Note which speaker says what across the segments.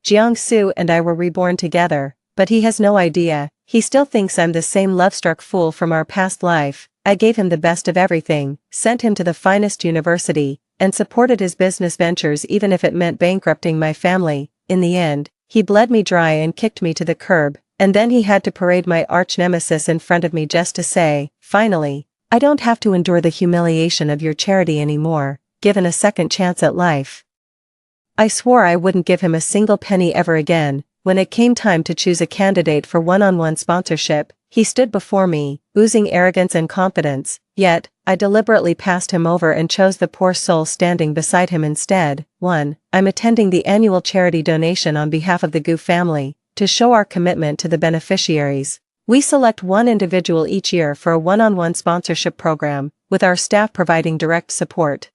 Speaker 1: Jiangsu and I were reborn together, but he has no idea. He still thinks I'm the same love-struck fool from our past life. I gave him the best of everything, sent him to the finest university, and supported his business ventures even if it meant bankrupting my family. In the end, he bled me dry and kicked me to the curb, and then he had to parade my arch-nemesis in front of me just to say, finally, I don't have to endure the humiliation of your charity anymore, given a second chance at life. I swore I wouldn't give him a single penny ever again. When it came time to choose a candidate for one-on-one sponsorship, he stood before me, oozing arrogance and confidence, yet, I deliberately passed him over and chose the poor soul standing beside him instead. 1. I'm attending the annual charity donation on behalf of the Gu family, to show our commitment to the beneficiaries. We select one individual each year for a one-on-one sponsorship program, with our staff providing direct support.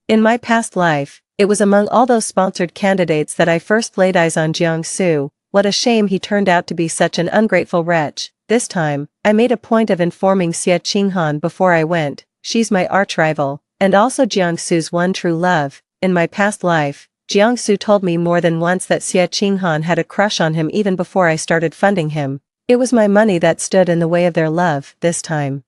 Speaker 1: In my past life, it was among all those sponsored candidates that I first laid eyes on Jiangsu. What a shame he turned out to be such an ungrateful wretch. This time, I made a point of informing Xie Qinghan before I went. She's my arch-rival, and also Jiangsu's one true love. In my past life, Jiangsu told me more than once that Xie Qinghan had a crush on him even before I started funding him. It was my money that stood in the way of their love. This time,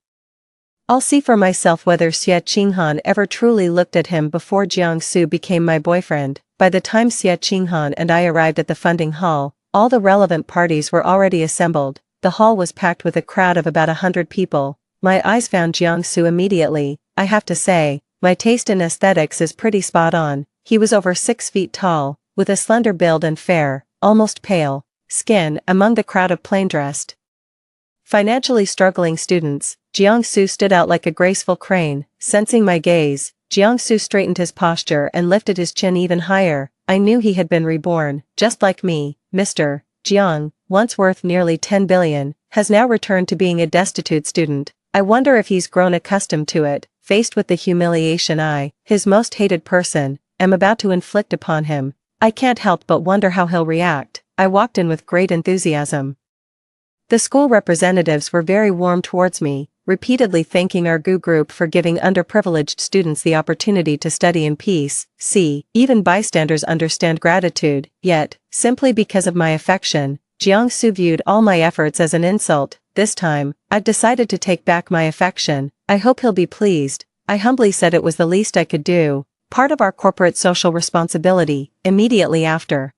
Speaker 1: I'll see for myself whether Xie Qinghan ever truly looked at him before Jiangsu became my boyfriend. By the time Xie Qinghan and I arrived at the funding hall, all the relevant parties were already assembled. The hall was packed with a crowd of about 100 people. My eyes found Jiangsu immediately. I have to say, my taste in aesthetics is pretty spot on. He was over 6 feet tall, with a slender build and fair, almost pale, skin among the crowd of plain-dressed, financially struggling students. Jiangsu stood out like a graceful crane. Sensing my gaze, Jiangsu straightened his posture and lifted his chin even higher. I knew he had been reborn, just like me. Mr. Jiang, once worth nearly 10 billion, has now returned to being a destitute student. I wonder if he's grown accustomed to it. Faced with the humiliation I, his most hated person, am about to inflict upon him, I can't help but wonder how he'll react. I walked in with great enthusiasm. The school representatives were very warm towards me, repeatedly thanking our GU group for giving underprivileged students the opportunity to study in peace. See, even bystanders understand gratitude. Yet, simply because of my affection, Jiangsu viewed all my efforts as an insult. This time, I've decided to take back my affection. I hope he'll be pleased. I humbly said it was the least I could do, part of our corporate social responsibility. Immediately after,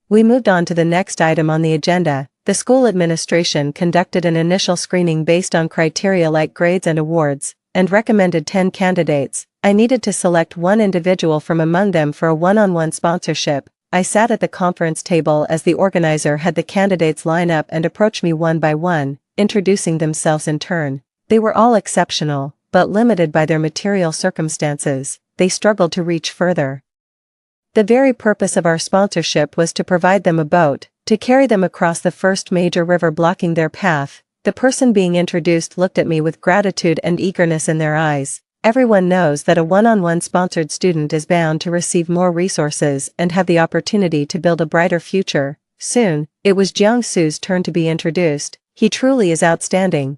Speaker 1: we moved on to the next item on the agenda. The school administration conducted an initial screening based on criteria like grades and awards, and recommended 10 candidates. I needed to select one individual from among them for a one-on-one sponsorship. I sat at the conference table as the organizer had the candidates line up and approach me one by one, introducing themselves in turn. They were all exceptional, but limited by their material circumstances. They struggled to reach further. The very purpose of our sponsorship was to provide them a boat, to carry them across the first major river blocking their path. The person being introduced looked at me with gratitude and eagerness in their eyes. Everyone knows that a one-on-one sponsored student is bound to receive more resources and have the opportunity to build a brighter future. Soon, it was Jiangsu's turn to be introduced. He truly is outstanding,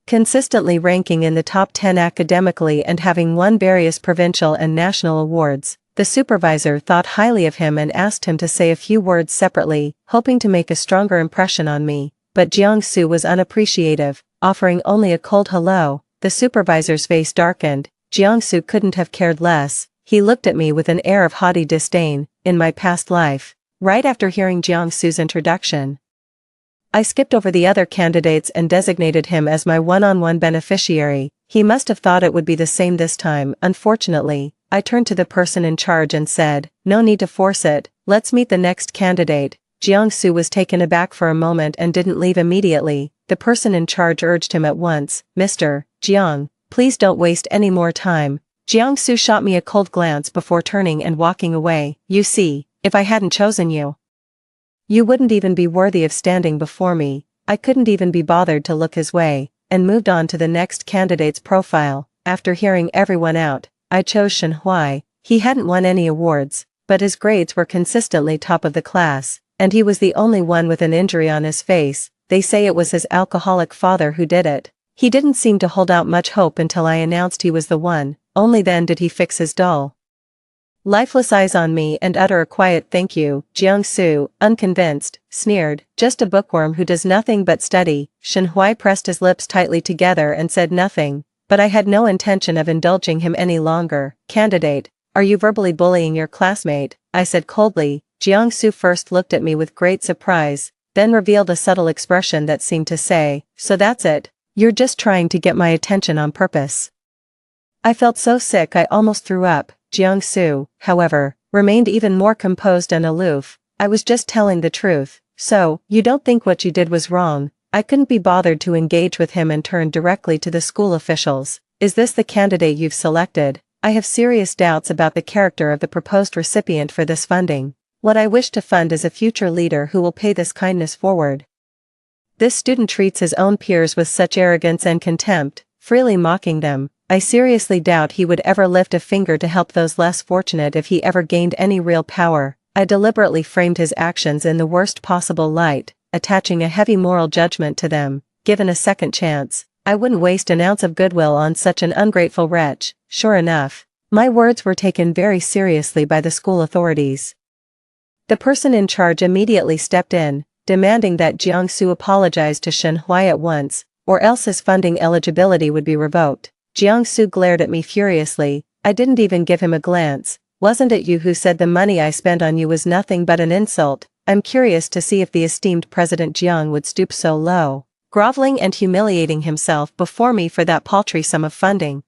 Speaker 1: consistently ranking in the top 10 academically and having won various provincial and national awards. The supervisor thought highly of him and asked him to say a few words separately, hoping to make a stronger impression on me, but Jiangsu was unappreciative, offering only a cold hello. The supervisor's face darkened. Jiangsu couldn't have cared less. He looked at me with an air of haughty disdain. In my past life, right after hearing Jiangsu's introduction, I skipped over the other candidates and designated him as my one-on-one beneficiary. He must have thought it would be the same this time. Unfortunately, I turned to the person in charge and said, "No need to force it, let's meet the next candidate." Jiangsu was taken aback for a moment and didn't leave immediately. The person in charge urged him at once, "Mr. Jiang, please don't waste any more time." Jiangsu shot me a cold glance before turning and walking away. "You see, if I hadn't chosen you, you wouldn't even be worthy of standing before me." I couldn't even be bothered to look his way, and moved on to the next candidate's profile. After hearing everyone out, I chose Shen Huai. He hadn't won any awards, but his grades were consistently top of the class, and he was the only one with an injury on his face. They say it was his alcoholic father who did it. He didn't seem to hold out much hope until I announced he was the one. Only then did he fix his dull lifeless eyes on me and utter a quiet thank you. Jiangsu, unconvinced, sneered, just a bookworm who does nothing but study. Shenhui pressed his lips tightly together and said nothing, but I had no intention of indulging him any longer. Candidate, are you verbally bullying your classmate? I said coldly. Jiangsu first looked at me with great surprise, then revealed a subtle expression that seemed to say, so that's it, you're just trying to get my attention on purpose. I felt so sick I almost threw up. Jiangsu, however, remained even more composed and aloof. I was just telling the truth. So, you don't think what you did was wrong? I couldn't be bothered to engage with him and turned directly to the school officials. Is this the candidate you've selected? I have serious doubts about the character of the proposed recipient for this funding. What I wish to fund is a future leader who will pay this kindness forward. This student treats his own peers with such arrogance and contempt, freely mocking them. I seriously doubt he would ever lift a finger to help those less fortunate if he ever gained any real power. I deliberately framed his actions in the worst possible light, attaching a heavy moral judgment to them. Given a second chance, I wouldn't waste an ounce of goodwill on such an ungrateful wretch. Sure enough, my words were taken very seriously by the school authorities. The person in charge immediately stepped in, demanding that Jiangsu apologize to Shenhui at once, or else his funding eligibility would be revoked. Jiangsu glared at me furiously. I didn't even give him a glance. Wasn't it you who said the money I spent on you was nothing but an insult? I'm curious to see if the esteemed President Jiang would stoop so low, groveling and humiliating himself before me for that paltry sum of funding.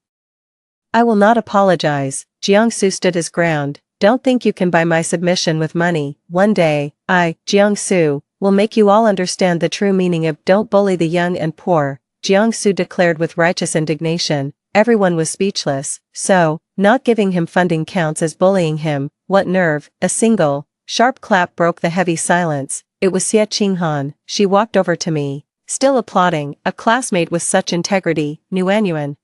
Speaker 1: I will not apologize. Jiangsu stood his ground. Don't think you can buy my submission with money. One day, Jiangsu, will make you all understand the true meaning of don't bully the young and poor, Jiangsu declared with righteous indignation. Everyone was speechless. So, not giving him funding counts as bullying him. What nerve! A single, sharp clap broke the heavy silence. It was Xie Qinghan. She walked over to me, still applauding, a classmate with such integrity. Nuanyuan.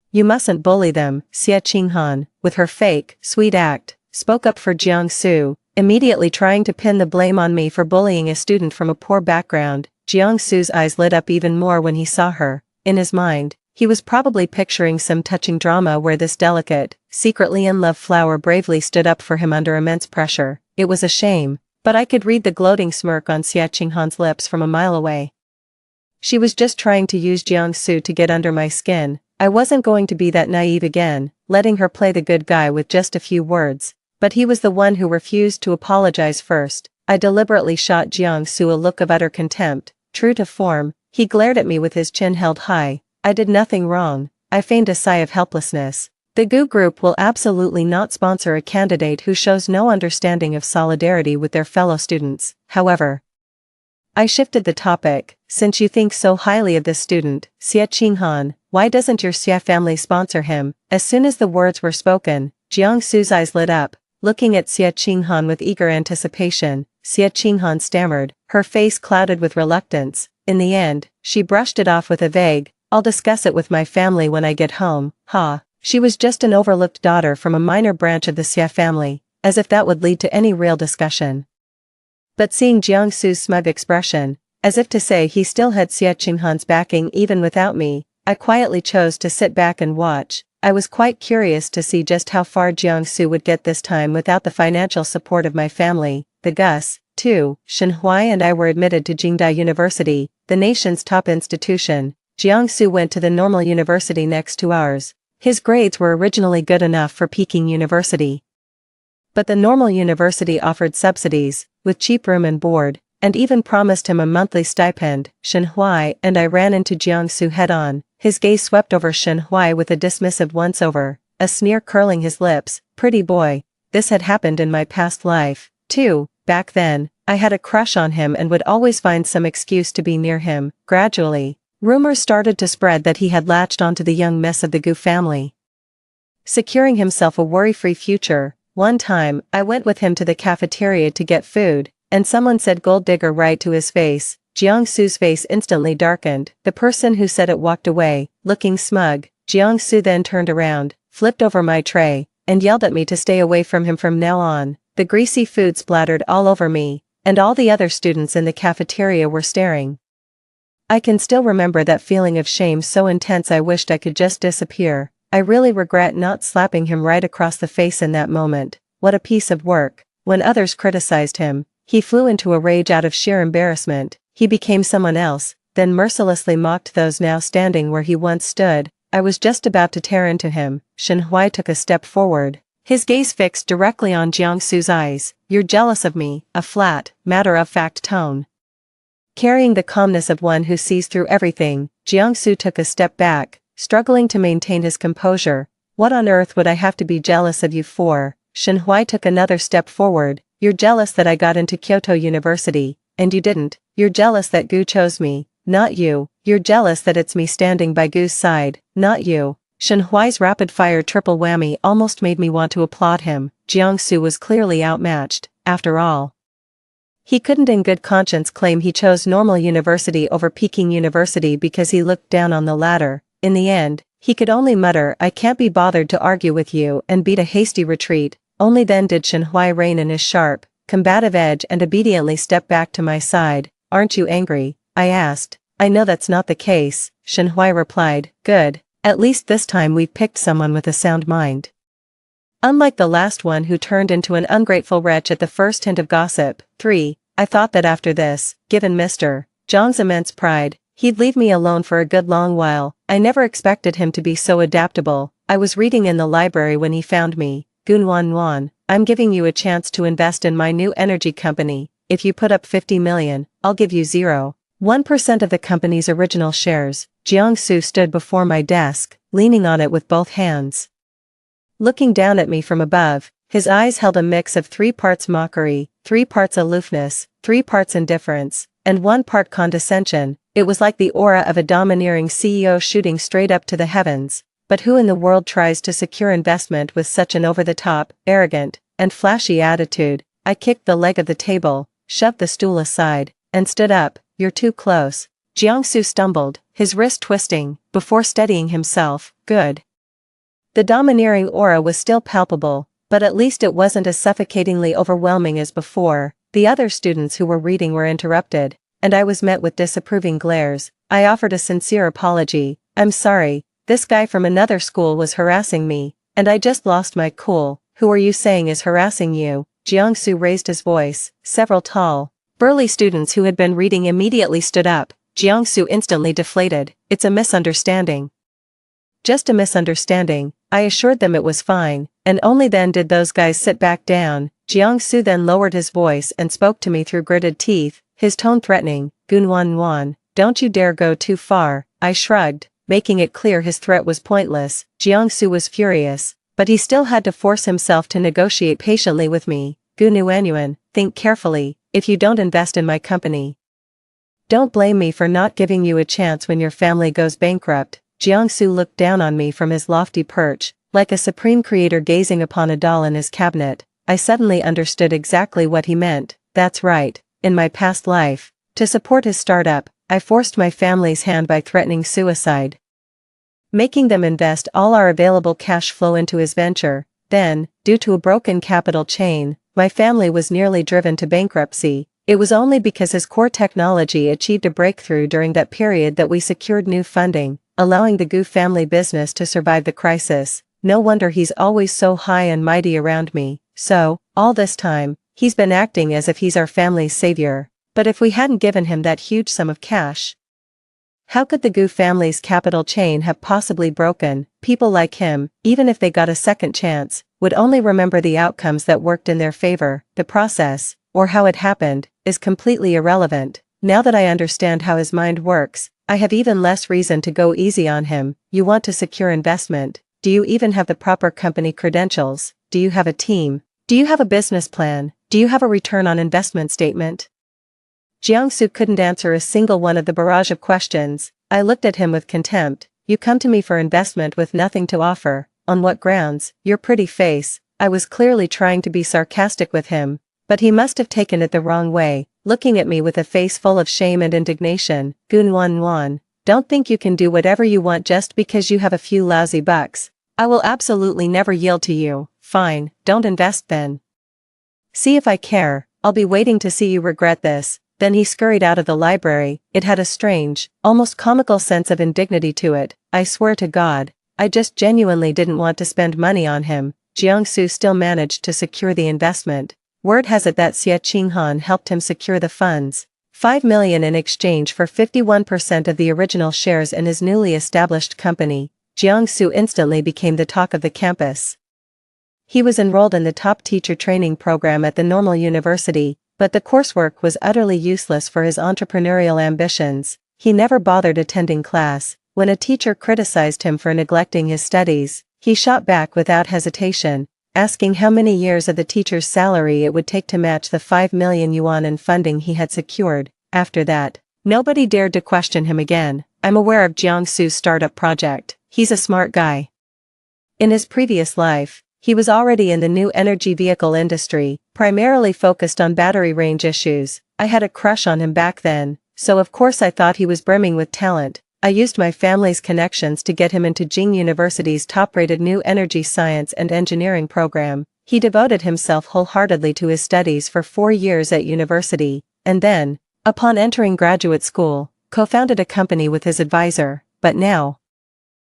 Speaker 1: You mustn't bully them. Xie Qinghan, with her fake, sweet act, spoke up for Jiangsu, immediately trying to pin the blame on me for bullying a student from a poor background. Jiangsu's eyes lit up even more when he saw her. In his mind, he was probably picturing some touching drama where this delicate, secretly in love flower bravely stood up for him under immense pressure. It was a shame, but I could read the gloating smirk on Xie Qinghan's lips from a mile away. She was just trying to use Jiangsu to get under my skin. I wasn't going to be that naive again, letting her play the good guy with just a few words. But he was the one who refused to apologize first. I deliberately shot Jiangsu a look of utter contempt. True to form, he glared at me with his chin held high. I did nothing wrong. I feigned a sigh of helplessness. The GU group will absolutely not sponsor a candidate who shows no understanding of solidarity with their fellow students. However, I shifted the topic. Since you think so highly of this student, Xie Qinghan, why doesn't your Xie family sponsor him? As soon as the words were spoken, Jiangsu's eyes lit up, looking at Xie Qinghan with eager anticipation. Xie Qinghan stammered, her face clouded with reluctance. In the end, she brushed it off with a vague, I'll discuss it with my family when I get home. She was just an overlooked daughter from a minor branch of the Xie family, as if that would lead to any real discussion. But seeing Jiangsu's smug expression, as if to say he still had Xie Qinghan's backing even without me, I quietly chose to sit back and watch. I was quite curious to see just how far Jiangsu would get this time without the financial support of my family. The Gus, too, Shenhui and I were admitted to Jingdai University, the nation's top institution. Jiangsu went to the normal university next to ours. His grades were originally good enough for Peking University. But the normal university offered subsidies, with cheap room and board, and even promised him a monthly stipend. Shenhui and I ran into Jiangsu head-on. His gaze swept over Shenhui with a dismissive once-over, a sneer curling his lips. Pretty boy, this had happened in my past life, too. Back then, I had a crush on him and would always find some excuse to be near him. Gradually, rumors started to spread that he had latched onto the young miss of the Gu family, securing himself a worry-free future. One time, I went with him to the cafeteria to get food, and someone said gold digger right to his face. Jiangsu's face instantly darkened. The person who said it walked away, looking smug. Jiangsu then turned around, flipped over my tray, and yelled at me to stay away from him from now on. The greasy food splattered all over me, and all the other students in the cafeteria were staring. I can still remember that feeling of shame so intense I wished I could just disappear. I really regret not slapping him right across the face in that moment. What a piece of work. When others criticized him, he flew into a rage out of sheer embarrassment. He became someone else, then mercilessly mocked those now standing where he once stood. I was just about to tear into him. Shenhui took a step forward, his gaze fixed directly on Jiangsu's eyes. "You're jealous of me," a flat, matter-of-fact tone. Carrying the calmness of one who sees through everything, Jiangsu took a step back, struggling to maintain his composure. "What on earth would I have to be jealous of you for?" Shenhui took another step forward. "You're jealous that I got into Kyoto University, and you didn't. You're jealous that Gu chose me, not you. You're jealous that it's me standing by Gu's side, not you." Shenhui's rapid-fire triple whammy almost made me want to applaud him. Jiangsu was clearly outmatched, after all. He couldn't in good conscience claim he chose normal university over Peking University because he looked down on the latter. In the end, he could only mutter, "I can't be bothered to argue with you," and beat a hasty retreat. Only then did Shenhui rein in his sharp, combative edge and obediently step back to my side. "Aren't you angry?" I asked. "I know that's not the case," Shenhui replied. "Good. At least this time we've picked someone with a sound mind. Unlike the last one who turned into an ungrateful wretch at the first hint of gossip." 3. I thought that after this, given Mr. Zhang's immense pride, he'd leave me alone for a good long while. I never expected him to be so adaptable. I was reading in the library when he found me. "Gunwan, I'm giving you a chance to invest in my new energy company. If you put up 50 million, I'll give you 0.1% of the company's original shares." Jiangsu stood before my desk, leaning on it with both hands. Looking down at me from above, his eyes held a mix of 3 parts mockery, 3 parts aloofness, 3 parts indifference, and 1 part condescension. It was like the aura of a domineering CEO shooting straight up to the heavens. But who in the world tries to secure investment with such an over-the-top, arrogant, and flashy attitude? I kicked the leg of the table, shoved the stool aside, and stood up. "You're too close." Jiangsu stumbled, his wrist twisting, before steadying himself. "Good." The domineering aura was still palpable, but at least it wasn't as suffocatingly overwhelming as before. The other students who were reading were interrupted, and I was met with disapproving glares. I offered a sincere apology. "I'm sorry, this guy from another school was harassing me, and I just lost my cool." "Who are you saying is harassing you?" Jiangsu raised his voice. Several tall, burly students who had been reading immediately stood up. Jiangsu instantly deflated. "It's a misunderstanding." "Just a misunderstanding." I assured them it was fine, and only then did those guys sit back down. Jiangsu then lowered his voice and spoke to me through gritted teeth, his tone threatening. "Gunwan, don't you dare go too far." I shrugged, making it clear his threat was pointless. Jiangsu was furious, but he still had to force himself to negotiate patiently with me. "Gunuanyuan, think carefully. If you don't invest in my company, don't blame me for not giving you a chance when your family goes bankrupt." Jiangsu looked down on me from his lofty perch, like a supreme creator gazing upon a doll in his cabinet. I suddenly understood exactly what he meant. That's right. In my past life, to support his startup, I forced my family's hand by threatening suicide, making them invest all our available cash flow into his venture. Then, due to a broken capital chain, my family was nearly driven to bankruptcy. It was only because his core technology achieved a breakthrough during that period that we secured new funding, allowing the Gu family business to survive the crisis. No wonder he's always so high and mighty around me. So, all this time, he's been acting as if he's our family's savior. But if we hadn't given him that huge sum of cash, how could the Gu family's capital chain have possibly broken? People like him, even if they got a second chance, would only remember the outcomes that worked in their favor. The process, or how it happened, is completely irrelevant. Now that I understand how his mind works, I have even less reason to go easy on him. "You want to secure investment. Do you even have the proper company credentials? Do you have a team? Do you have a business plan? Do you have a return on investment statement?" Jiangsu couldn't answer a single one of the barrage of questions. I looked at him with contempt. "You come to me for investment with nothing to offer. On what grounds?" "Your pretty face." I was clearly trying to be sarcastic with him, but he must have taken it the wrong way, looking at me with a face full of shame and indignation. "Gunwan, don't think you can do whatever you want just because you have a few lousy bucks. I will absolutely never yield to you." "Fine, don't invest then. See if I care. I'll be waiting to see you regret this." Then he scurried out of the library. It had a strange, almost comical sense of indignity to it. I swear to God, I just genuinely didn't want to spend money on him. Jiangsu still managed to secure the investment. Word has it that Xie Qinghan helped him secure the funds. 5 million in exchange for 51% of the original shares in his newly established company. Jiangsu instantly became the talk of the campus. He was enrolled in the top teacher training program at the Normal University, but the coursework was utterly useless for his entrepreneurial ambitions. He never bothered attending class. When a teacher criticized him for neglecting his studies, he shot back without hesitation, asking how many years of the teacher's salary it would take to match the 5 million yuan in funding he had secured. After that, nobody dared to question him again. I'm aware of Jiangsu's startup project. He's a smart guy. In his previous life, he was already in the new energy vehicle industry, primarily focused on battery range issues. I had a crush on him back then, so of course I thought he was brimming with talent. I used my family's connections to get him into Jing University's top-rated new energy science and engineering program. He devoted himself wholeheartedly to his studies for 4 years at university, and then, upon entering graduate school, co-founded a company with his advisor. But now,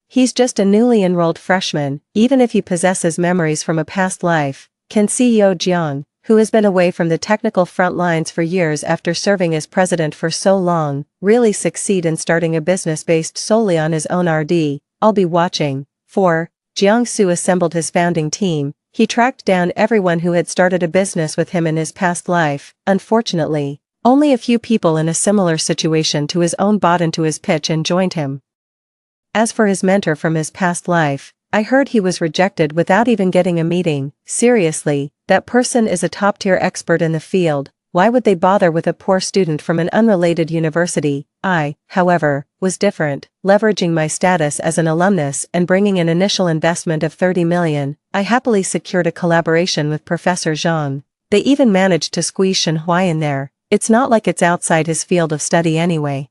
Speaker 1: he's just a newly enrolled freshman. Even if he possesses memories from a past life, can CEO Jiang, who has been away from the technical front lines for years after serving as president for so long, really succeed in starting a business based solely on his own R&D? I'll be watching. 4. Jiangsu assembled his founding team. He tracked down everyone who had started a business with him in his past life. Unfortunately, only a few people in a similar situation to his own bought into his pitch and joined him. As for his mentor from his past life, I heard he was rejected without even getting a meeting. Seriously, that person is a top-tier expert in the field. Why would they bother with a poor student from an unrelated university? I, however, was different. Leveraging my status as an alumnus and bringing an initial investment of 30 million, I happily secured a collaboration with Professor Zhang. They even managed to squeeze Shenhui in there. It's not like it's outside his field of study anyway.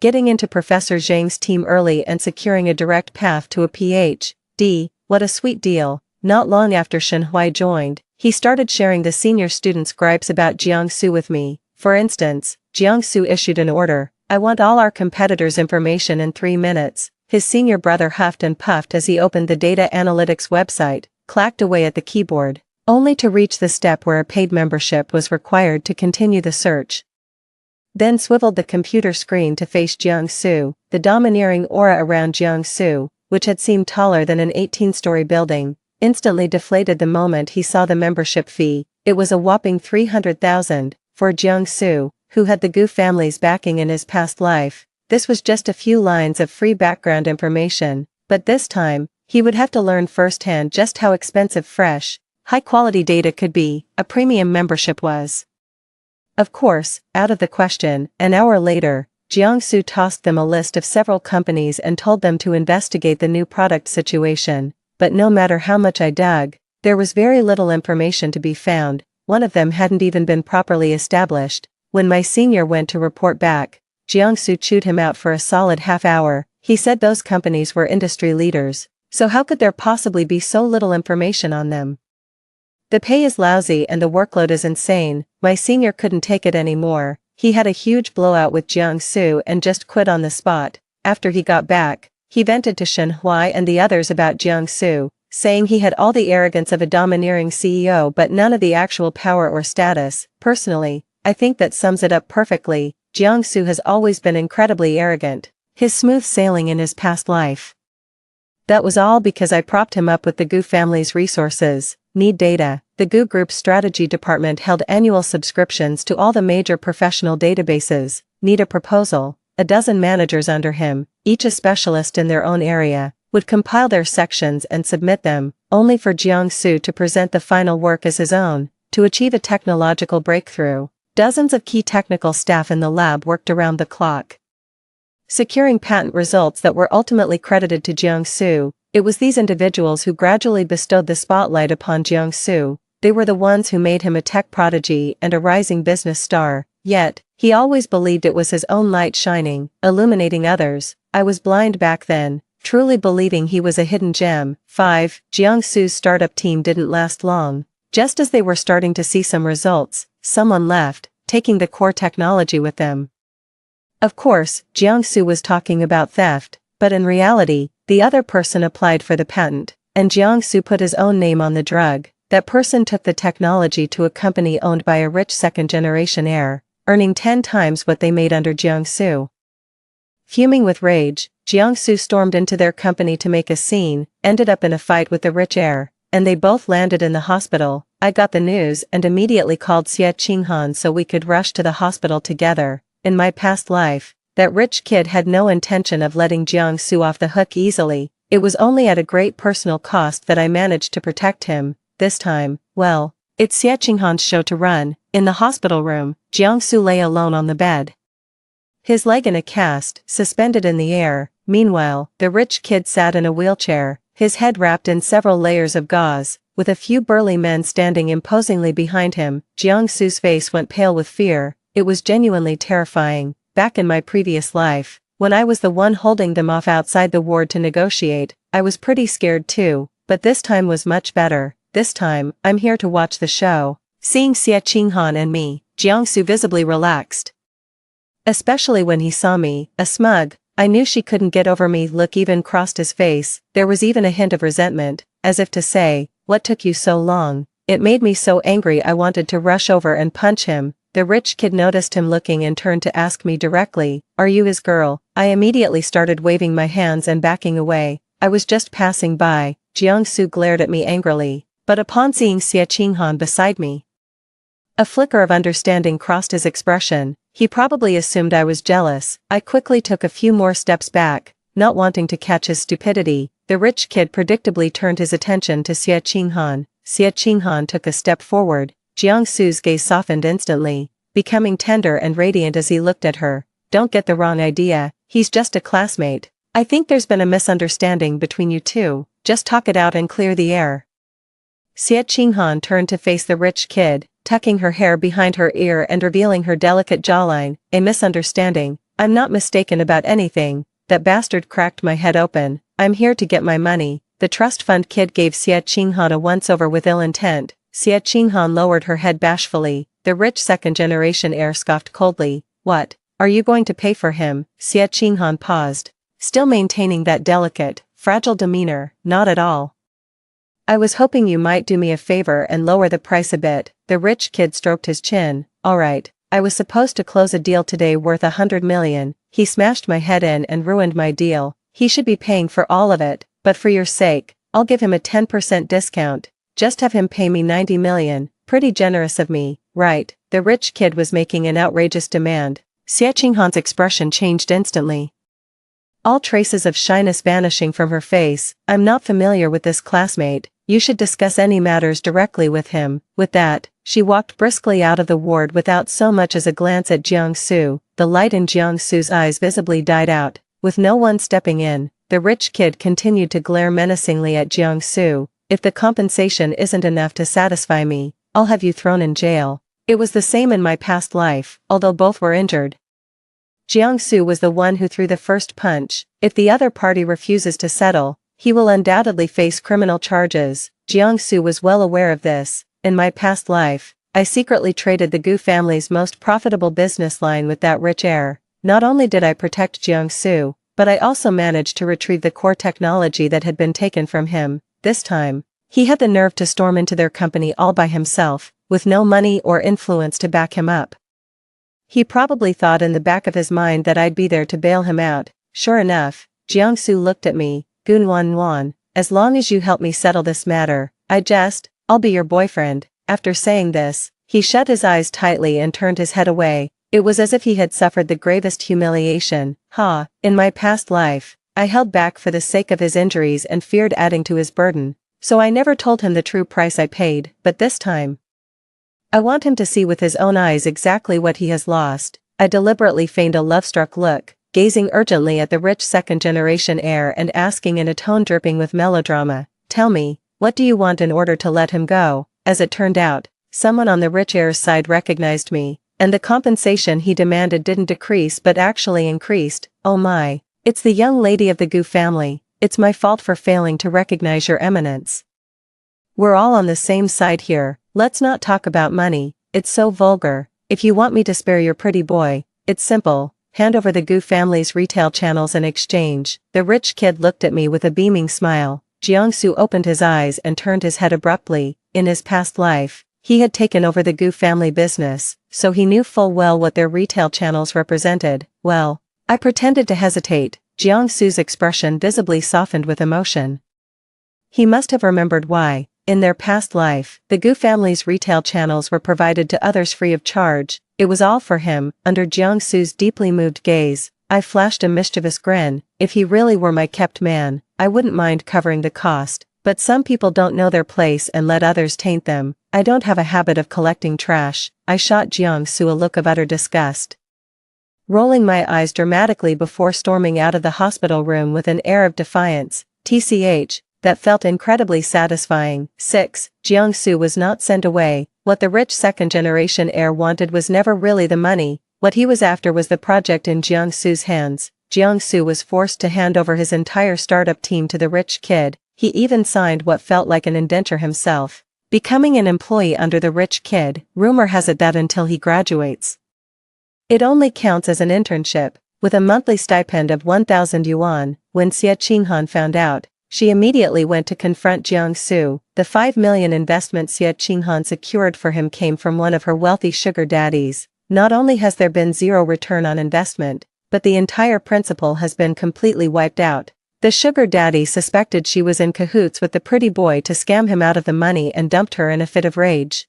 Speaker 1: Getting into Professor Zhang's team early and securing a direct path to a Ph.D., what a sweet deal. Not long after Shenhui joined, he started sharing the senior students' gripes about Jiangsu with me. For instance, Jiangsu issued an order, "I want all our competitors' information in 3 minutes." His senior brother huffed and puffed as he opened the data analytics website, clacked away at the keyboard, only to reach the step where a paid membership was required to continue the search. Then swiveled the computer screen to face Jiangsu. The domineering aura around Jiangsu, which had seemed taller than an 18-story building, instantly deflated the moment he saw the membership fee. It was a whopping 300,000. For Jiangsu, who had the Gu family's backing in his past life, this was just a few lines of free background information, but this time, he would have to learn firsthand just how expensive fresh, high-quality data could be. A premium membership was, of course, out of the question. An hour later, Jiangsu tossed them a list of several companies and told them to investigate the new product situation. But no matter how much I dug, there was very little information to be found. One of them hadn't even been properly established. When my senior went to report back, Jiangsu chewed him out for a solid half hour. He said those companies were industry leaders, so how could there possibly be so little information on them? The pay is lousy and the workload is insane. My senior couldn't take it anymore. He had a huge blowout with Jiangsu and just quit on the spot. After he got back, he vented to Shenhui and the others about Jiangsu, saying he had all the arrogance of a domineering CEO but none of the actual power or status. Personally, I think that sums it up perfectly. Jiangsu has always been incredibly arrogant. His smooth sailing in his past life. That was all because I propped him up with the Gu family's resources. Need data. The Gu Group's strategy department held annual subscriptions to all the major professional databases. Need a proposal. A dozen managers under him, each a specialist in their own area, would compile their sections and submit them, only for Jiangsu to present the final work as his own. To achieve a technological breakthrough, dozens of key technical staff in the lab worked around the clock, securing patent results that were ultimately credited to Jiangsu. It was these individuals who gradually bestowed the spotlight upon Jiangsu. They were the ones who made him a tech prodigy and a rising business star. Yet, he always believed it was his own light shining, illuminating others. I was blind back then, truly believing he was a hidden gem. 5. Jiangsu's startup team didn't last long. Just as they were starting to see some results, someone left, taking the core technology with them. Of course, Jiangsu was talking about theft, but in reality, The other person applied for the patent, and Jiangsu put his own name on the drug. That person took the technology to a company owned by a rich second-generation heir, earning 10 times what they made under Jiangsu. Fuming with rage, Jiangsu stormed into their company to make a scene, ended up in a fight with the rich heir, and they both landed in the hospital. I got the news and immediately called Xie Qinghan so we could rush to the hospital together. In my past life, that rich kid had no intention of letting Jiangsu off the hook easily. It was only at a great personal cost that I managed to protect him. This time, well, it's Xie Qinghan's show to run. In the hospital room, Jiangsu lay alone on the bed, his leg in a cast, suspended in the air. Meanwhile, the rich kid sat in a wheelchair, his head wrapped in several layers of gauze, with a few burly men standing imposingly behind him. Jiangsu's face went pale with fear. It was genuinely terrifying. Back in my previous life, when I was the one holding them off outside the ward to negotiate, I was pretty scared too, but this time was much better. This time, I'm here to watch the show. Seeing Xie Qinghan and me, Jiangsu visibly relaxed. Especially when he saw me, a smug, I knew she couldn't get over me look even crossed his face. There was even a hint of resentment, as if to say, what took you so long? It made me so angry I wanted to rush over and punch him. The rich kid noticed him looking and turned to ask me directly, "Are you his girl?" I immediately started waving my hands and backing away. I was just passing by. Jiangsu glared at me angrily, but upon seeing Xie Qinghan beside me, a flicker of understanding crossed his expression. He probably assumed I was jealous. I quickly took a few more steps back, not wanting to catch his stupidity. The rich kid predictably turned his attention to Xie Qinghan. Xie Qinghan took a step forward. Jiangsu's gaze softened instantly, becoming tender and radiant as he looked at her. "Don't get the wrong idea, he's just a classmate. I think there's been a misunderstanding between you two. Just talk it out and clear the air." Xie Qinghan turned to face the rich kid, tucking her hair behind her ear and revealing her delicate jawline. "A misunderstanding? I'm not mistaken about anything. That bastard cracked my head open. I'm here to get my money." The trust fund kid gave Xie Qinghan a once-over with ill intent. Xie Qinghan lowered her head bashfully. The rich second-generation heir scoffed coldly. "What? Are you going to pay for him?" Xie Qinghan paused, still maintaining that delicate, fragile demeanor. "Not at all. I was hoping you might do me a favor and lower the price a bit." The rich kid stroked his chin. "All right, I was supposed to close a deal today worth 100 million. He smashed my head in and ruined my deal. He should be paying for all of it, but for your sake, I'll give him a 10% discount. Just have him pay me 90 million. Pretty generous of me, right?" The rich kid was making an outrageous demand. Xie Qinghan's expression changed instantly, all traces of shyness vanishing from her face. "I'm not familiar with this classmate. You should discuss any matters directly with him." With that, she walked briskly out of the ward without so much as a glance at Jiangsu. The light in Jiangsu's eyes visibly died out. With no one stepping in, the rich kid continued to glare menacingly at Jiangsu. "If the compensation isn't enough to satisfy me, I'll have you thrown in jail." It was the same in my past life, although both were injured. Jiangsu was the one who threw the first punch. If the other party refuses to settle, he will undoubtedly face criminal charges. Jiangsu was well aware of this. In my past life, I secretly traded the Gu family's most profitable business line with that rich heir. Not only did I protect Jiangsu, but I also managed to retrieve the core technology that had been taken from him. This time, he had the nerve to storm into their company all by himself, with no money or influence to back him up. He probably thought in the back of his mind that I'd be there to bail him out. Sure enough, Jiangsu looked at me. "Gunwan, as long as you help me settle this matter, I'll be your boyfriend." After saying this, he shut his eyes tightly and turned his head away. It was as if he had suffered the gravest humiliation. In my past life, I held back for the sake of his injuries and feared adding to his burden, so I never told him the true price I paid, but this time, I want him to see with his own eyes exactly what he has lost. I deliberately feigned a love-struck look, gazing urgently at the rich second-generation heir and asking in a tone dripping with melodrama, "Tell me, what do you want in order to let him go?" As it turned out, someone on the rich heir's side recognized me, and the compensation he demanded didn't decrease but actually increased. "Oh my, it's the young lady of the Gu family. It's my fault for failing to recognize your eminence. We're all on the same side here. Let's not talk about money, it's so vulgar. If you want me to spare your pretty boy, it's simple. hand over the Gu family's retail channels in exchange." The rich kid looked at me with a beaming smile. Jiangsu opened his eyes and turned his head abruptly. In his past life, he had taken over the Gu family business, so he knew full well what their retail channels represented. "Well," I pretended to hesitate. Jiangsu's expression visibly softened with emotion. He must have remembered why. In their past life, the Gu family's retail channels were provided to others free of charge. It was all for him. Under Jiangsu's deeply moved gaze, I flashed a mischievous grin. If he really were my kept man, I wouldn't mind covering the cost. But some people don't know their place and let others taint them. I don't have a habit of collecting trash. I shot Jiangsu a look of utter disgust, rolling my eyes dramatically before storming out of the hospital room with an air of defiance. TCH, that felt incredibly satisfying. 6. Jiangsu was not sent away. What the rich second-generation heir wanted was never really the money. What he was after was the project in Jiangsu's hands. Jiangsu was forced to hand over his entire startup team to the rich kid. He even signed what felt like an indenture himself, becoming an employee under the rich kid. Rumor has it that until he graduates, it only counts as an internship, with a monthly stipend of 1,000 yuan. When Xie Qinghan found out, she immediately went to confront Jiangsu. The 5 million investment Xie Qinghan secured for him came from one of her wealthy sugar daddies. Not only has there been zero return on investment, but the entire principal has been completely wiped out. The sugar daddy suspected she was in cahoots with the pretty boy to scam him out of the money and dumped her in a fit of rage.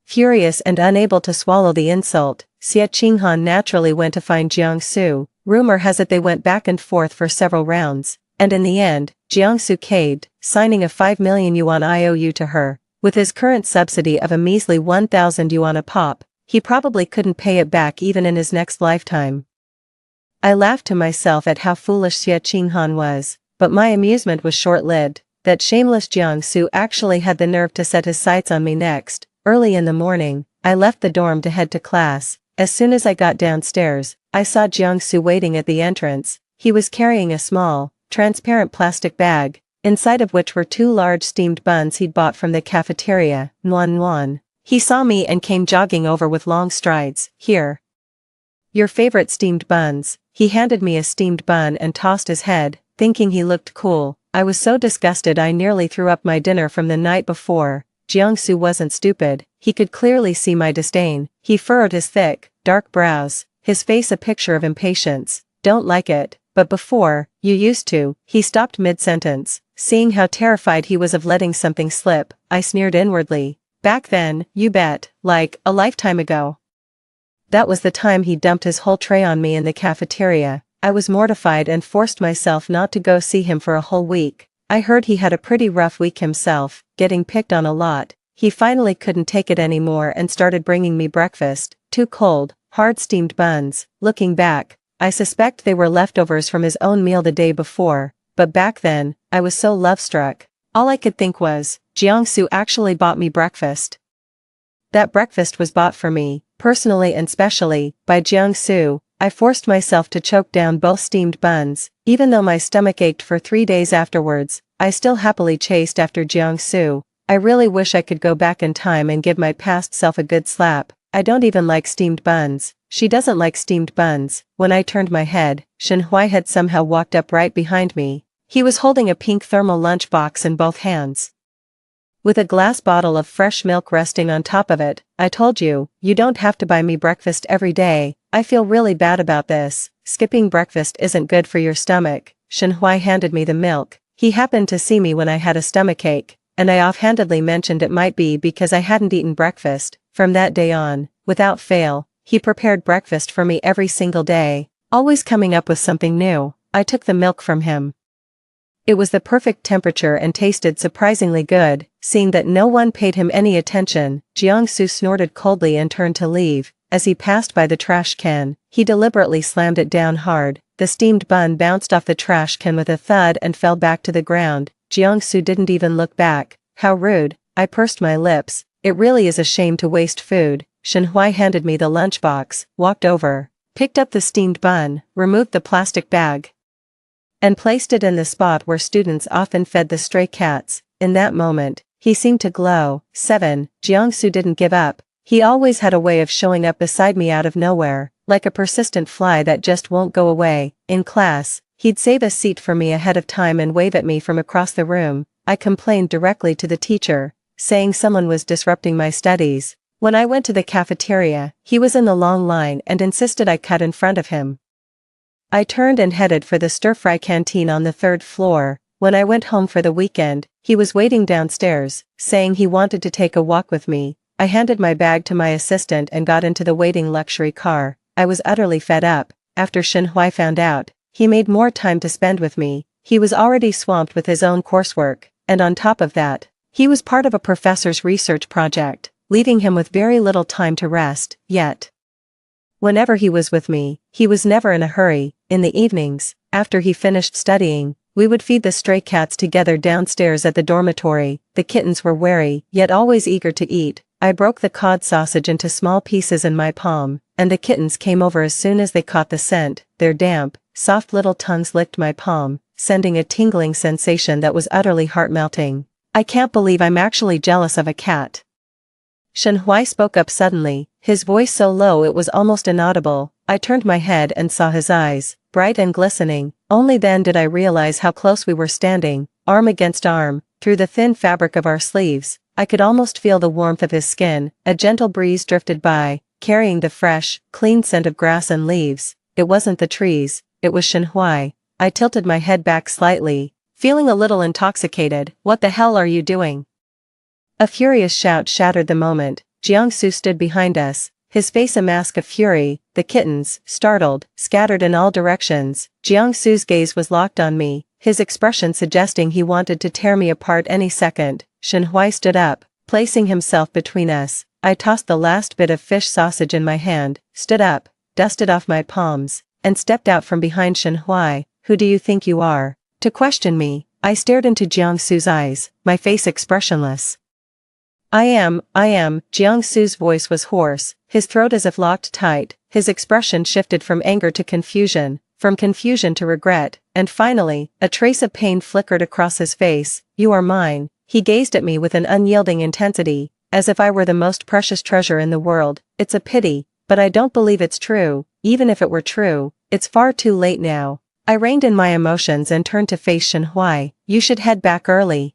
Speaker 1: Furious and unable to swallow the insult, Xie Qinghan naturally went to find Jiangsu. Rumor has it they went back and forth for several rounds, and in the end, Jiangsu caved, signing a 5 million yuan IOU to her. With his current subsidy of a measly 1,000 yuan a pop, he probably couldn't pay it back even in his next lifetime. I laughed to myself at how foolish Xie Qinghan was, but my amusement was short-lived. That shameless Jiangsu actually had the nerve to set his sights on me next. Early in the morning, I left the dorm to head to class. As soon as I got downstairs, I saw Jiangsu waiting at the entrance. He was carrying a small, transparent plastic bag, inside of which were 2 large steamed buns he'd bought from the cafeteria. Nuan. He saw me and came jogging over with long strides. "Here. Your favorite steamed buns." He handed me a steamed bun and tossed his head, thinking he looked cool. I was so disgusted I nearly threw up my dinner from the night before. Jiangsu wasn't stupid. He could clearly see my disdain. He furrowed his thick, dark brows, his face a picture of impatience. "Don't like it, but before, you used to." He stopped mid-sentence. Seeing how terrified he was of letting something slip, I sneered inwardly. "Back then, you bet, like, a lifetime ago." That was the time he dumped his whole tray on me in the cafeteria. I was mortified and forced myself not to go see him for a whole week. I heard he had a pretty rough week himself, getting picked on a lot. He finally couldn't take it anymore and started bringing me breakfast. 2 cold, hard steamed buns. Looking back, I suspect they were leftovers from his own meal the day before, but back then, I was so love-struck. All I could think was, Jiangsu actually bought me breakfast. That breakfast was bought for me, personally and specially, by Jiangsu. I forced myself to choke down both steamed buns. Even though my stomach ached for 3 days afterwards, I still happily chased after Jiangsu. I really wish I could go back in time and give my past self a good slap. I don't even like steamed buns. She doesn't like steamed buns. When I turned my head, Shen Hui had somehow walked up right behind me. He was holding a pink thermal lunchbox in both hands, with a glass bottle of fresh milk resting on top of it. "I told you, you don't have to buy me breakfast every day. I feel really bad about this. Skipping breakfast isn't good for your stomach." Shen Hui handed me the milk. He happened to see me when I had a stomachache, and I offhandedly mentioned it might be because I hadn't eaten breakfast. From that day on, without fail, he prepared breakfast for me every single day, always coming up with something new. I took the milk from him. It was the perfect temperature and tasted surprisingly good. Seeing that no one paid him any attention, Jiangsu snorted coldly and turned to leave. As he passed by the trash can, he deliberately slammed it down hard. The steamed bun bounced off the trash can with a thud and fell back to the ground. Jiangsu didn't even look back. How rude. I pursed my lips. It really is a shame to waste food. Shen Hui handed me the lunchbox, walked over, picked up the steamed bun, removed the plastic bag, and placed it in the spot where students often fed the stray cats. In that moment, he seemed to glow. 7. Jiangsu didn't give up. He always had a way of showing up beside me out of nowhere. like a persistent fly that just won't go away. In class, he'd save a seat for me ahead of time and wave at me from across the room. I complained directly to the teacher, saying someone was disrupting my studies. When I went to the cafeteria, he was in the long line and insisted I cut in front of him. I turned and headed for the stir-fry canteen on the 3rd floor. When I went home for the weekend, he was waiting downstairs, saying he wanted to take a walk with me. I handed my bag to my assistant and got into the waiting luxury car. I was utterly fed up. After Shenhui found out, he made more time to spend with me. He was already swamped with his own coursework, and on top of that, he was part of a professor's research project, leaving him with very little time to rest. Yet, whenever he was with me, he was never in a hurry. In the evenings, after he finished studying, we would feed the stray cats together downstairs at the dormitory. The kittens were wary, yet always eager to eat. I broke the cod sausage into small pieces in my palm, and the kittens came over as soon as they caught the scent. Their damp, soft little tongues licked my palm, sending a tingling sensation that was utterly heart-melting. I can't believe I'm actually jealous of a cat. Shenhui spoke up suddenly, his voice so low it was almost inaudible. I turned my head and saw his eyes, bright and glistening. Only then did I realize how close we were standing, arm against arm, through the thin fabric of our sleeves. I could almost feel the warmth of his skin. A gentle breeze drifted by, carrying the fresh, clean scent of grass and leaves. It wasn't the trees, it was Shenhui. I tilted my head back slightly, feeling a little intoxicated. What the hell are you doing? A furious shout shattered the moment. Jiangsu stood behind us, his face a mask of fury. The kittens, startled, scattered in all directions. Jiangsu's gaze was locked on me, his expression suggesting he wanted to tear me apart any second. Shenhui stood up, placing himself between us. I tossed the last bit of fish sausage in my hand, stood up, dusted off my palms, and stepped out from behind Shenhui. Who do you think you are, to question me? I stared into Jiangsu's eyes, my face expressionless. I am, Jiangsu's voice was hoarse, his throat as if locked tight. His expression shifted from anger to confusion, from confusion to regret, and finally, a trace of pain flickered across his face. You are mine. He gazed at me with an unyielding intensity, as if I were the most precious treasure in the world. It's a pity, but I don't believe it's true. Even if it were true, it's far too late now. I reined in my emotions and turned to face Shenhui. You should head back early.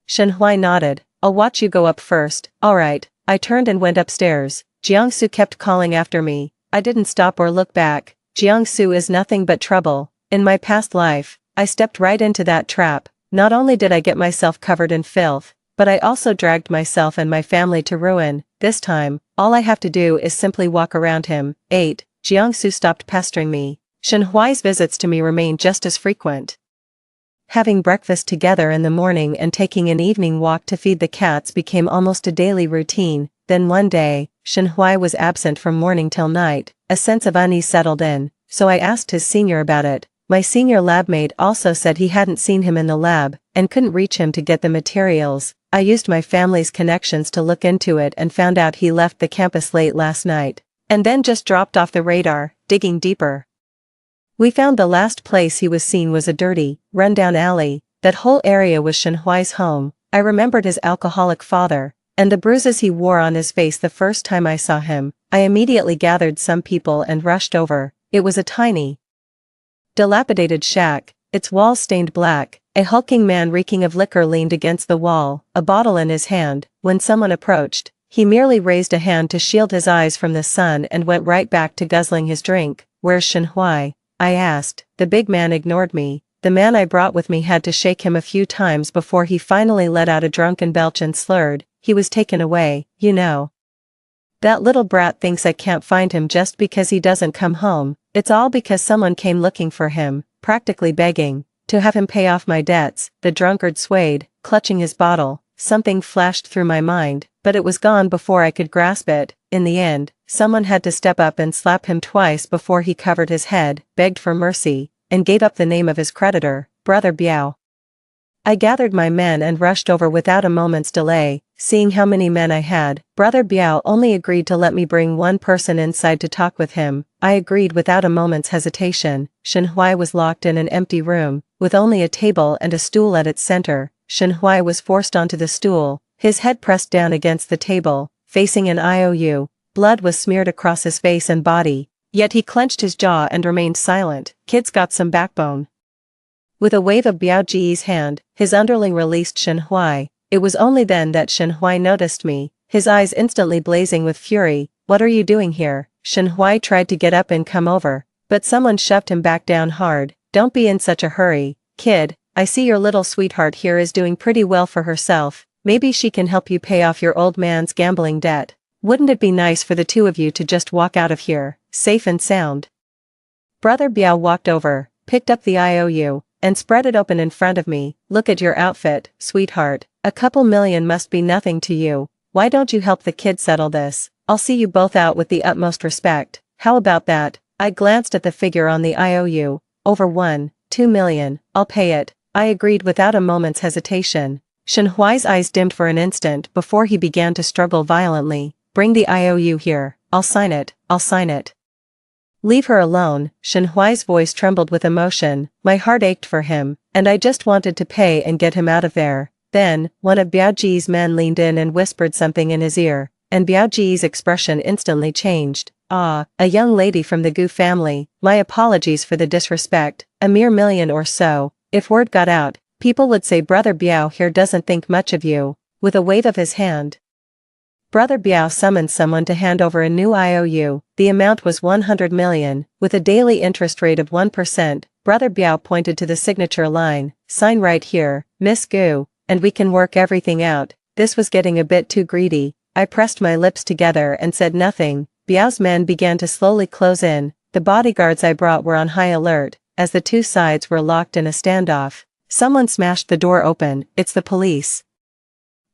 Speaker 1: Shenhui nodded. I'll watch you go up first. Alright. I turned and went upstairs. Jiangsu kept calling after me. I didn't stop or look back. Jiangsu is nothing but trouble. In my past life, I stepped right into that trap. Not only did I get myself covered in filth, but I also dragged myself and my family to ruin. This time, all I have to do is simply walk around him. 8. Jiangsu stopped pestering me. Shenhui's visits to me remained just as frequent. Having breakfast together in the morning and taking an evening walk to feed the cats became almost a daily routine. Then one day, Shenhui was absent from morning till night. A sense of unease settled in, so I asked his senior about it. My senior lab mate also said he hadn't seen him in the lab, and couldn't reach him to get the materials. I used my family's connections to look into it and found out he left the campus late last night, and then just dropped off the radar. Digging deeper, we found the last place he was seen was a dirty, run-down alley. That whole area was Shenhui's home. I remembered his alcoholic father, and the bruises he wore on his face the first time I saw him. I immediately gathered some people and rushed over. It was a tiny, dilapidated shack, its walls stained black. A hulking man reeking of liquor leaned against the wall, a bottle in his hand. When someone approached, he merely raised a hand to shield his eyes from the sun and went right back to guzzling his drink. Where's Shenhui? I asked. The big man ignored me. The man I brought with me had to shake him a few times before he finally let out a drunken belch and slurred. He was taken away, you know. That little brat thinks I can't find him just because he doesn't come home. It's all because someone came looking for him, practically begging to have him pay off my debts. The drunkard swayed, clutching his bottle. Something flashed through my mind, but it was gone before I could grasp it. In the end, someone had to step up and slap him twice before he covered his head, begged for mercy, and gave up the name of his creditor, Brother Biao. I gathered my men and rushed over without a moment's delay. Seeing how many men I had, Brother Biao only agreed to let me bring one person inside to talk with him. I agreed without a moment's hesitation. Shenhui was locked in an empty room, with only a table and a stool at its center. Shenhui was forced onto the stool, his head pressed down against the table, facing an IOU. Blood was smeared across his face and body. Yet he clenched his jaw and remained silent. Kid's got some backbone. With a wave of Biao Ji's hand, his underling released Shen Huai. It was only then that Shen Huai noticed me, his eyes instantly blazing with fury. What are you doing here? Shen Huai tried to get up and come over, but someone shoved him back down hard. Don't be in such a hurry, kid. I see your little sweetheart here is doing pretty well for herself. Maybe she can help you pay off your old man's gambling debt. Wouldn't it be nice for the two of you to just walk out of here, safe and sound? Brother Biao walked over, picked up the IOU, and spread it open in front of me. Look at your outfit, sweetheart. A couple million must be nothing to you. Why don't you help the kid settle this? I'll see you both out with the utmost respect. How about that? I glanced at the figure on the IOU. Over 2 million, I'll pay it. I agreed without a moment's hesitation. Shen Huai's eyes dimmed for an instant before he began to struggle violently. Bring the IOU here. I'll sign it. I'll sign it. Leave her alone. Shen Huai's voice trembled with emotion. My heart ached for him, and I just wanted to pay and get him out of there. Then, one of Biao Ji's men leaned in and whispered something in his ear, and Biao Ji's expression instantly changed. Ah, a young lady from the Gu family. My apologies for the disrespect. A mere million or so. If word got out, people would say Brother Biao here doesn't think much of you. With a wave of his hand, Brother Biao summoned someone to hand over a new IOU. The amount was 100 million, with a daily interest rate of 1%. Brother Biao pointed to the signature line. Sign right here, Miss Gu, and we can work everything out. This was getting a bit too greedy. I pressed my lips together and said nothing. Biao's men began to slowly close in. The bodyguards I brought were on high alert, as the two sides were locked in a standoff. Someone smashed the door open. It's the police.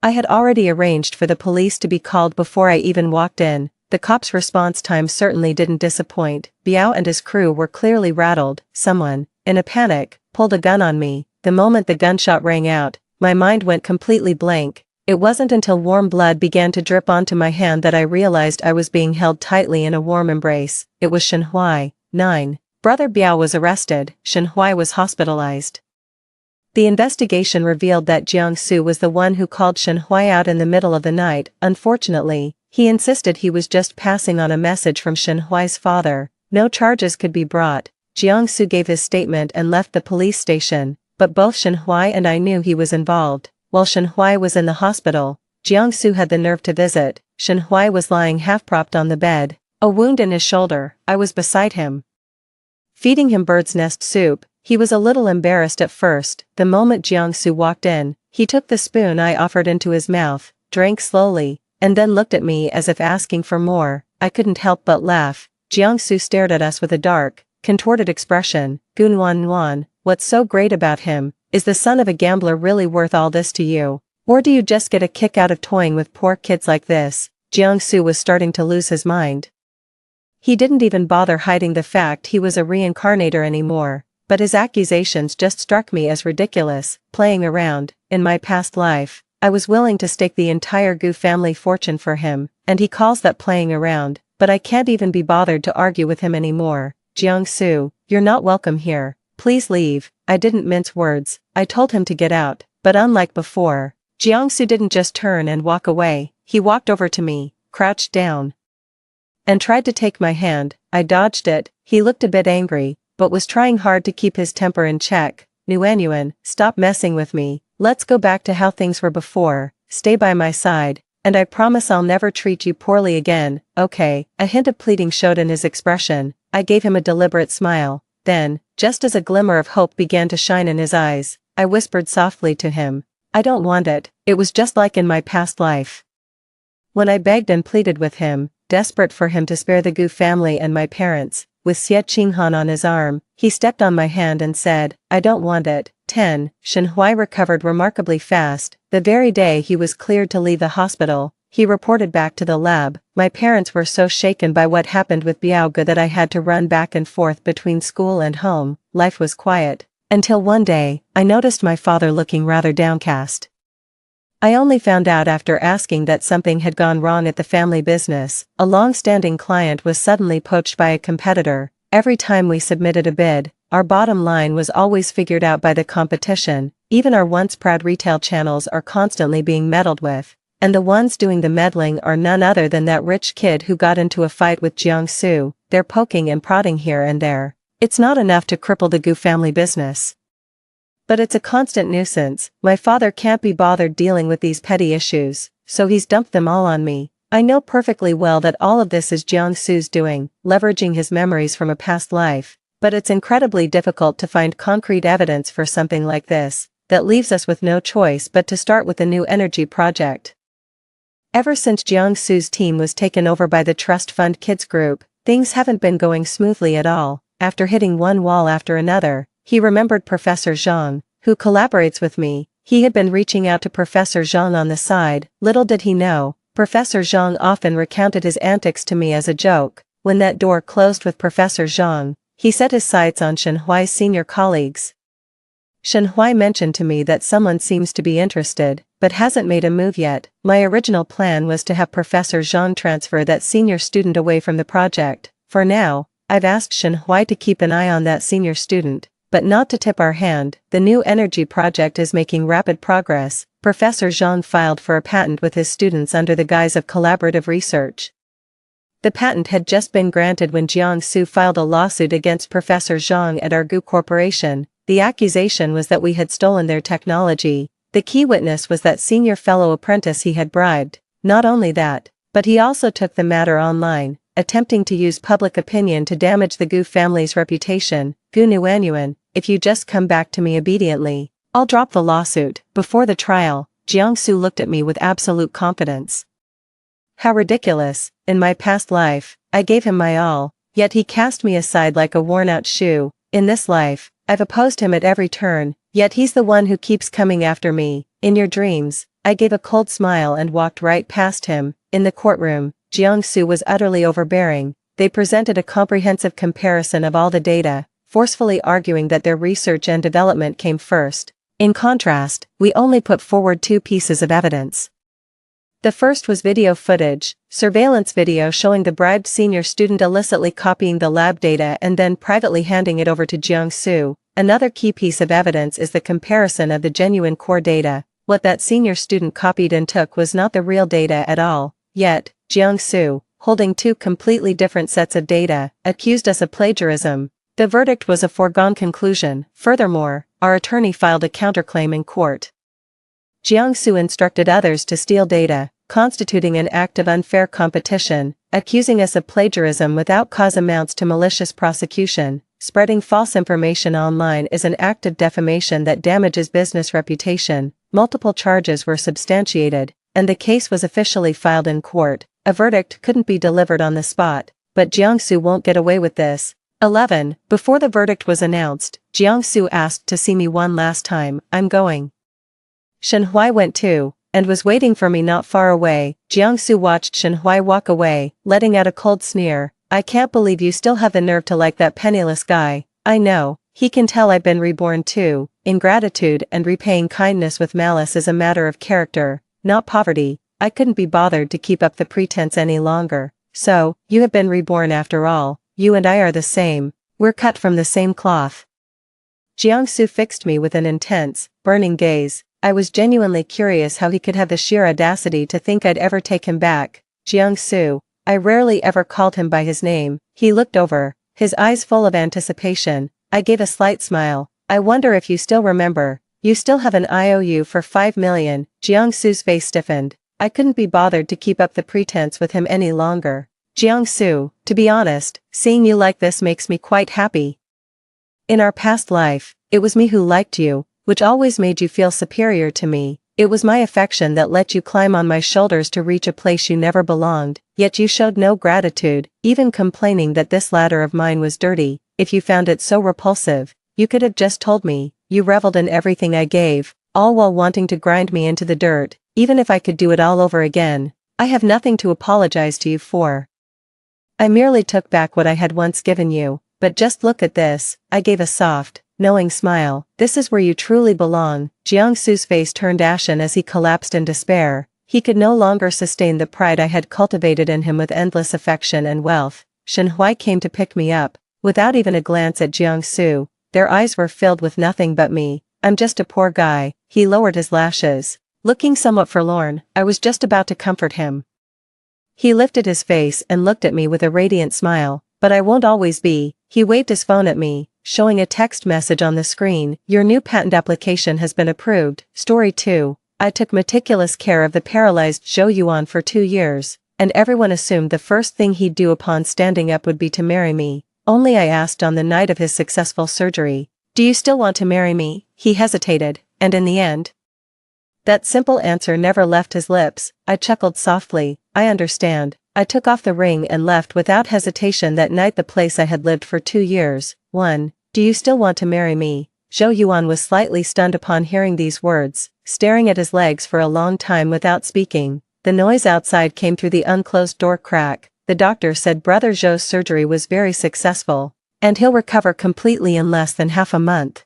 Speaker 1: I had already arranged for the police to be called before I even walked in. The cops' response time certainly didn't disappoint. Biao and his crew were clearly rattled. Someone, in a panic, pulled a gun on me. The moment the gunshot rang out, my mind went completely blank. It wasn't until warm blood began to drip onto my hand that I realized I was being held tightly in a warm embrace. It was Shen Huai. 9. Brother Biao was arrested. Shen Huai was hospitalized. The investigation revealed that Jiang Su was the one who called Shen Huai out in the middle of the night. Unfortunately, he insisted he was just passing on a message from Shen Huai's father. No charges could be brought. Jiang Su gave his statement and left the police station, but both Shen Huai and I knew he was involved. While Shen Huai was in the hospital, Jiang Su had the nerve to visit. Shen Huai was lying half-propped on the bed, a wound in his shoulder. I was beside him, feeding him bird's nest soup. He was a little embarrassed at first. The moment Jiang Su walked in, he took the spoon I offered into his mouth, drank slowly, and then looked at me as if asking for more. I couldn't help but laugh. Jiang Su stared at us with a dark, contorted expression. Gunwan, what's so great about him? Is the son of a gambler really worth all this to you? Or do you just get a kick out of toying with poor kids like this? Jiang Su was starting to lose his mind. He didn't even bother hiding the fact he was a reincarnator anymore. But his accusations just struck me as ridiculous. Playing around. In my past life, I was willing to stake the entire Gu family fortune for him, and he calls that playing around, but I can't even be bothered to argue with him anymore. Jiang Su, you're not welcome here. Please leave. I didn't mince words. I told him to get out, but unlike before, Jiang Su didn't just turn and walk away. He walked over to me, crouched down, and tried to take my hand. I dodged it. He looked a bit angry, but was trying hard to keep his temper in check. Nguyen, stop messing with me. Let's go back to how things were before. Stay by my side, and I promise I'll never treat you poorly again. Okay. A hint of pleading showed in his expression. I gave him a deliberate smile. Then, just as a glimmer of hope began to shine in his eyes, I whispered softly to him. I don't want it. It was just like in my past life. When I begged and pleaded with him, desperate for him to spare the Gu family and my parents, with Xie Qinghan on his arm, he stepped on my hand and said, I don't want it. 10. Shen Huai recovered remarkably fast. The very day he was cleared to leave the hospital, he reported back to the lab. My parents were so shaken by what happened with Biaoge that I had to run back and forth between school and home. Life was quiet. Until one day, I noticed my father looking rather downcast. I only found out after asking that something had gone wrong at the family business. A long-standing client was suddenly poached by a competitor. Every time we submitted a bid, our bottom line was always figured out by the competition. Even our once proud retail channels are constantly being meddled with. And the ones doing the meddling are none other than that rich kid who got into a fight with Jiang Su. they're poking and prodding here and there. It's not enough to cripple the Gu family business. But it's a constant nuisance. My father can't be bothered dealing with these petty issues, so he's dumped them all on me. I know perfectly well that all of this is Jiangsu's doing, leveraging his memories from a past life, but it's incredibly difficult to find concrete evidence for something like this, that leaves us with no choice but to start with a new energy project. Ever since Jiangsu's team was taken over by the Trust Fund Kids group, things haven't been going smoothly at all. After hitting one wall after another, he remembered Professor Zhang, who collaborates with me. He had been reaching out to Professor Zhang on the side. Little did he know, Professor Zhang often recounted his antics to me as a joke. When that door closed with Professor Zhang, he set his sights on Shenhuai's senior colleagues. Shenhuai mentioned to me that someone seems to be interested, but hasn't made a move yet. My original plan was to have Professor Zhang transfer that senior student away from the project. For now, I've asked Shenhuai to keep an eye on that senior student, but not to tip our hand. The new energy project is making rapid progress. Professor Zhang filed for a patent with his students under the guise of collaborative research. The patent had just been granted when Jiangsu filed a lawsuit against Professor Zhang at our Gu Corporation. The accusation was that we had stolen their technology. The key witness was that senior fellow apprentice he had bribed. Not only that, but he also took the matter online, attempting to use public opinion to damage the Gu family's reputation. Gu Nuanyuan, if you just come back to me obediently, I'll drop the lawsuit. Before the trial, Jiangsu looked at me with absolute confidence. How ridiculous. In my past life, I gave him my all, yet he cast me aside like a worn-out shoe. In this life, I've opposed him at every turn, yet he's the one who keeps coming after me. In your dreams, I gave a cold smile and walked right past him. In the courtroom, Jiangsu was utterly overbearing. They presented a comprehensive comparison of all the data, forcefully arguing that their research and development came first. In contrast, we only put forward two pieces of evidence. The first was video footage, surveillance video showing the bribed senior student illicitly copying the lab data and then privately handing it over to Jiangsu. Another key piece of evidence is the comparison of the genuine core data. What that senior student copied and took was not the real data at all. Yet, Jiangsu, holding two completely different sets of data, accused us of plagiarism. The verdict was a foregone conclusion. Furthermore, our attorney filed a counterclaim in court. Jiangsu instructed others to steal data, constituting an act of unfair competition. Accusing us of plagiarism without cause amounts to malicious prosecution. Spreading false information online is an act of defamation that damages business reputation. Multiple charges were substantiated, and the case was officially filed in court. A verdict couldn't be delivered on the spot, but Jiangsu won't get away with this. 11. Before the verdict was announced, Jiangsu asked to see me one last time. I'm going. Shenhuai went too, and was waiting for me not far away. Jiangsu watched Shenhuai walk away, letting out a cold sneer. I can't believe you still have the nerve to like that penniless guy. I know, he can tell I've been reborn too. Ingratitude and repaying kindness with malice is a matter of character, not poverty. I couldn't be bothered to keep up the pretense any longer. So, you have been reborn after all. You and I are the same. We're cut from the same cloth. Jiangsu fixed me with an intense, burning gaze. I was genuinely curious how he could have the sheer audacity to think I'd ever take him back. Jiangsu, I rarely ever called him by his name. He looked over, his eyes full of anticipation. I gave a slight smile. I wonder if you still remember. You still have an IOU for 5 million. Jiangsu's face stiffened. I couldn't be bothered to keep up the pretense with him any longer. Jiangsu, to be honest, seeing you like this makes me quite happy. In our past life, it was me who liked you, which always made you feel superior to me. It was my affection that let you climb on my shoulders to reach a place you never belonged, yet you showed no gratitude, even complaining that this ladder of mine was dirty. If you found it so repulsive, you could have just told me. You reveled in everything I gave, all while wanting to grind me into the dirt. Even if I could do it all over again, I have nothing to apologize to you for. I merely took back what I had once given you, but just look at this. I gave a soft, knowing smile. This is where you truly belong. Jiangsu's face turned ashen as he collapsed in despair. He could no longer sustain the pride I had cultivated in him with endless affection and wealth. Shenhuai came to pick me up, without even a glance at Jiangsu. Their eyes were filled with nothing but me. I'm just a poor guy. He lowered his lashes. Looking somewhat forlorn, I was just about to comfort him. He lifted his face and looked at me with a radiant smile. But I won't always be. He waved his phone at me, showing a text message on the screen. Your new patent application has been approved. Story 2. I took meticulous care of the paralyzed Zhou Yuan for 2 years, and everyone assumed the first thing he'd do upon standing up would be to marry me. Only I asked on the night of his successful surgery, "Do you still want to marry me?" He hesitated, and in the end, that simple answer never left his lips. I chuckled softly. I understand. I took off the ring and left without hesitation that night the place I had lived for 2 years. 1. Do you still want to marry me? Zhou Yuan was slightly stunned upon hearing these words, staring at his legs for a long time without speaking. The noise outside came through the unclosed door crack. The doctor said Brother Zhou's surgery was very successful, and he'll recover completely in less than half a month.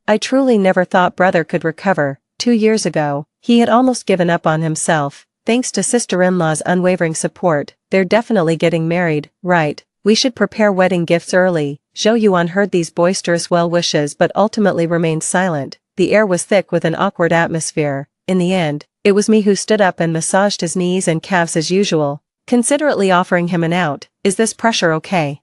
Speaker 1: I truly never thought Brother could recover. 2 years ago, he had almost given up on himself. Thanks to sister-in-law's unwavering support, they're definitely getting married, right? We should prepare wedding gifts early. Zhou Yuan heard these boisterous well wishes but ultimately remained silent. The air was thick with an awkward atmosphere. In the end, it was me who stood up and massaged his knees and calves as usual, considerately offering him an out. Is this pressure okay?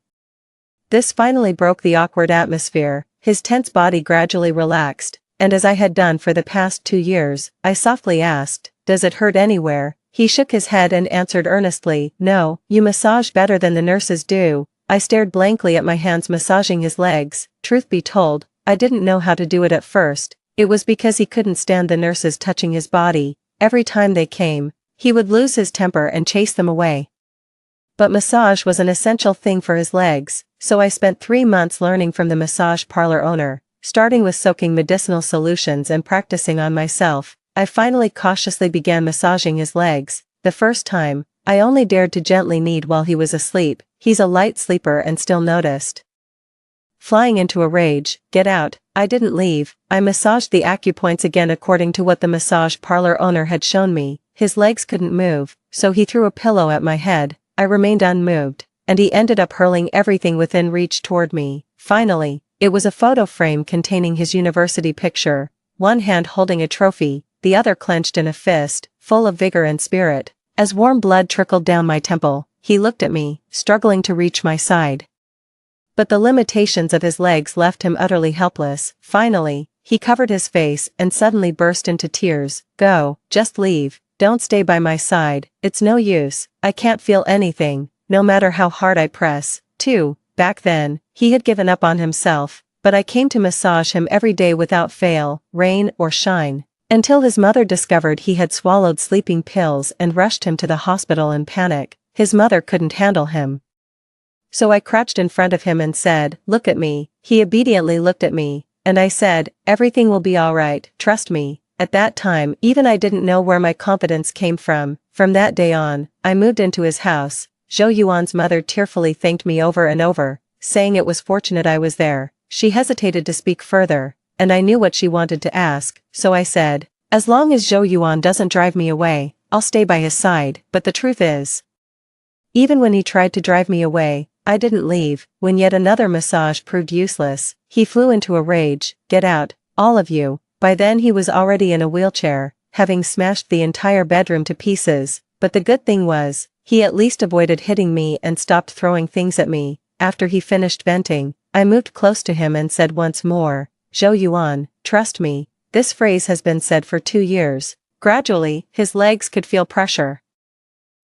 Speaker 1: This finally broke the awkward atmosphere. His tense body gradually relaxed, and as I had done for the past 2 years, I softly asked, "Does it hurt anywhere?" He shook his head and answered earnestly, "No, you massage better than the nurses do." I stared blankly at my hands massaging his legs. Truth be told, I didn't know how to do it at first. It was because he couldn't stand the nurses touching his body. Every time they came, he would lose his temper and chase them away. But massage was an essential thing for his legs, so I spent 3 months learning from the massage parlor owner, starting with soaking medicinal solutions and practicing on myself. I finally cautiously began massaging his legs. The first time, I only dared to gently knead while he was asleep. He's a light sleeper and still noticed. Flying into a rage, "Get out." I didn't leave. I massaged the acupoints again according to what the massage parlor owner had shown me. His legs couldn't move, so he threw a pillow at my head. I remained unmoved, and he ended up hurling everything within reach toward me. Finally, it was a photo frame containing his university picture, one hand holding a trophy, the other clenched in a fist, full of vigor and spirit. As warm blood trickled down my temple, he looked at me, struggling to reach my side. But the limitations of his legs left him utterly helpless. Finally, he covered his face and suddenly burst into tears. "Go, just leave. Don't stay by my side. It's no use. I can't feel anything, no matter how hard I press." 2. Back then, he had given up on himself, but I came to massage him every day without fail, rain or shine, until his mother discovered he had swallowed sleeping pills and rushed him to the hospital in panic. His mother couldn't handle him. So I crouched in front of him and said, "Look at me." He obediently looked at me, and I said, "Everything will be all right, trust me." At that time, even I didn't know where my confidence came from. From that day on, I moved into his house. Zhou Yuan's mother tearfully thanked me over and over, saying it was fortunate I was there. She hesitated to speak further, and I knew what she wanted to ask, so I said, "As long as Zhou Yuan doesn't drive me away, I'll stay by his side." But the truth is, even when he tried to drive me away, I didn't leave. When yet another massage proved useless, he flew into a rage. "Get out, all of you." By then he was already in a wheelchair, having smashed the entire bedroom to pieces, but the good thing was, he at least avoided hitting me and stopped throwing things at me. After he finished venting, I moved close to him and said once more, "Zhou Yuan, trust me." This phrase has been said for 2 years. Gradually, his legs could feel pressure,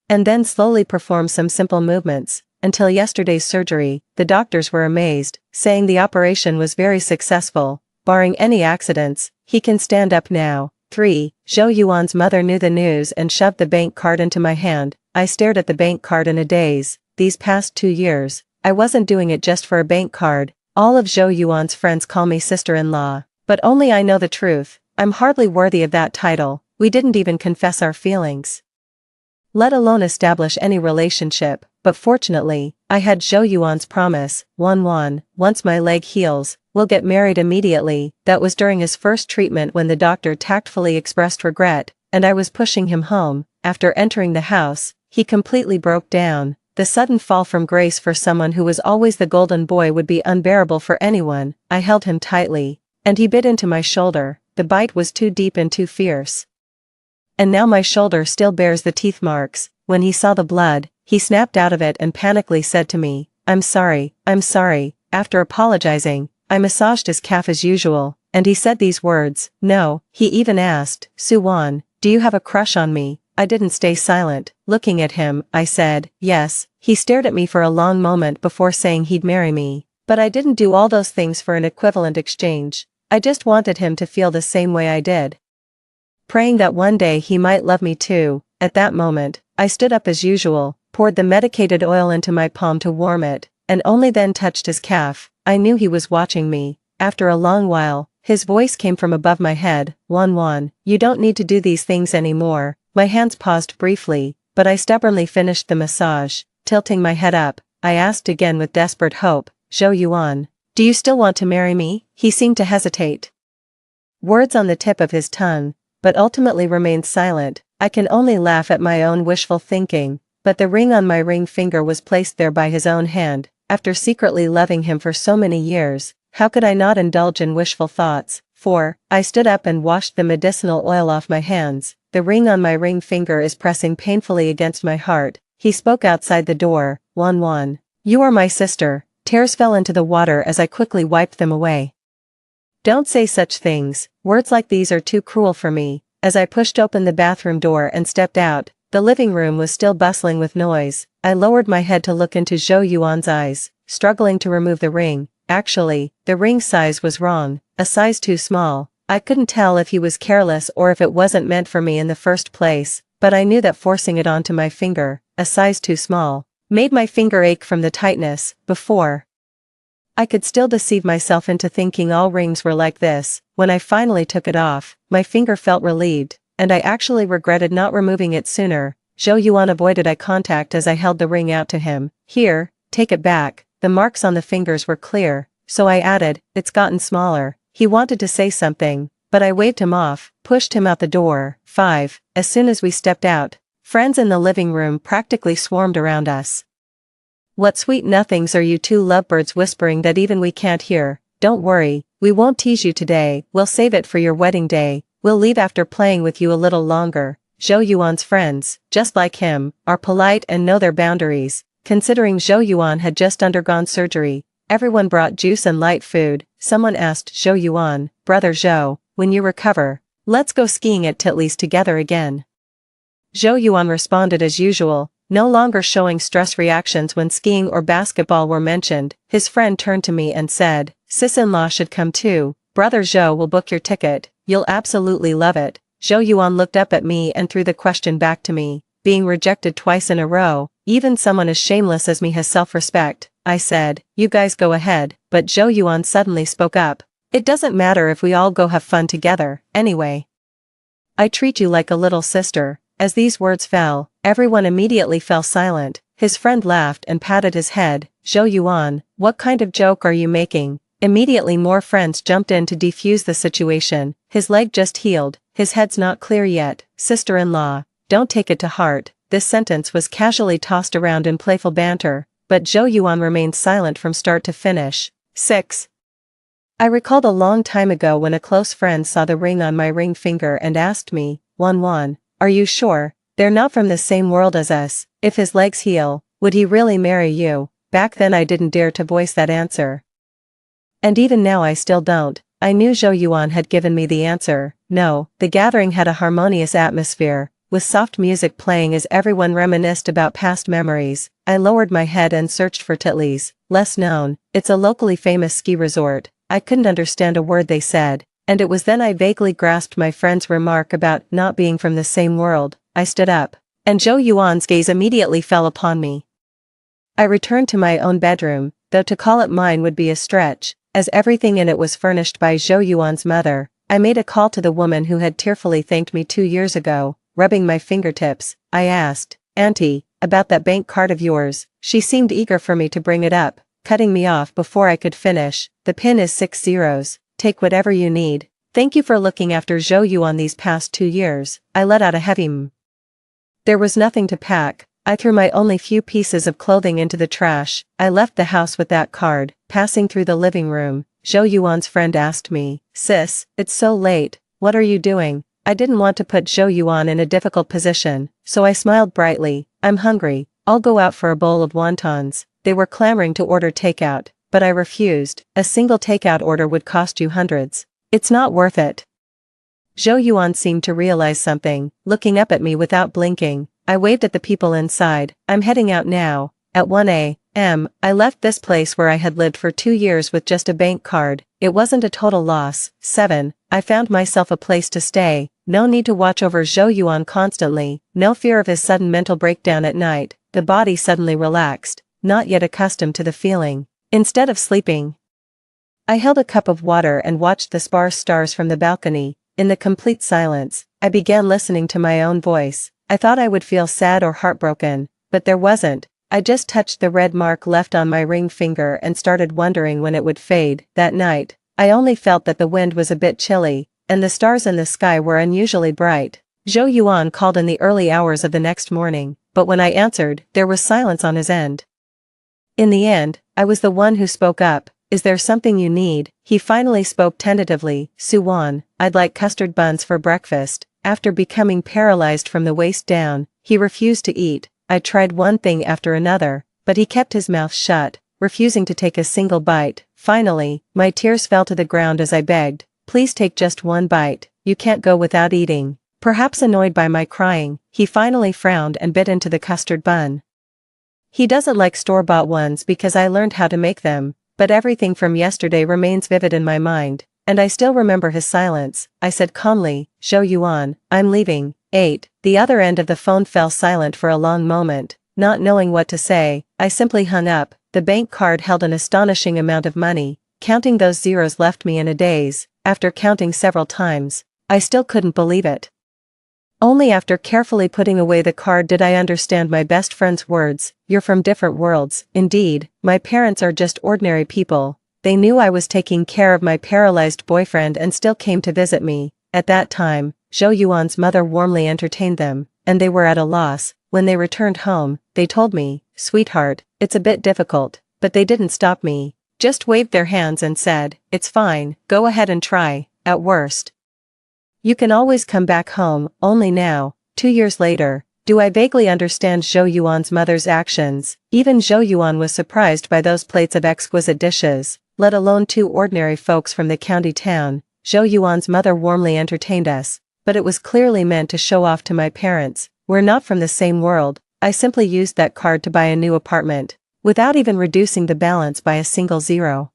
Speaker 1: and then slowly perform some simple movements. Until yesterday's surgery, the doctors were amazed, saying the operation was very successful. Barring any accidents, he can stand up now. 3. Zhou Yuan's mother knew the news and shoved the bank card into my hand. I stared at the bank card in a daze. These past 2 years, I wasn't doing it just for a bank card. All of Zhou Yuan's friends call me sister-in-law, but only I know the truth. I'm hardly worthy of that title. We didn't even confess our feelings, let alone establish any relationship, but fortunately, I had Zhou Yuan's promise. 1. Once my leg heals, we'll get married immediately. That was during his first treatment when the doctor tactfully expressed regret, and I was pushing him home. After entering the house, he completely broke down. The sudden fall from grace for someone who was always the golden boy would be unbearable for anyone. I held him tightly, and he bit into my shoulder. The bite was too deep and too fierce, and now my shoulder still bears the teeth marks. When he saw the blood, he snapped out of it and panically said to me, I'm sorry. After apologizing, I massaged his calf as usual, and he said these words, no, he even asked, Suwon, do you have a crush on me? I didn't stay silent. Looking at him, I said, yes. He stared at me for a long moment before saying he'd marry me. But I didn't do all those things for an equivalent exchange. I just wanted him to feel the same way I did. Praying that one day he might love me too. At that moment, I stood up as usual, poured the medicated oil into my palm to warm it, and only then touched his calf. I knew he was watching me. After a long while, his voice came from above my head, Won, you don't need to do these things anymore. My hands paused briefly, but I stubbornly finished the massage. Tilting my head up, I asked again with desperate hope, Zhou Yuan, do you still want to marry me? He seemed to hesitate. Words on the tip of his tongue, but ultimately remained silent. I can only laugh at my own wishful thinking, but the ring on my ring finger was placed there by his own hand. After secretly loving him for so many years, how could I not indulge in wishful thoughts? I stood up and washed the medicinal oil off my hands. The ring on my ring finger is pressing painfully against my heart. He spoke outside the door, Won, you are my sister. Tears fell into the water as I quickly wiped them away. Don't say such things. Words like these are too cruel for me. As I pushed open the bathroom door and stepped out, the living room was still bustling with noise. I lowered my head to look into Zhou Yuan's eyes, struggling to remove the ring. Actually, the ring size was wrong, a size too small. I couldn't tell if he was careless or if it wasn't meant for me in the first place, but I knew that forcing it onto my finger, a size too small, made my finger ache from the tightness. Before I could still deceive myself into thinking all rings were like this. When I finally took it off, my finger felt relieved, and I actually regretted not removing it sooner. Zhou Yuan avoided eye contact as I held the ring out to him. Here, take it back. The marks on the fingers were clear, so I added, it's gotten smaller. He wanted to say something, but I waved him off, pushed him out the door. As soon as we stepped out, friends in the living room practically swarmed around us. What sweet nothings are you two lovebirds whispering that even we can't hear? Don't worry, we won't tease you today, we'll save it for your wedding day. We'll leave after playing with you a little longer. Zhou Yuan's friends, just like him, are polite and know their boundaries. Considering Zhou Yuan had just undergone surgery, everyone brought juice and light food. Someone asked Zhou Yuan, Brother Zhou, when you recover, let's go skiing at Titli's together again. Zhou Yuan responded as usual, no longer showing stress reactions when skiing or basketball were mentioned. His friend turned to me and said, Sis-in-law should come too. Brother Zhou will book your ticket, you'll absolutely love it. Zhou Yuan looked up at me and threw the question back to me. Being rejected twice in a row, even someone as shameless as me has self-respect. I said, you guys go ahead, but Zhou Yuan suddenly spoke up. It doesn't matter if we all go have fun together, anyway. I treat you like a little sister. As these words fell, everyone immediately fell silent. His friend laughed and patted his head. Zhou Yuan, what kind of joke are you making? Immediately more friends jumped in to defuse the situation. His leg just healed, his head's not clear yet. Sister-in-law, don't take it to heart. This sentence was casually tossed around in playful banter, but Zhou Yuan remained silent from start to finish. 6. I recalled a long time ago when a close friend saw the ring on my ring finger and asked me, Won, are you sure? They're not from the same world as us. If his legs heal, would he really marry you? Back then I didn't dare to voice that answer. And even now I still don't. I knew Zhou Yuan had given me the answer. No. The gathering had a harmonious atmosphere, with soft music playing as everyone reminisced about past memories. I lowered my head and searched for Titli's, less known. It's a locally famous ski resort. I couldn't understand a word they said, and it was then I vaguely grasped my friend's remark about not being from the same world. I stood up, and Zhou Yuan's gaze immediately fell upon me. I returned to my own bedroom, though to call it mine would be a stretch, as everything in it was furnished by Zhou Yuan's mother. I made a call to the woman who had tearfully thanked me 2 years ago. Rubbing my fingertips, I asked, Auntie, about that bank card of yours. She seemed eager for me to bring it up, cutting me off before I could finish. The pin is 6 zeros. Take whatever you need. Thank you for looking after Zhou Yuan these past 2 years. I let out a heavy There was nothing to pack. I threw my only few pieces of clothing into the trash. I left the house with that card. Passing through the living room, Zhou Yuan's friend asked me, Sis, it's so late, what are you doing? I didn't want to put Zhou Yuan in a difficult position, so I smiled brightly. I'm hungry, I'll go out for a bowl of wontons. they were clamoring to order takeout, but I refused. A single takeout order would cost you hundreds. It's not worth it. Zhou Yuan seemed to realize something, looking up at me without blinking. I waved at the people inside. I'm heading out now. At 1 a.m., I left this place where I had lived for 2 years with just a bank card. It wasn't a total loss. 7. I found myself a place to stay. No need to watch over Zhou Yuan constantly. No fear of his sudden mental breakdown at night. The body suddenly relaxed, not yet accustomed to the feeling. Instead of sleeping, I held a cup of water and watched the sparse stars from the balcony. In the complete silence, I began listening to my own voice. I thought I would feel sad or heartbroken, but there wasn't. I just touched the red mark left on my ring finger and started wondering when it would fade. That night, I only felt that the wind was a bit chilly, and the stars in the sky were unusually bright. Zhou Yuan called in the early hours of the next morning, but when I answered, there was silence on his end. In the end, I was the one who spoke up. Is there something you need? He finally spoke tentatively. Suwan, I'd like custard buns for breakfast. After becoming paralyzed from the waist down, he refused to eat. I tried one thing after another, but he kept his mouth shut, refusing to take a single bite. Finally, my tears fell to the ground as I begged, please take just one bite, you can't go without eating. Perhaps annoyed by my crying, he finally frowned and bit into the custard bun. He doesn't like store-bought ones because I learned how to make them, but everything from yesterday remains vivid in my mind, and I still remember his silence. I said calmly, Zhou Yuan, I'm leaving. 8. The other end of the phone fell silent for a long moment. Not knowing what to say, I simply hung up. The bank card held an astonishing amount of money. Counting those zeros left me in a daze. After counting several times, I still couldn't believe it. Only after carefully putting away the card did I understand my best friend's words. You're from different worlds. Indeed, my parents are just ordinary people. They knew I was taking care of my paralyzed boyfriend and still came to visit me. At that time, Zhou Yuan's mother warmly entertained them, and they were at a loss. When they returned home, they told me, sweetheart, it's a bit difficult, but they didn't stop me. Just waved their hands and said, it's fine, go ahead and try. At worst, you can always come back home. Only now, 2 years later, do I vaguely understand Zhou Yuan's mother's actions. Even Zhou Yuan was surprised by those plates of exquisite dishes, let alone 2 ordinary folks from the county town. Zhou Yuan's mother warmly entertained us, but it was clearly meant to show off to my parents. We're not from the same world. I simply used that card to buy a new apartment, without even reducing the balance by a single zero.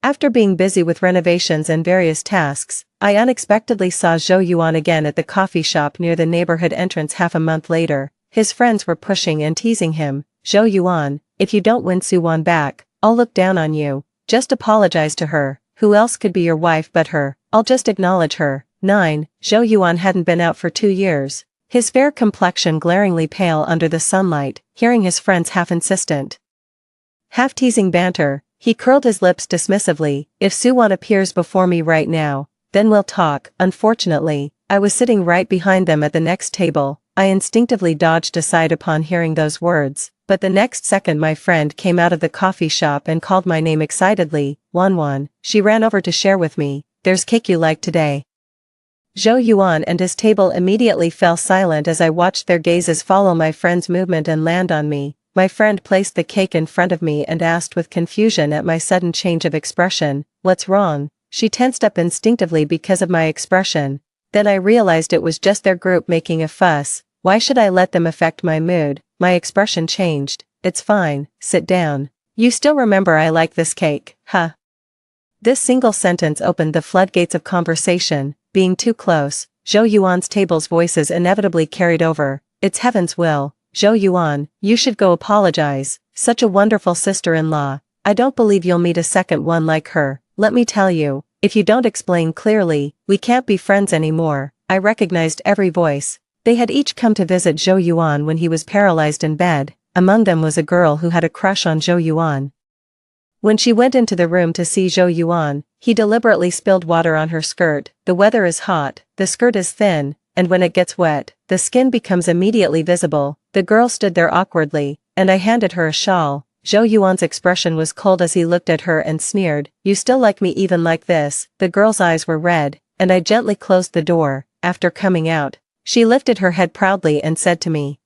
Speaker 1: After being busy with renovations and various tasks, I unexpectedly saw Zhou Yuan again at the coffee shop near the neighborhood entrance half a month later. His friends were pushing and teasing him. Zhou Yuan, if you don't win Suwan back, I'll look down on you. Just apologize to her. Who else could be your wife but her? I'll just acknowledge her. 9. Zhou Yuan hadn't been out for 2 years. His fair complexion glaringly pale under the sunlight. Hearing his friends half-insistent, half-teasing banter, he curled his lips dismissively. If Suwan appears before me right now, then we'll talk. Unfortunately, I was sitting right behind them at the next table. I instinctively dodged aside upon hearing those words, but the next second my friend came out of the coffee shop and called my name excitedly. Wanwan. She ran over to share with me, there's cake you like today. Zhou Yuan and his table immediately fell silent as I watched their gazes follow my friend's movement and land on me. My friend placed the cake in front of me and asked with confusion at my sudden change of expression, what's wrong? She tensed up instinctively because of my expression. Then I realized it was just their group making a fuss. Why should I let them affect my mood? My expression changed. It's fine, sit down. You still remember I like this cake, huh? This single sentence opened the floodgates of conversation. Being too close, Zhou Yuan's table's voices inevitably carried over. It's heaven's will. Zhou Yuan, you should go apologize. Such a wonderful sister-in-law. I don't believe you'll meet a second one like her. Let me tell you, if you don't explain clearly, we can't be friends anymore. I recognized every voice. They had each come to visit Zhou Yuan when he was paralyzed in bed. Among them was a girl who had a crush on Zhou Yuan. When she went into the room to see Zhou Yuan, he deliberately spilled water on her skirt. The weather is hot, the skirt is thin, and when it gets wet, the skin becomes immediately visible. The girl stood there awkwardly, and I handed her a shawl. Zhou Yuan's expression was cold as he looked at her and sneered, you still like me even like this? The girl's eyes were red, and I gently closed the door. After coming out, she lifted her head proudly and said to me,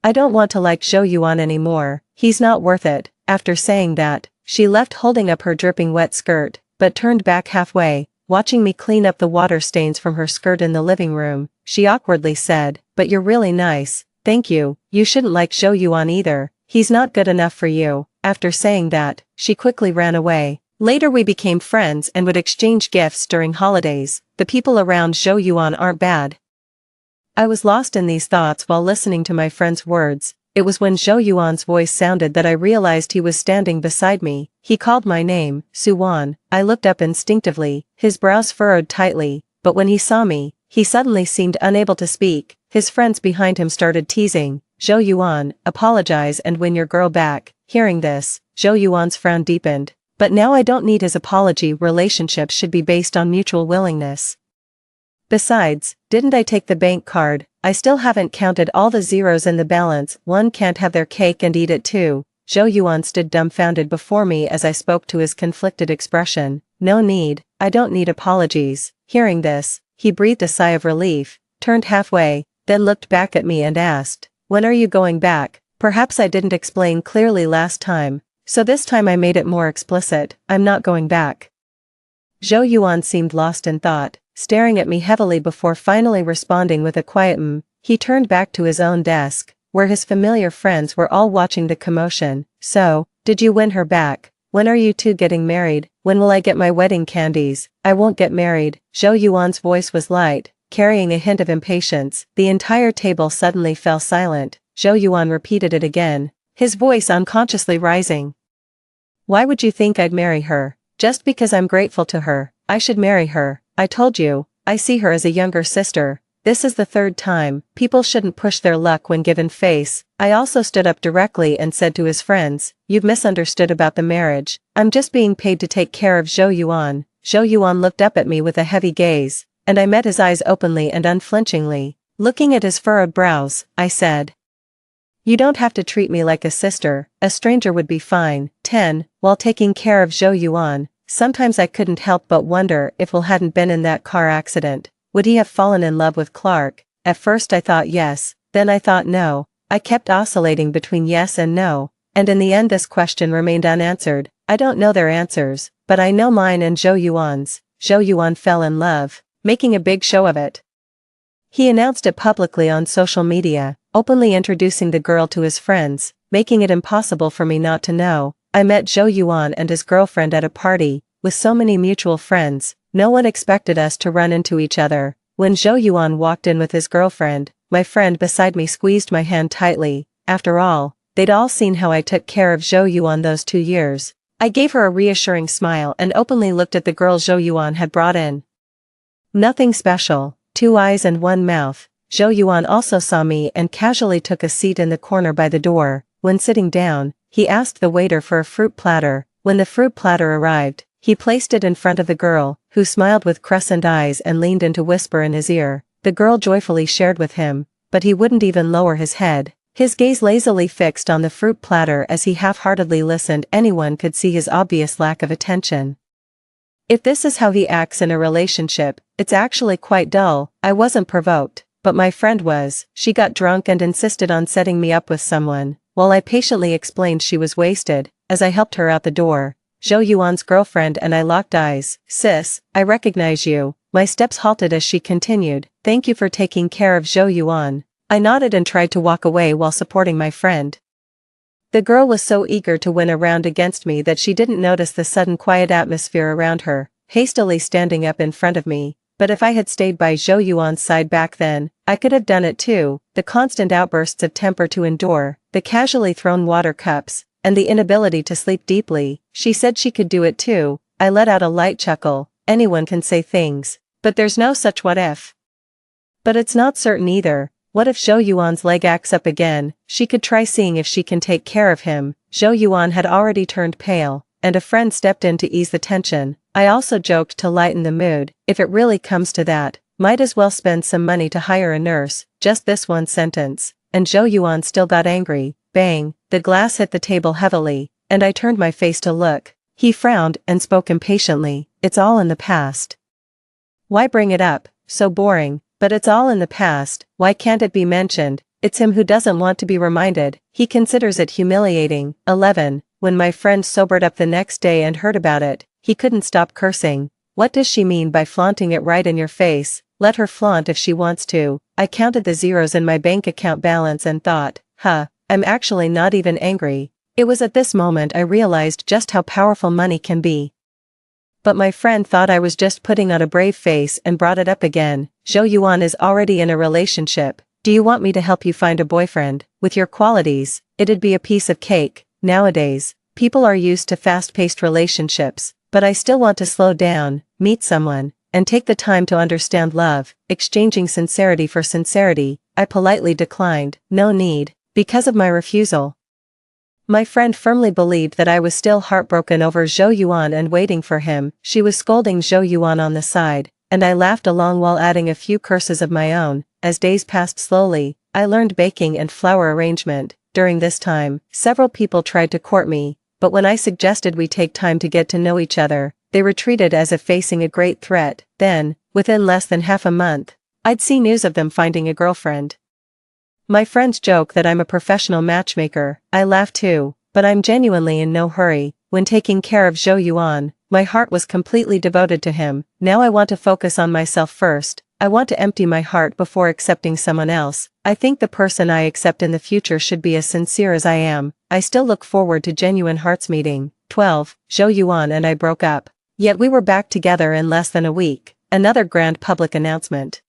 Speaker 1: I don't want to like Zhou Yuan anymore. He's not worth it. After saying that, she left holding up her dripping wet skirt, but turned back halfway, watching me clean up the water stains from her skirt in the living room. She awkwardly said, "But you're really nice, thank you. You shouldn't like Zhou Yuan either. He's not good enough for you." After saying that, she quickly ran away. Later we became friends and would exchange gifts during holidays. The people around Zhou Yuan aren't bad. I was lost in these thoughts while listening to my friend's words. It was when Zhou Yuan's voice sounded that I realized he was standing beside me. He called my name, Suwan. I looked up instinctively, his brows furrowed tightly, but when he saw me, he suddenly seemed unable to speak. His friends behind him started teasing, "Zhou Yuan, apologize and win your girl back." Hearing this, Zhou Yuan's frown deepened. But now I don't need his apology. Relationships should be based on mutual willingness. Besides, didn't I take the bank card? I still haven't counted all the zeros in the balance. One can't have their cake and eat it too. Zhou Yuan stood dumbfounded before me as I spoke to his conflicted expression. "No need, I don't need apologies." Hearing this, he breathed a sigh of relief, turned halfway, then looked back at me and asked, "When are you going back?" Perhaps I didn't explain clearly last time, so this time I made it more explicit. "I'm not going back." Zhou Yuan seemed lost in thought, staring at me heavily before finally responding with a quiet He turned back to his own desk, where his familiar friends were all watching the commotion. "So, did you win her back? When are you two getting married? When will I get my wedding candies?" "I won't get married." Zhou Yuan's voice was light, carrying a hint of impatience. The entire table suddenly fell silent. Zhou Yuan repeated it again, his voice unconsciously rising. "Why would you think I'd marry her? Just because I'm grateful to her. I should marry her. I told you, I see her as a younger sister. This is the third time. People shouldn't push their luck when given face." I also stood up directly and said to his friends, "You've misunderstood about the marriage. I'm just being paid to take care of Zhou Yuan." Zhou Yuan looked up at me with a heavy gaze, and I met his eyes openly and unflinchingly. Looking at his furrowed brows, I said, "You don't have to treat me like a sister. A stranger would be fine." 10. While taking care of Zhou Yuan, sometimes I couldn't help but wonder if Will hadn't been in that car accident. Would he have fallen in love with Clark? At first I thought yes, then I thought no. I kept oscillating between yes and no, and in the end this question remained unanswered. I don't know their answers, but I know mine and Zhou Yuan's. Zhou Yuan fell in love, making a big show of it. He announced it publicly on social media, openly introducing the girl to his friends, making it impossible for me not to know. I met Zhou Yuan and his girlfriend at a party, with so many mutual friends. No one expected us to run into each other. When Zhou Yuan walked in with his girlfriend, my friend beside me squeezed my hand tightly. After all, they'd all seen how I took care of Zhou Yuan those 2 years. I gave her a reassuring smile and openly looked at the girl Zhou Yuan had brought in. Nothing special, 2 eyes and 1 mouth. Zhou Yuan also saw me and casually took a seat in the corner by the door. When sitting down, he asked the waiter for a fruit platter. When the fruit platter arrived, he placed it in front of the girl, who smiled with crescent eyes and leaned in to whisper in his ear. The girl joyfully shared with him, but he wouldn't even lower his head. His gaze lazily fixed on the fruit platter as he half-heartedly listened. Anyone could see his obvious lack of attention. If this is how he acts in a relationship, it's actually quite dull. I wasn't provoked, but my friend was. She got drunk and insisted on setting me up with someone, while I patiently explained she was wasted. As I helped her out the door, Zhou Yuan's girlfriend and I locked eyes. "Sis, I recognize you." My steps halted as she continued, "Thank you for taking care of Zhou Yuan." I nodded and tried to walk away while supporting my friend. The girl was so eager to win a round against me that she didn't notice the sudden quiet atmosphere around her, hastily standing up in front of me. But if I had stayed by Zhou Yuan's side back then, I could have done it too. The constant outbursts of temper to endure, the casually thrown water cups, and the inability to sleep deeply. She said she could do it too. I let out a light chuckle. Anyone can say things, but there's no such what if. But it's not certain either. What if Zhou Yuan's leg acts up again? She could try seeing if she can take care of him. Zhou Yuan had already turned pale, and a friend stepped in to ease the tension. I also joked to lighten the mood. If it really comes to that, might as well spend some money to hire a nurse. Just this one sentence, and Zhou Yuan still got angry. Bang, the glass hit the table heavily, and I turned my face to look. He frowned and spoke impatiently. "It's all in the past. Why bring it up? So boring." But it's all in the past, why can't it be mentioned? It's him who doesn't want to be reminded, he considers it humiliating. 11. When my friend sobered up the next day and heard about it, he couldn't stop cursing. What does she mean by flaunting it right in your face? Let her flaunt if she wants to. I counted the zeros in my bank account balance and thought, I'm actually not even angry. It was at this moment I realized just how powerful money can be. But my friend thought I was just putting on a brave face and brought it up again. Zhou Yuan is already in a relationship. Do you want me to help you find a boyfriend? With your qualities, it'd be a piece of cake. Nowadays, people are used to fast-paced relationships, but I still want to slow down, meet someone, and take the time to understand love, exchanging sincerity for sincerity. I politely declined, no need, because of my refusal. My friend firmly believed that I was still heartbroken over Zhou Yuan and waiting for him. She was scolding Zhou Yuan on the side, and I laughed along while adding a few curses of my own. As days passed slowly, I learned baking and flower arrangement. During this time, several people tried to court me, but when I suggested we take time to get to know each other, they retreated as if facing a great threat. Then, within less than half a month, I'd see news of them finding a girlfriend. My friends joke that I'm a professional matchmaker. I laugh too, but I'm genuinely in no hurry. When taking care of Zhou Yuan, my heart was completely devoted to him. Now I want to focus on myself first. I want to empty my heart before accepting someone else. I think the person I accept in the future should be as sincere as I am. I still look forward to genuine hearts meeting. 12. Zhou Yuan and I broke up. Yet we were back together in less than a week. Another grand public announcement.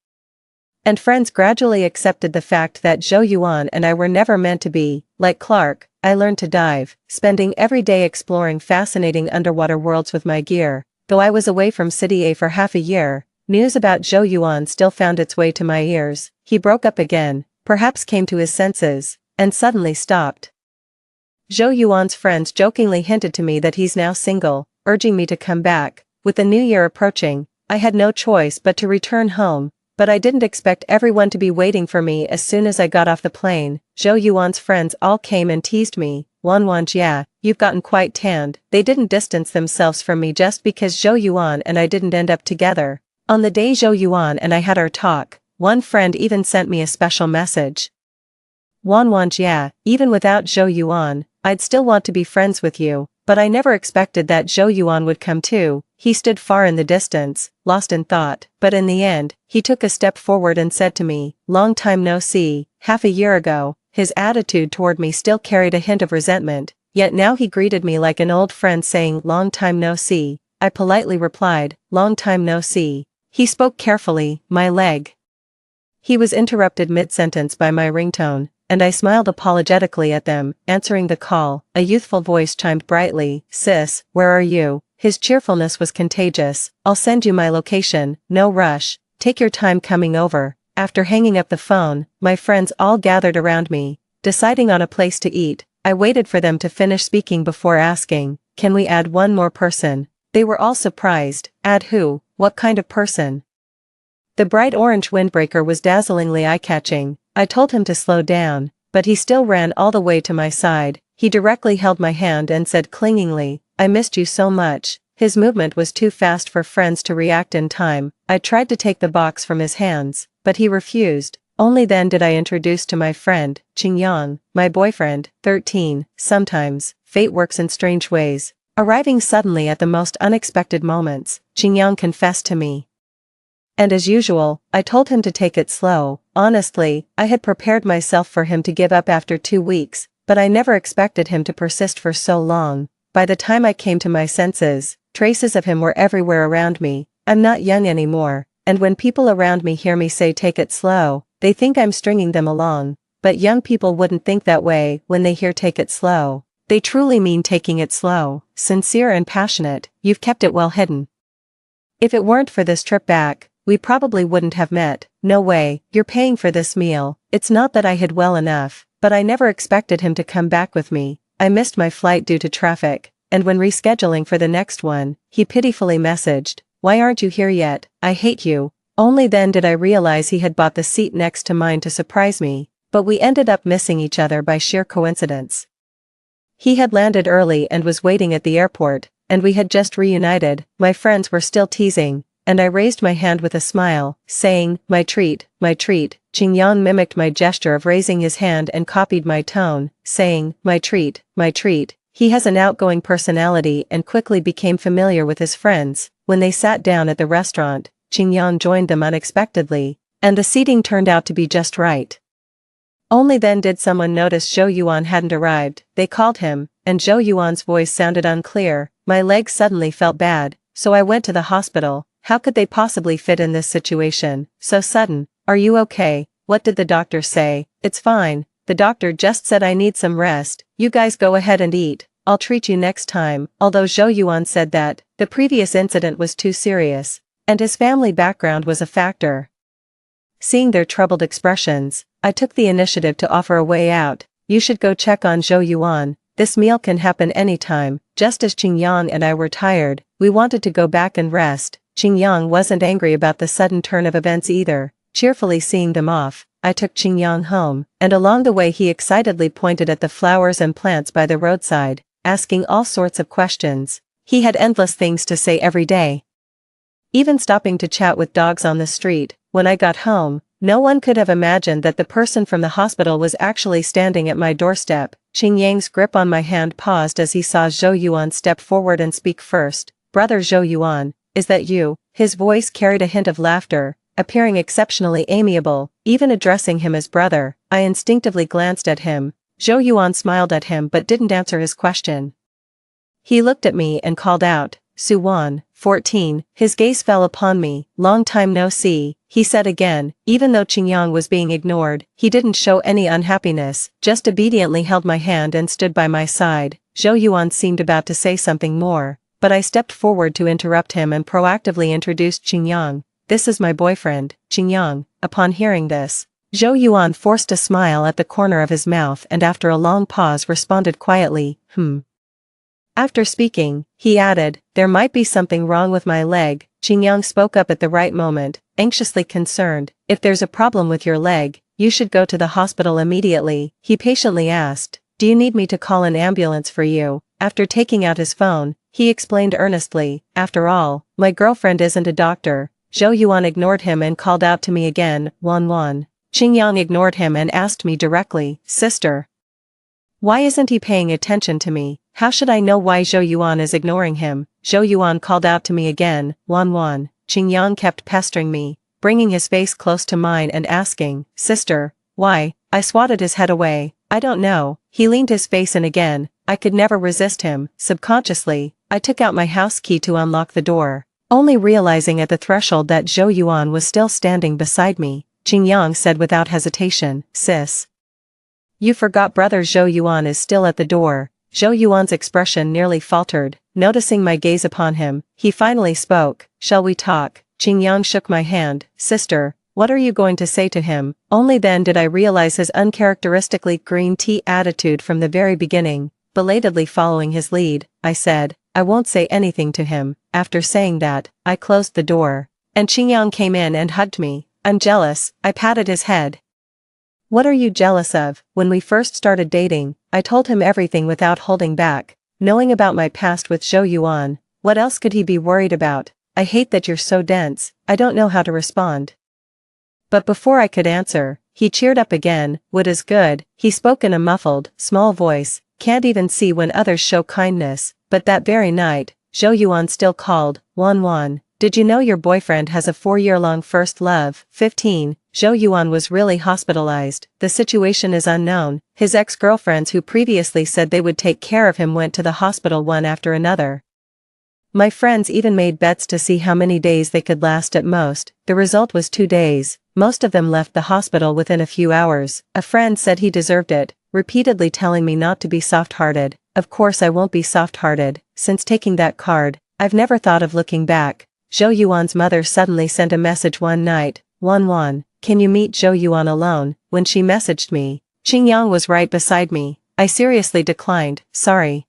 Speaker 1: And friends gradually accepted the fact that Zhou Yuan and I were never meant to be. Like Clark, I learned to dive, spending every day exploring fascinating underwater worlds with my gear. Though I was away from City A for half a year, news about Zhou Yuan still found its way to my ears. He broke up again, perhaps came to his senses, and suddenly stopped. Zhou Yuan's friends jokingly hinted to me that he's now single, urging me to come back. With the new year approaching, I had no choice but to return home, but I didn't expect everyone to be waiting for me as soon as I got off the plane. Zhou Yuan's friends all came and teased me. Wanwanjia, you've gotten quite tanned. They didn't distance themselves from me just because Zhou Yuan and I didn't end up together. On the day Zhou Yuan and I had our talk, one friend even sent me a special message. Wanwanjia, even without Zhou Yuan, I'd still want to be friends with you, but I never expected that Zhou Yuan would come too. He stood far in the distance, lost in thought, but in the end, he took a step forward and said to me, "Long time no see." Half a year ago, his attitude toward me still carried a hint of resentment, yet now he greeted me like an old friend saying, "Long time no see." I politely replied, "Long time no see." He spoke carefully, "My leg." He was interrupted mid-sentence by my ringtone, and I smiled apologetically at them. Answering the call, a youthful voice chimed brightly, "Sis, where are you?" His cheerfulness was contagious. "I'll send you my location, no rush, take your time coming over." After hanging up the phone, my friends all gathered around me, deciding on a place to eat. I waited for them to finish speaking before asking, "Can we add one more person?" They were all surprised. Add who? What kind of person? The bright orange windbreaker was dazzlingly eye-catching. I told him to slow down, but he still ran all the way to my side. He directly held my hand and said clingingly, "I missed you so much." His movement was too fast for friends to react in time. I tried to take the box from his hands, but he refused. Only then did I introduce to my friend, Qingyang, my boyfriend, 13. Sometimes, fate works in strange ways. Arriving suddenly at the most unexpected moments, Qingyang confessed to me. And as usual, I told him to take it slow. Honestly, I had prepared myself for him to give up after 2 weeks, but I never expected him to persist for so long. By the time I came to my senses, traces of him were everywhere around me. I'm not young anymore, and when people around me hear me say take it slow, they think I'm stringing them along. But young people wouldn't think that way when they hear take it slow. They truly mean taking it slow, sincere and passionate. You've kept it well hidden. If it weren't for this trip back, we probably wouldn't have met. No way, you're paying for this meal. It's not that I hid well enough, but I never expected him to come back with me. I missed my flight due to traffic, and when rescheduling for the next one, he pitifully messaged, "Why aren't you here yet? I hate you." Only then did I realize he had bought the seat next to mine to surprise me, but we ended up missing each other by sheer coincidence. He had landed early and was waiting at the airport, and we had just reunited. My friends were still teasing, and I raised my hand with a smile, saying, my treat, my treat. Qingyang mimicked my gesture of raising his hand and copied my tone, saying, my treat, my treat. He has an outgoing personality and quickly became familiar with his friends. When they sat down at the restaurant, Qingyang joined them unexpectedly, and the seating turned out to be just right. Only then did someone notice Zhou Yuan hadn't arrived. They called him, and Zhou Yuan's voice sounded unclear. My legs suddenly felt bad, so I went to the hospital. How could they possibly fit in this situation? So sudden. Are you okay? What did the doctor say? It's fine. The doctor just said I need some rest. You guys go ahead and eat. I'll treat you next time. Although Zhou Yuan said that the previous incident was too serious, and his family background was a factor. Seeing their troubled expressions, I took the initiative to offer a way out. You should go check on Zhou Yuan. This meal can happen anytime. Just as Qingyang and I were tired, we wanted to go back and rest. Qingyang wasn't angry about the sudden turn of events either. Cheerfully seeing them off, I took Qingyang home, and along the way he excitedly pointed at the flowers and plants by the roadside, asking all sorts of questions. He had endless things to say every day, even stopping to chat with dogs on the street. When I got home, no one could have imagined that the person from the hospital was actually standing at my doorstep. Qingyang's grip on my hand paused as he saw Zhou Yuan step forward and speak first. Brother Zhou Yuan, is that you? His voice carried a hint of laughter, appearing exceptionally amiable. Even addressing him as brother, I instinctively glanced at him. Zhou Yuan smiled at him but didn't answer his question. He looked at me and called out, Suwan, 14. His gaze fell upon me. Long time no see, he said again. Even though Qingyang was being ignored, he didn't show any unhappiness, just obediently held my hand and stood by my side. Zhou Yuan seemed about to say something more, but I stepped forward to interrupt him and proactively introduced Qingyang. This is my boyfriend, Qingyang. Upon hearing this, Zhou Yuan forced a smile at the corner of his mouth and after a long pause responded quietly, After speaking, he added, there might be something wrong with my leg. Qingyang spoke up at the right moment, anxiously concerned. If there's a problem with your leg, you should go to the hospital immediately. He patiently asked, do you need me to call an ambulance for you? After taking out his phone, he explained earnestly, after all, my girlfriend isn't a doctor. Zhou Yuan ignored him and called out to me again, Wan Wan. Qingyang ignored him and asked me directly, sister, why isn't he paying attention to me? How should I know why Zhou Yuan is ignoring him? Zhou Yuan called out to me again, Wan Wan. Qingyang kept pestering me, bringing his face close to mine and asking, sister, why? I swatted his head away. I don't know. He leaned his face in again. I could never resist him. Subconsciously, I took out my house key to unlock the door, only realizing at the threshold that Zhou Yuan was still standing beside me. Qingyang said without hesitation, sis, you forgot brother Zhou Yuan is still at the door. Zhou Yuan's expression nearly faltered. Noticing my gaze upon him, he finally spoke, shall we talk? Qingyang shook my hand, sister, what are you going to say to him? Only then did I realize his uncharacteristically green tea attitude from the very beginning. Belatedly following his lead, I said, I won't say anything to him. After saying that, I closed the door, and Qingyang came in and hugged me. I'm jealous. I patted his head. What are you jealous of? When we first started dating, I told him everything without holding back. Knowing about my past with Zhou Yuan, what else could he be worried about? I hate that you're so dense. I don't know how to respond. But before I could answer, he cheered up again. Wood is good. He spoke in a muffled, small voice. Can't even see when others show kindness. But that very night, Zhou Yuan still called, Wan Wan. Did you know your boyfriend has a 4-year-long first love? 15. Zhou Yuan was really hospitalized. The situation is unknown. His ex-girlfriends who previously said they would take care of him went to the hospital one after another. My friends even made bets to see how many days they could last at most. The result was 2 days. Most of them left the hospital within a few hours. A friend said he deserved it, repeatedly telling me not to be soft-hearted. Of course I won't be soft-hearted. Since taking that card, I've never thought of looking back. Zhou Yuan's mother suddenly sent a message one night, Wan Wan, can you meet Zhou Yuan alone? When she messaged me, Qingyang was right beside me. I seriously declined, sorry.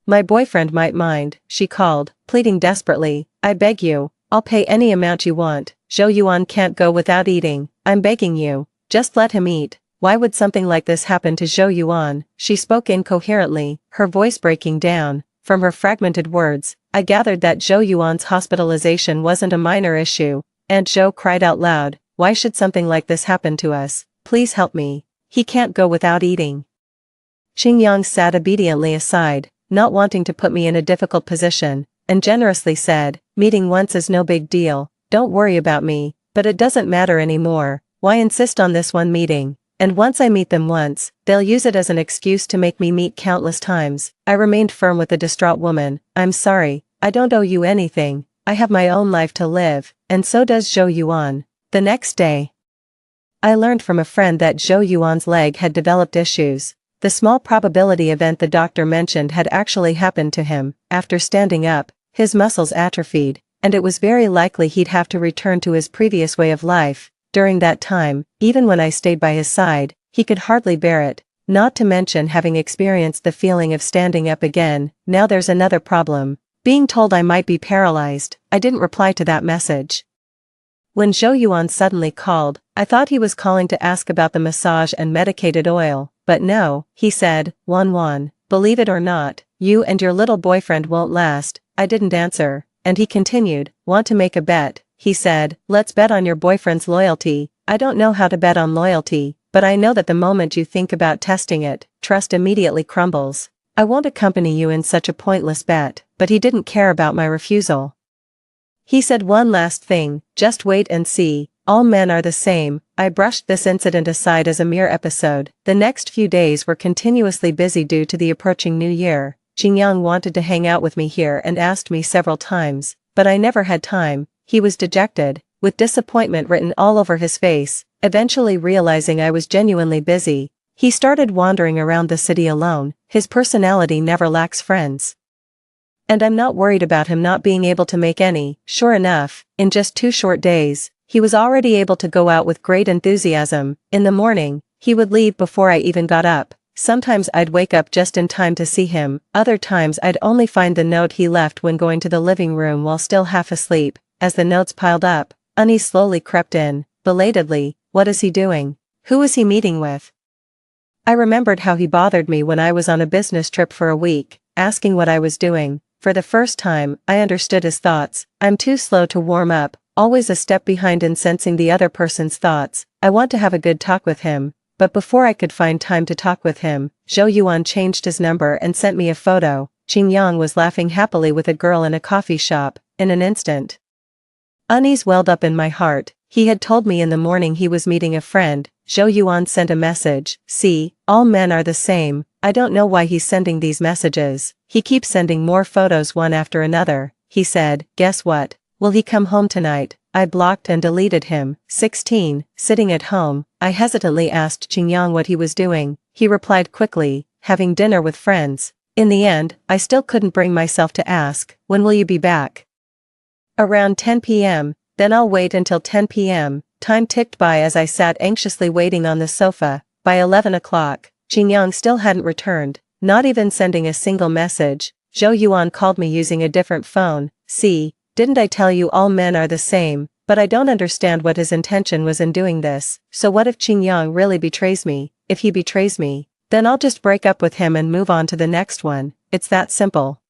Speaker 1: My boyfriend might mind, she called, pleading desperately, I beg you, I'll pay any amount you want. Zhou Yuan can't go without eating, I'm begging you, just let him eat. Why would something like this happen to Zhou Yuan? She spoke incoherently, her voice breaking down. From her fragmented words, I gathered that Zhou Yuan's hospitalization wasn't a minor issue. Aunt Zhou cried out loud, "Why should something like this happen to us? Please help me. He can't go without eating." Qingyang sat obediently aside, not wanting to put me in a difficult position, and generously said, "Meeting once is no big deal, don't worry about me, but it doesn't matter anymore, why insist on this one meeting? And once I meet them once, they'll use it as an excuse to make me meet countless times." I remained firm with the distraught woman. "I'm sorry, I don't owe you anything, I have my own life to live, and so does Zhou Yuan." The next day, I learned from a friend that Zhou Yuan's leg had developed issues. The small probability event the doctor mentioned had actually happened to him. After standing up, his muscles atrophied, and it was very likely he'd have to return to his previous way of life. During that time, even when I stayed by his side, he could hardly bear it, not to mention having experienced the feeling of standing up again. Now there's another problem. Being told I might be paralyzed, I didn't reply to that message. When Zhou Yuan suddenly called, I thought he was calling to ask about the massage and medicated oil, but no, he said, "Wan, believe it or not, you and your little boyfriend won't last." I didn't answer, and he continued, "Want to make a bet?" He said, "Let's bet on your boyfriend's loyalty." I don't know how to bet on loyalty, but I know that the moment you think about testing it, trust immediately crumbles. "I won't accompany you in such a pointless bet," but he didn't care about my refusal. He said, "One last thing, just wait and see, all men are the same." I brushed this incident aside as a mere episode. The next few days were continuously busy due to the approaching new year. Qingyang wanted to hang out with me here and asked me several times, but I never had time. He was dejected, with disappointment written all over his face. Eventually realizing I was genuinely busy, he started wandering around the city alone. His personality never lacks friends. And I'm not worried about him not being able to make any. Sure enough, in just 2 short days, he was already able to go out with great enthusiasm. In the morning, he would leave before I even got up. Sometimes I'd wake up just in time to see him, other times I'd only find the note he left when going to the living room while still half asleep. As the notes piled up, unease slowly crept in, belatedly. What is he doing? Who is he meeting with? I remembered how he bothered me when I was on a business trip for a week, asking what I was doing. For the first time, I understood his thoughts. I'm too slow to warm up, always a step behind in sensing the other person's thoughts. I want to have a good talk with him. But before I could find time to talk with him, Zhou Yuan changed his number and sent me a photo. Qingyang was laughing happily with a girl in a coffee shop. In an instant, unease welled up in my heart. He had told me in the morning he was meeting a friend. Zhou Yuan sent a message. "See, all men are the same." I don't know why he's sending these messages. He keeps sending more photos one after another. He said, "Guess what? Will he come home tonight?" I blocked and deleted him. 16. Sitting at home, I hesitantly asked Qingyang what he was doing. He replied quickly, "Having dinner with friends." In the end, I still couldn't bring myself to ask, "When will you be back?" "Around 10 p.m., then I'll wait until 10 p.m. Time ticked by as I sat anxiously waiting on the sofa. By 11 o'clock, Qingyang still hadn't returned, not even sending a single message. Zhou Yuan called me using a different phone. "See, didn't I tell you all men are the same?" But I don't understand what his intention was in doing this. So what if Qingyang really betrays me? If he betrays me, then I'll just break up with him and move on to the next one. It's that simple.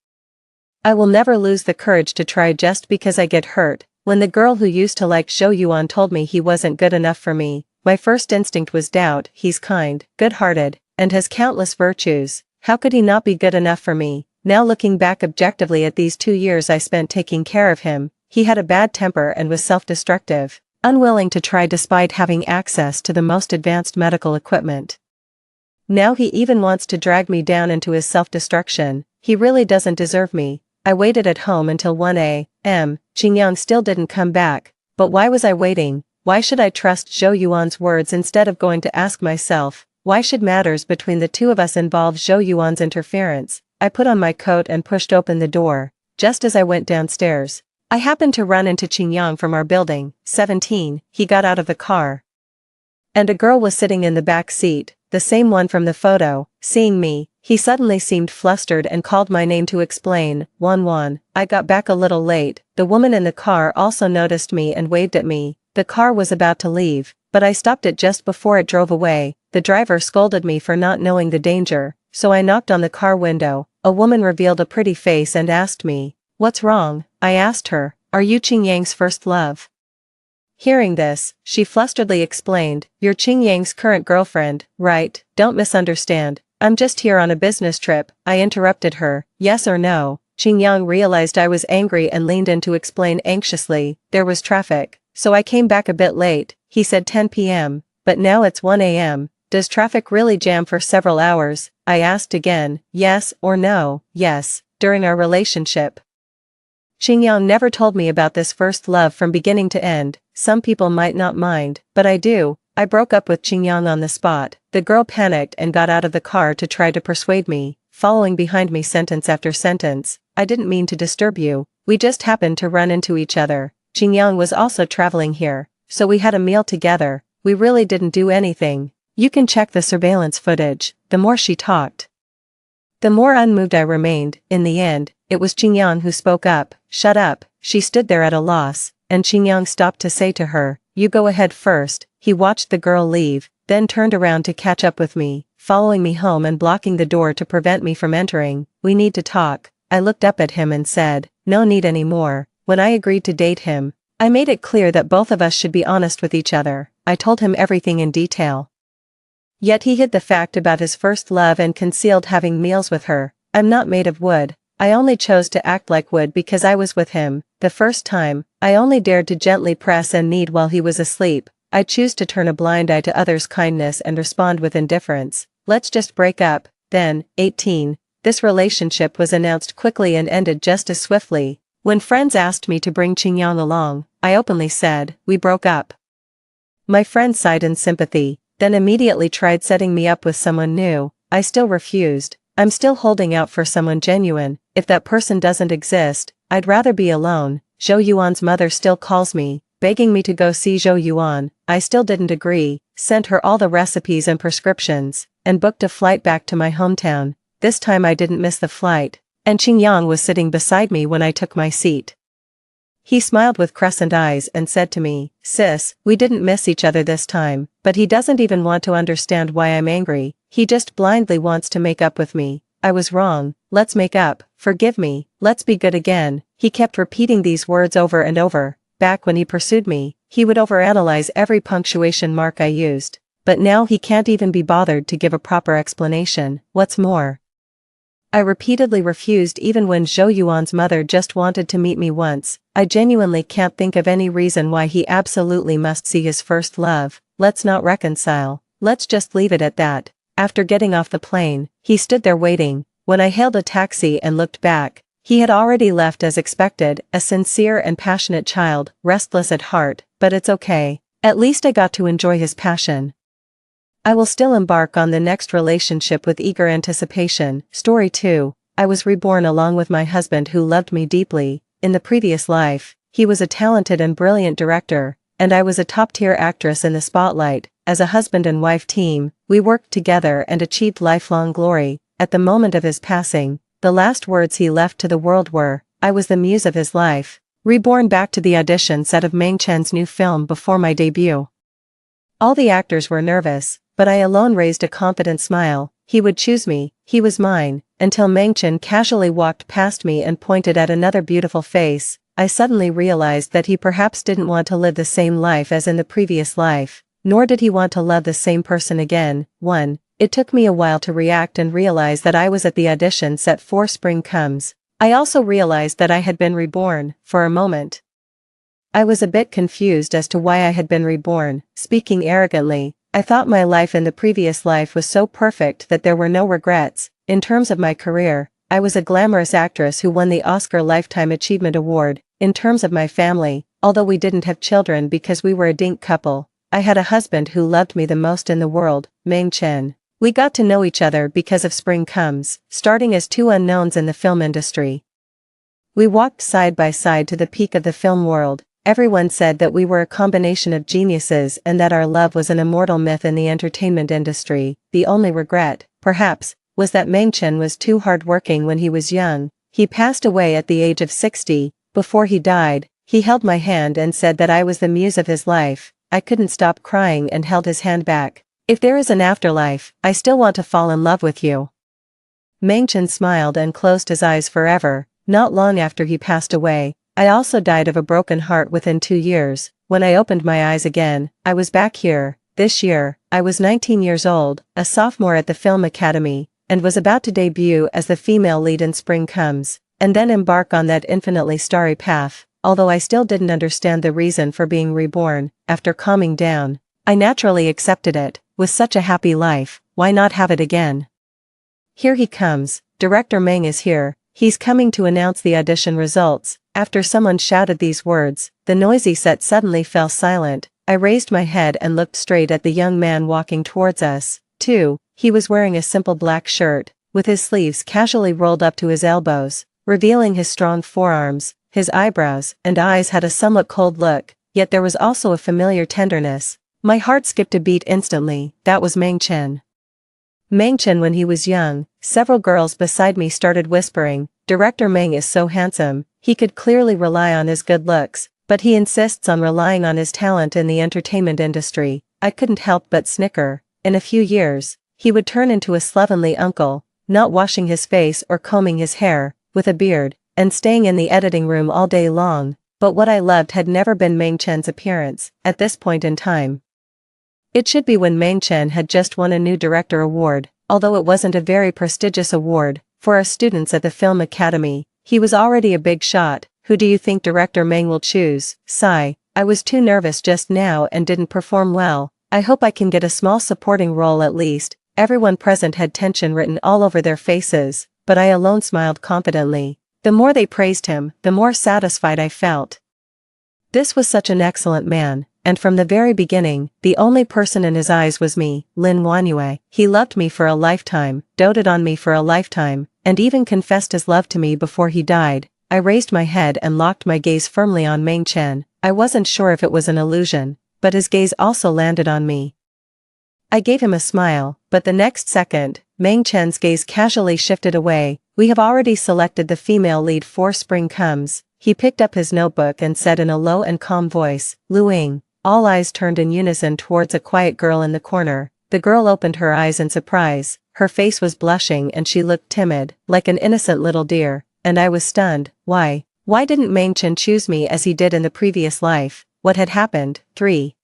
Speaker 1: I will never lose the courage to try just because I get hurt. When the girl who used to like Zhou Yuan told me he wasn't good enough for me, my first instinct was doubt. He's kind, good-hearted, and has countless virtues. How could he not be good enough for me? Now looking back objectively at these 2 years I spent taking care of him, he had a bad temper and was self-destructive, unwilling to try despite having access to the most advanced medical equipment. Now he even wants to drag me down into his self-destruction. He really doesn't deserve me. I waited at home until 1 a.m. Qingyang still didn't come back. But why was I waiting? Why should I trust Zhou Yuan's words instead of going to ask myself, why should matters between the two of us involve Zhou Yuan's interference? I put on my coat and pushed open the door. Just as I went downstairs, I happened to run into Qingyang from our building. 17. He got out of the car, and a girl was sitting in the back seat, the same one from the photo. Seeing me, he suddenly seemed flustered and called my name to explain. Wan. I got back a little late. The woman in the car also noticed me and waved at me. The car was about to leave, but I stopped it just before it drove away. The driver scolded me for not knowing the danger, so I knocked on the car window. A woman revealed a pretty face and asked me, What's wrong? I asked her. Are you Qing Yang's first love? Hearing this, she flusteredly explained, "You're Qing Yang's current girlfriend, right? Don't misunderstand. I'm just here on a business trip," I interrupted her. Yes or no? Qing Yang realized I was angry and leaned in to explain anxiously. There was traffic, so I came back a bit late. He said 10 p.m., but now it's 1 a.m. Does traffic really jam for several hours? I asked again. Yes or no? Yes. During our relationship. Qing Yang never told me about this first love from beginning to end. Some people might not mind, but I do. I broke up with Qing Yang on the spot. The girl panicked and got out of the car to try to persuade me, following behind me sentence after sentence. I didn't mean to disturb you. We just happened to run into each other. Qing Yang was also traveling here, so we had a meal together. We really didn't do anything. You can check the surveillance footage. The more she talked, the more unmoved I remained. In the end, it was Qing Yang who spoke up. Shut up. She stood there at a loss, and Qing Yang stopped to say to her, "You go ahead first." He watched the girl leave, then turned around to catch up with me, following me home and blocking the door to prevent me from entering. "We need to talk." I looked up at him and said, "No need anymore." When I agreed to date him, I made it clear that both of us should be honest with each other. I told him everything in detail. Yet he hid the fact about his first love and concealed having meals with her. I'm not made of wood. I only chose to act like wood because I was with him. The first time, I only dared to gently press and knead while he was asleep. I choose to turn a blind eye to others' kindness and respond with indifference. Let's just break up. Then, 18. This relationship was announced quickly and ended just as swiftly. When friends asked me to bring Qing Yang along, I openly said, "We broke up." My friends sighed in sympathy, then immediately tried setting me up with someone new. I still refused. I'm still holding out for someone genuine. If that person doesn't exist, I'd rather be alone. Zhou Yuan's mother still calls me, begging me to go see Zhou Yuan. I still didn't agree, sent her all the recipes and prescriptions, and booked a flight back to my hometown. This time I didn't miss the flight, and Qing Yang was sitting beside me when I took my seat. He smiled with crescent eyes and said to me, "Sis, we didn't miss each other this time," but he doesn't even want to understand why I'm angry. He just blindly wants to make up with me. I was wrong. Let's make up. Forgive me. Let's be good again. He kept repeating these words over and over. Back when he pursued me, he would overanalyze every punctuation mark I used. But now he can't even be bothered to give a proper explanation. What's more, I repeatedly refused even when Zhou Yuan's mother just wanted to meet me once. I genuinely can't think of any reason why he absolutely must see his first love. Let's not reconcile. Let's just leave it at that. After getting off the plane, he stood there waiting. When I hailed a taxi and looked back, he had already left as expected, a sincere and passionate child, restless at heart, but it's okay. At least I got to enjoy his passion. I will still embark on the next relationship with eager anticipation. Story 2. I was reborn along with my husband who loved me deeply. In the previous life, he was a talented and brilliant director, and I was a top-tier actress in the spotlight. As a husband and wife team, we worked together and achieved lifelong glory. At the moment of his passing, the last words he left to the world were, "I was the muse of his life." Reborn back to the audition set of Meng Chen's new film before my debut. All the actors were nervous, but I alone raised a confident smile. He would choose me, he was mine, until Meng Chen casually walked past me and pointed at another beautiful face. I suddenly realized that he perhaps didn't want to live the same life as in the previous life, nor did he want to love the same person again. 1. It took me a while to react and realize that I was at the audition set for Spring Comes. I also realized that I had been reborn. For a moment, I was a bit confused as to why I had been reborn. Speaking arrogantly, I thought my life in the previous life was so perfect that there were no regrets. In terms of my career, I was a glamorous actress who won the Oscar Lifetime Achievement Award. In terms of my family, although we didn't have children because we were a dink couple, I had a husband who loved me the most in the world, Meng Chen. We got to know each other because of Spring Comes, starting as two unknowns in the film industry. We walked side by side to the peak of the film world. Everyone said that we were a combination of geniuses and that our love was an immortal myth in the entertainment industry. The only regret, perhaps, was that Meng Chen was too hardworking when he was young. He passed away at the age of 60. Before he died, he held my hand and said that I was the muse of his life. I couldn't stop crying and held his hand back. "If there is an afterlife, I still want to fall in love with you." Meng Chen smiled and closed his eyes forever. not long after he passed away. I also died of a broken heart within 2 years. When I opened my eyes again, I was back here. This year, I was 19 years old, a sophomore at the Film Academy, and was about to debut as the female lead in Spring Comes, and then embark on that infinitely starry path. Although I still didn't understand the reason for being reborn, after calming down, I naturally accepted it. With such a happy life, why not have it again? Here he comes. Director Meng is here. He's coming to announce the audition results. After someone shouted these words, the noisy set suddenly fell silent. I raised my head and looked straight at the young man walking towards us. He was wearing a simple black shirt, with his sleeves casually rolled up to his elbows, revealing his strong forearms. His eyebrows and eyes had a somewhat cold look, yet there was also a familiar tenderness. My heart skipped a beat instantly. That was Meng Chen. Meng Chen when he was young. Several girls beside me started whispering, "Director Meng is so handsome, he could clearly rely on his good looks, but he insists on relying on his talent in the entertainment industry." I couldn't help but snicker. In a few years, he would turn into a slovenly uncle, not washing his face or combing his hair, with a beard, and staying in the editing room all day long. But what I loved had never been Meng Chen's appearance, at this point in time. It should be when Meng Chen had just won a new director award, although it wasn't a very prestigious award, for our students at the Film Academy. He was already a big shot. Who do you think Director Meng will choose? Sigh. I was too nervous just now and didn't perform well. I hope I can get a small supporting role at least. Everyone present had tension written all over their faces, but I alone smiled confidently. The more they praised him, the more satisfied I felt. This was such an excellent man, and from the very beginning, the only person in his eyes was me, Lin Wanyue. He loved me for a lifetime, doted on me for a lifetime, and even confessed his love to me before he died. I raised my head and locked my gaze firmly on Meng Chen. I wasn't sure if it was an illusion, but his gaze also landed on me. I gave him a smile, but the next second, Meng Chen's gaze casually shifted away. "We have already selected the female lead for Spring Comes." He picked up his notebook and said in a low and calm voice, "Lu Ying." All eyes turned in unison towards a quiet girl in the corner. The girl opened her eyes in surprise. Her face was blushing and she looked timid, like an innocent little deer, and I was stunned. Why didn't Meng Chen choose me as he did in the previous life? What had happened? 3.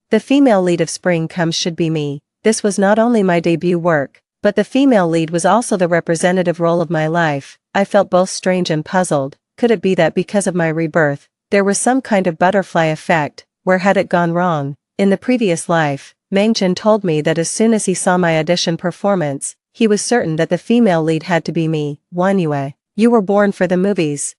Speaker 1: The female lead of Spring Comes should be me. This was not only my debut work, but the female lead was also the representative role of my life. I felt both strange and puzzled. Could it be that because of my rebirth, there was some kind of butterfly effect? Where had it gone wrong? In the previous life, Meng Chen told me that as soon as he saw my audition performance, he was certain that the female lead had to be me. Wanyue, you were born for the movies.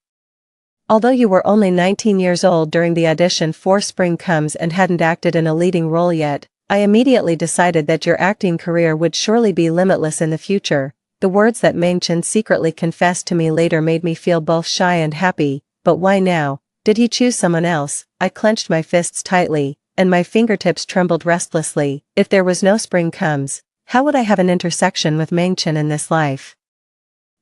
Speaker 1: Although you were only 19 years old during the audition for Spring Comes and hadn't acted in a leading role yet, I immediately decided that your acting career would surely be limitless in the future. The words that Meng Chen secretly confessed to me later made me feel both shy and happy. But why now? Did he choose someone else? I clenched my fists tightly, and my fingertips trembled restlessly. If there was no Spring Comes, how would I have an intersection with Meng Chen in this life?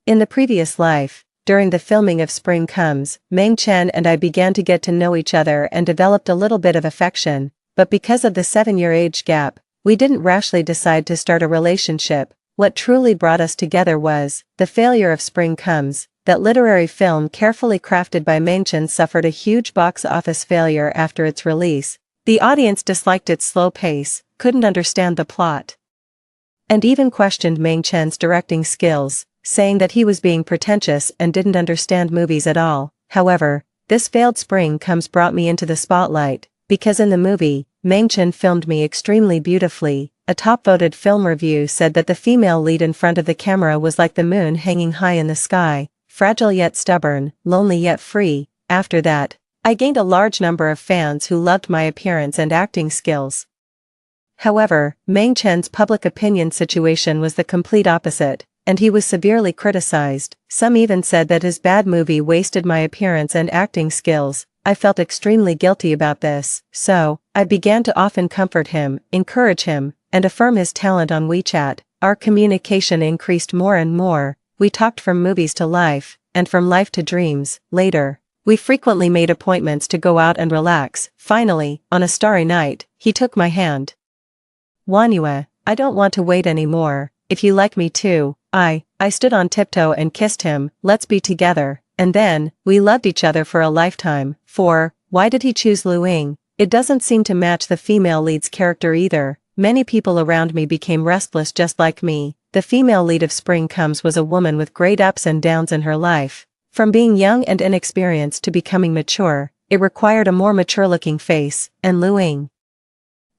Speaker 1: In the previous life, during the filming of Spring Comes, Meng Chen and I began to get to know each other and developed a little bit of affection, but because of the 7-year age gap, we didn't rashly decide to start a relationship. What truly brought us together was the failure of Spring Comes. That literary film carefully crafted by Meng Chen suffered a huge box office failure after its release. The audience disliked its slow pace, couldn't understand the plot, and even questioned Meng Chen's directing skills, saying that he was being pretentious and didn't understand movies at all. However, this failed Spring Comes brought me into the spotlight, because in the movie, Meng Chen filmed me extremely beautifully. A top-voted film review said that the female lead in front of the camera was like the moon hanging high in the sky, fragile yet stubborn, lonely yet free. After that, I gained a large number of fans who loved my appearance and acting skills. However, Meng Chen's public opinion situation was the complete opposite, and he was severely criticized. Some even said that his bad movie wasted my appearance and acting skills. I felt extremely guilty about this, so I began to often comfort him, encourage him, and affirm his talent on WeChat. Our communication increased more and more. We talked from movies to life, and from life to dreams. Later, we frequently made appointments to go out and relax. Finally, on a starry night, he took my hand. "Wanyue, I don't want to wait anymore. If you like me too." I stood on tiptoe and kissed him. "Let's be together." and then, we loved each other for a lifetime. 4. Why did he choose Lu Ying? It doesn't seem to match the female lead's character either. Many people around me became restless just like me. The female lead of Spring Comes was a woman with great ups and downs in her life. From being young and inexperienced to becoming mature, it required a more mature-looking face, and Lu Ying,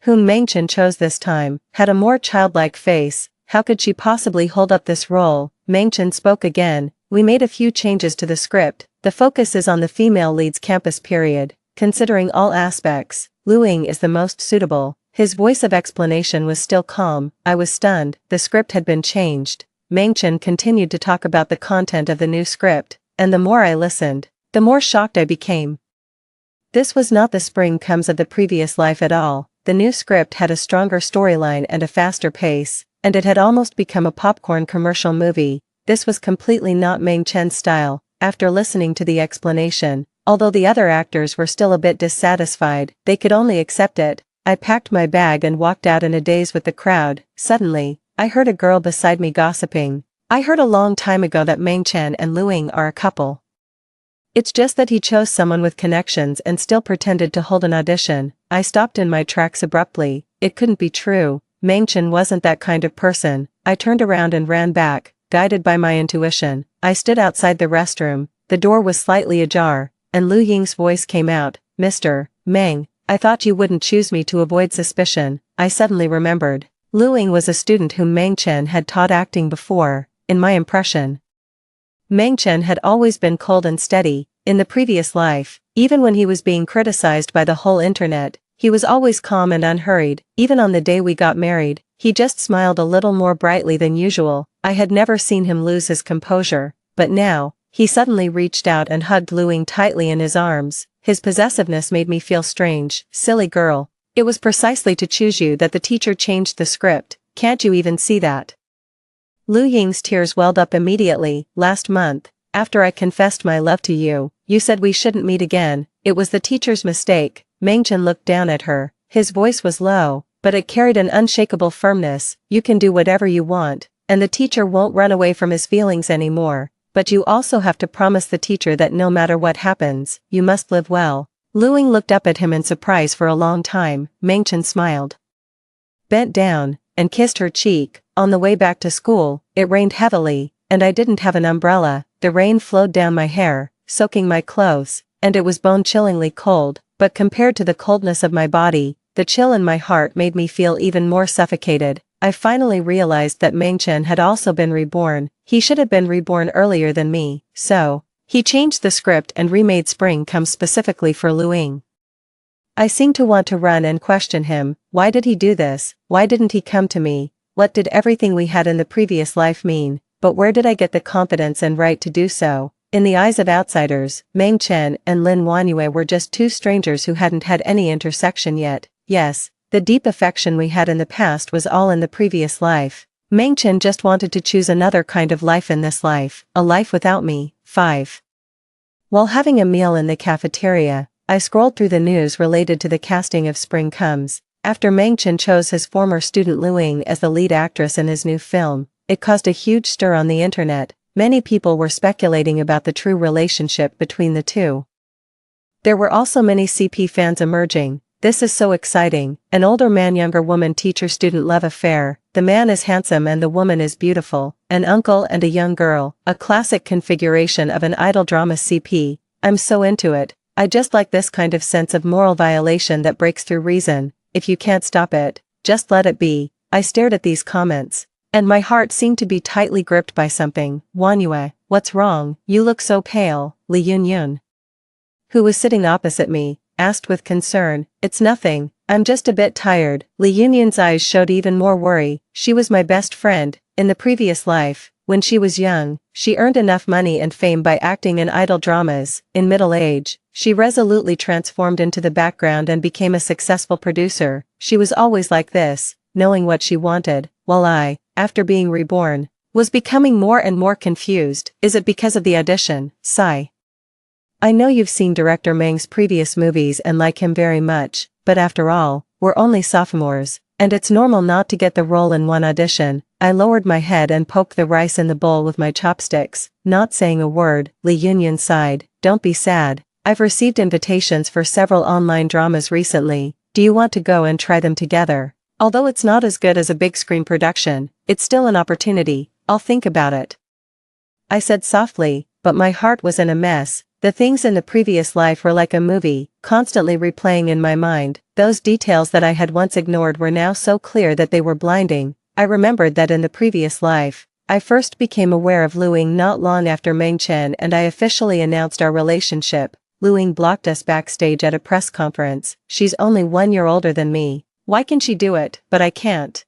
Speaker 1: whom Mengchen chose this time, had a more childlike face. How could she possibly hold up this role? Mengchen spoke again. We made a few changes to the script. The focus is on the female lead's campus period. Considering all aspects, Lu Ying is the most suitable. His voice of explanation was still calm. I was stunned. The script had been changed. Mengchen continued to talk about the content of the new script, and the more I listened, the more shocked I became. This was not the Spring Comes of the previous life at all. The new script had a stronger storyline and a faster pace, and it had almost become a popcorn commercial movie. This was completely not Mengchen's style. After listening to the explanation, although the other actors were still a bit dissatisfied, they could only accept it. I packed my bag and walked out in a daze with the crowd. Suddenly, I heard a girl beside me gossiping. I heard a long time ago that Mengchen and Lu Ying are a couple. It's just that he chose someone with connections and still pretended to hold an audition. I stopped in my tracks abruptly. It couldn't be true. Mengchen wasn't that kind of person. I turned around and ran back, guided by my intuition. I stood outside the restroom. The door was slightly ajar, and Lu Ying's voice came out. Mr. Meng, I thought you wouldn't choose me to avoid suspicion. I suddenly remembered. Lu Ying was a student whom Mengchen had taught acting before. In my impression, Mengchen had always been cold and steady. In the previous life, even when he was being criticized by the whole internet, he was always calm and unhurried. Even on the day we got married, he just smiled a little more brightly than usual. I had never seen him lose his composure, but now, he suddenly reached out and hugged Lu Ying tightly in his arms. His possessiveness made me feel strange. Silly girl. It was precisely to choose you that the teacher changed the script. Can't you even see that? Lu Ying's tears welled up immediately. Last month, after I confessed my love to you, you said we shouldn't meet again. It was the teacher's mistake. Mengchen looked down at her. His voice was low, but it carried an unshakable firmness. You can do whatever you want, and the teacher won't run away from his feelings anymore. But you also have to promise the teacher that no matter what happens, you must live well. Lu Ying looked up at him in surprise for a long time. Mengchen smiled, bent down, and kissed her cheek. On the way back to school, it rained heavily, and I didn't have an umbrella. The rain flowed down my hair, soaking my clothes, and it was bone-chillingly cold, but compared to the coldness of my body, the chill in my heart made me feel even more suffocated. I finally realized that Mengchen had also been reborn. He should have been reborn earlier than me, so he changed the script and remade Spring Comes specifically for Lu Ying. I seemed to want to run and question him. Why did he do this? Why didn't he come to me? What did everything we had in the previous life mean? But where did I get the confidence and right to do so? In the eyes of outsiders, Mengchen and Lin Wanyue were just two strangers who hadn't had any intersection yet. Yes, the deep affection we had in the past was all in the previous life. Mengchen just wanted to choose another kind of life in this life, a life without me. 5. While having a meal in the cafeteria, I scrolled through the news related to the casting of Spring Comes. After Mengchen chose his former student Lu Ying as the lead actress in his new film, it caused a huge stir on the internet. Many people were speculating about the true relationship between the two. There were also many CP fans emerging. This is so exciting. An older man, younger woman, teacher-student love affair. The man is handsome and the woman is beautiful. An uncle and a young girl. A classic configuration of an idol drama CP. I'm so into it. I just like this kind of sense of moral violation that breaks through reason. If you can't stop it, just let it be. I stared at these comments, and my heart seemed to be tightly gripped by something. Wanyue, what's wrong? You look so pale. Li Yunyun, who was sitting opposite me, asked with concern. It's nothing, I'm just a bit tired. Li Yunyun's eyes showed even more worry. She was my best friend. In the previous life, when she was young, she earned enough money and fame by acting in idol dramas. In middle age, she resolutely transformed into the background and became a successful producer. She was always like this, knowing what she wanted, while I, after being reborn, was becoming more and more confused. Is it because of the audition? Sigh. I know you've seen director Meng's previous movies and like him very much, but after all, we're only sophomores, And it's normal not to get the role in one audition. I lowered my head and poked the rice in the bowl with my chopsticks, not saying a word. Lee Yun sighed, "Don't be sad. I've received invitations for several online dramas recently. Do you want to go and try them together? Although it's not as good as a big screen production, it's still an opportunity. I'll think about it." I said softly, but my heart was in a mess. The things in the previous life were like a movie, constantly replaying in my mind. Those details that I had once ignored were now so clear that they were blinding. I remembered that in the previous life, I first became aware of Lu Ying not long after Meng Chen and I officially announced our relationship. Lu Ying blocked us backstage at a press conference. "She's only 1 year older than me. Why can she do it, but I can't?"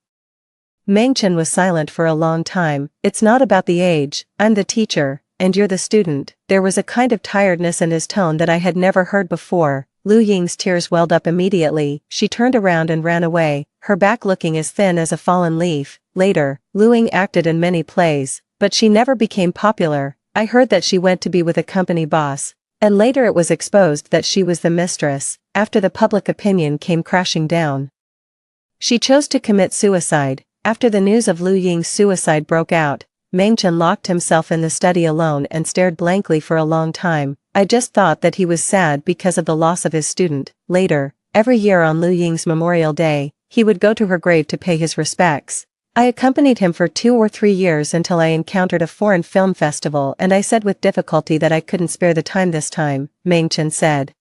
Speaker 1: Meng Chen was silent for a long time. "It's not about the age, I'm the teacher, and you're the student." There was a kind of tiredness in his tone that I had never heard before. Lu Ying's tears welled up immediately. She turned around and ran away, her back looking as thin as a fallen leaf. Later, Lu Ying acted in many plays, but she never became popular. I heard that she went to be with a company boss, and later it was exposed that she was the mistress. After the public opinion came crashing down, she chose to commit suicide. After the news of Lu Ying's suicide broke out, Meng Chen locked himself in the study alone and stared blankly for a long time. I just thought that he was sad because of the loss of his student. Later, every year on Lu Ying's Memorial Day, he would go to her grave to pay his respects. I accompanied him for 2 or 3 years until I encountered a foreign film festival and I said with difficulty that I couldn't spare the time this time. Meng Chen said,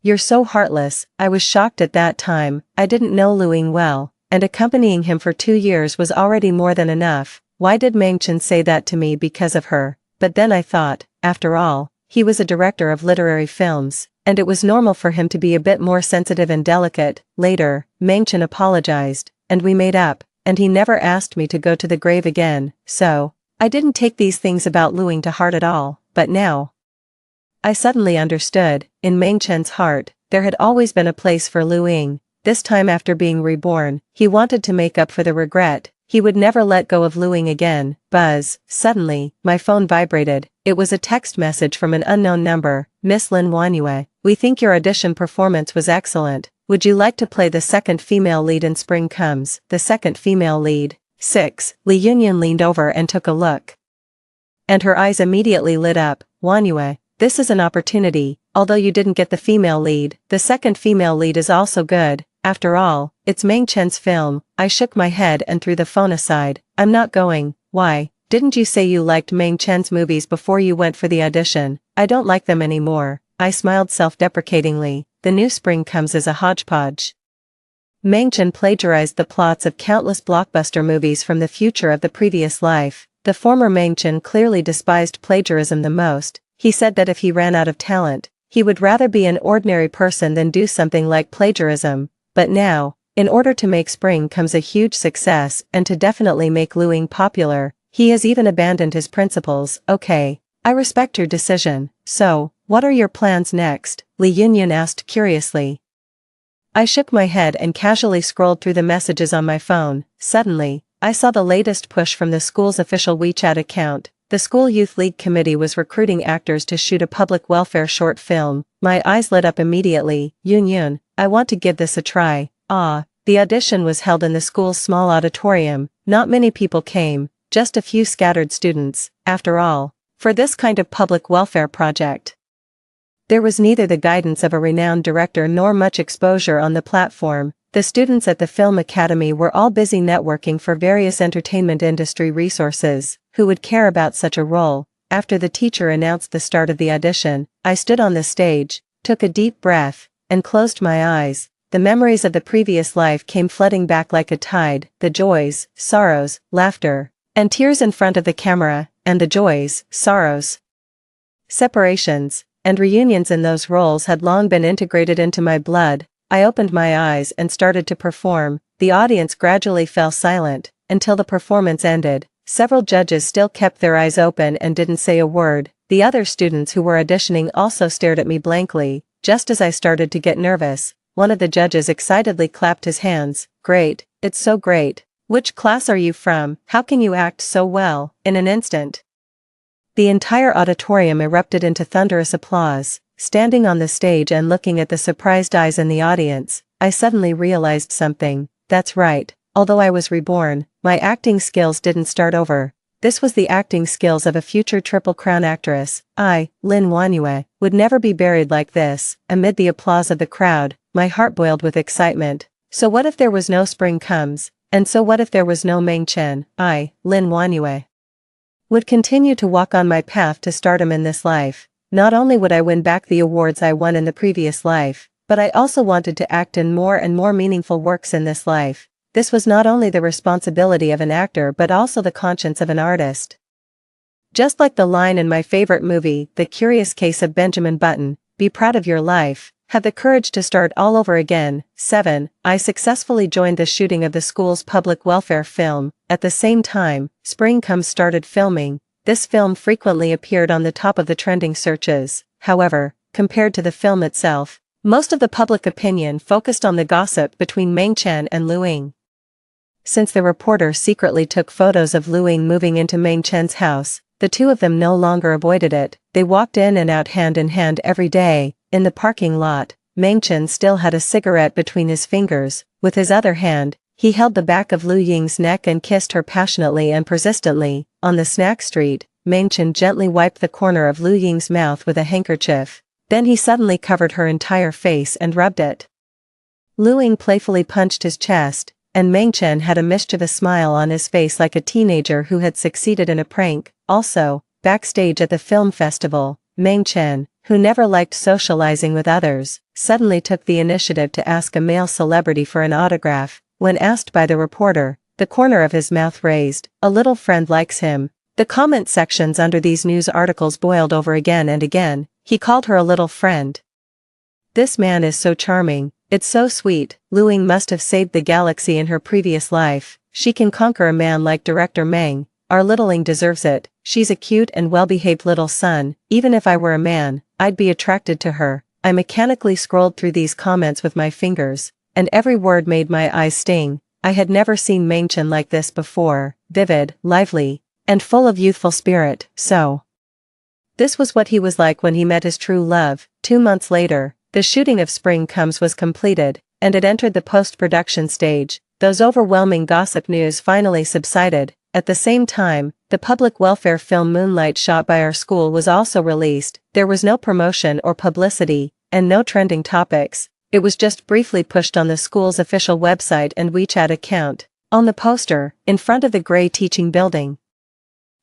Speaker 1: "You're so heartless." I was shocked at that time. I didn't know Lu Ying well, and accompanying him for 2 years was already more than enough. Why did Meng Chen say that to me because of her? But then I thought, after all, he was a director of literary films, and it was normal for him to be a bit more sensitive and delicate. Later, Meng Chen apologized, and we made up, and he never asked me to go to the grave again, so I didn't take these things about Lu Ying to heart at all. But now I suddenly understood. In Meng Chen's heart, there had always been a place for Lu Ying. This time after being reborn, he wanted to make up for the regret. He would never let go of Lu Ying again. Buzz. Suddenly, my phone vibrated. It was a text message from an unknown number. "Miss Lin Wanyue, we think your audition performance was excellent. Would you like to play the second female lead in Spring Comes?" The second female lead. 6. Li Yunyan leaned over and took a look, and her eyes immediately lit up. "Wanyue, this is an opportunity. Although you didn't get the female lead, the second female lead is also good. After all, it's Meng Chen's film." I shook my head and threw the phone aside. "I'm not going." "Why? Didn't you say you liked Meng Chen's movies before you went for the audition?" "I don't like them anymore." I smiled self-deprecatingly. The new Spring Comes is a hodgepodge. Meng Chen plagiarized the plots of countless blockbuster movies from the future of the previous life. The former Meng Chen clearly despised plagiarism the most. He said that if he ran out of talent, he would rather be an ordinary person than do something like plagiarism. But now, in order to make Spring Comes a huge success and to definitely make Lu Ying popular, he has even abandoned his principles. "Okay, I respect your decision. So, what are your plans next?" Li Yunyan asked curiously. I shook my head and casually scrolled through the messages on my phone. Suddenly, I saw the latest push from the school's official WeChat account. The School Youth League Committee was recruiting actors to shoot a public welfare short film. My eyes lit up immediately. Yun, I want to give this a try." The audition was held in the school's small auditorium. Not many people came, just a few scattered students. After all, for this kind of public welfare project, there was neither the guidance of a renowned director nor much exposure on the platform. The students at the Film Academy were all busy networking for various entertainment industry resources. Who would care about such a role? After the teacher announced the start of the audition, I stood on the stage, took a deep breath, and closed my eyes. The memories of the previous life came flooding back like a tide, the joys, sorrows, laughter, and tears in front of the camera, and the joys, sorrows, separations, and reunions in those roles had long been integrated into my blood. I opened my eyes and started to perform. The audience gradually fell silent, until the performance ended. Several judges still kept their eyes open and didn't say a word. The other students who were auditioning also stared at me blankly. Just as I started to get nervous, one of the judges excitedly clapped his hands. "Great, it's so great. Which class are you from? How can you act so well?" In an instant, the entire auditorium erupted into thunderous applause. Standing on the stage and looking at the surprised eyes in the audience, I suddenly realized something. that's right. Although I was reborn, my acting skills didn't start over. This was the acting skills of a future Triple Crown actress. I, Lin Wanyue, would never be buried like this. Amid the applause of the crowd, my heart boiled with excitement. So what if there was no Spring Comes? And so what if there was no Meng Chen? I, Lin Wanyue, would continue to walk on my path to stardom in this life. Not only would I win back the awards I won in the previous life, but I also wanted to act in more and more meaningful works in this life. This was not only the responsibility of an actor but also the conscience of an artist. Just like the line in my favorite movie, The Curious Case of Benjamin Button, be proud of your life, have the courage to start all over again. 7. I successfully joined the shooting of the school's public welfare film. At the same time, Spring Comes started filming. This film frequently appeared on the top of the trending searches. However, compared to the film itself, most of the public opinion focused on the gossip between Meng Chen and Lu Ying. Since the reporter secretly took photos of Lu Ying moving into Meng Chen's house, the two of them no longer avoided it. They walked in and out hand in hand every day. In the parking lot, Meng Chen still had a cigarette between his fingers. With his other hand, he held the back of Lu Ying's neck and kissed her passionately and persistently. On the snack street, Meng Chen gently wiped the corner of Lu Ying's mouth with a handkerchief. Then he suddenly covered her entire face and rubbed it. Lu Ying playfully punched his chest, and Meng Chen had a mischievous smile on his face like a teenager who had succeeded in a prank. Also, backstage at the film festival, Meng Chen, who never liked socializing with others, suddenly took the initiative to ask a male celebrity for an autograph. When asked by the reporter, the corner of his mouth raised, "A little friend likes him." The comment sections under these news articles boiled over again and again. He called her a little friend. This man is so charming. It's so sweet. Lu Ying must have saved the galaxy in her previous life. She can conquer a man like Director Meng. Our little Ying deserves it. She's a cute and well-behaved little son. Even if I were a man, I'd be attracted to her. I mechanically scrolled through these comments with my fingers, and every word made my eyes sting. I had never seen Meng Chen like this before. Vivid, lively, and full of youthful spirit. So this was what he was like when he met his true love. 2 months later, the shooting of Spring Comes was completed, and it entered the post-production stage. Those overwhelming gossip news finally subsided. At the same time, the public welfare film Moonlight shot by our school was also released. There was no promotion or publicity, and no trending topics. It was just briefly pushed on the school's official website and WeChat account. On the poster, in front of the gray teaching building,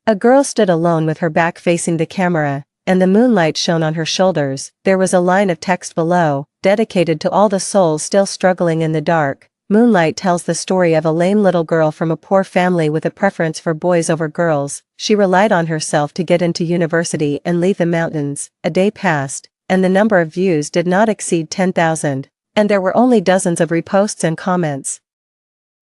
Speaker 1: a girl stood alone with her back facing the camera, and the moonlight shone on her shoulders. There was a line of text below, dedicated to all the souls still struggling in the dark. Moonlight tells the story of a lame little girl from a poor family with a preference for boys over girls. She relied on herself to get into university and leave the mountains. A day passed, and the number of views did not exceed 10,000, and there were only dozens of reposts and comments.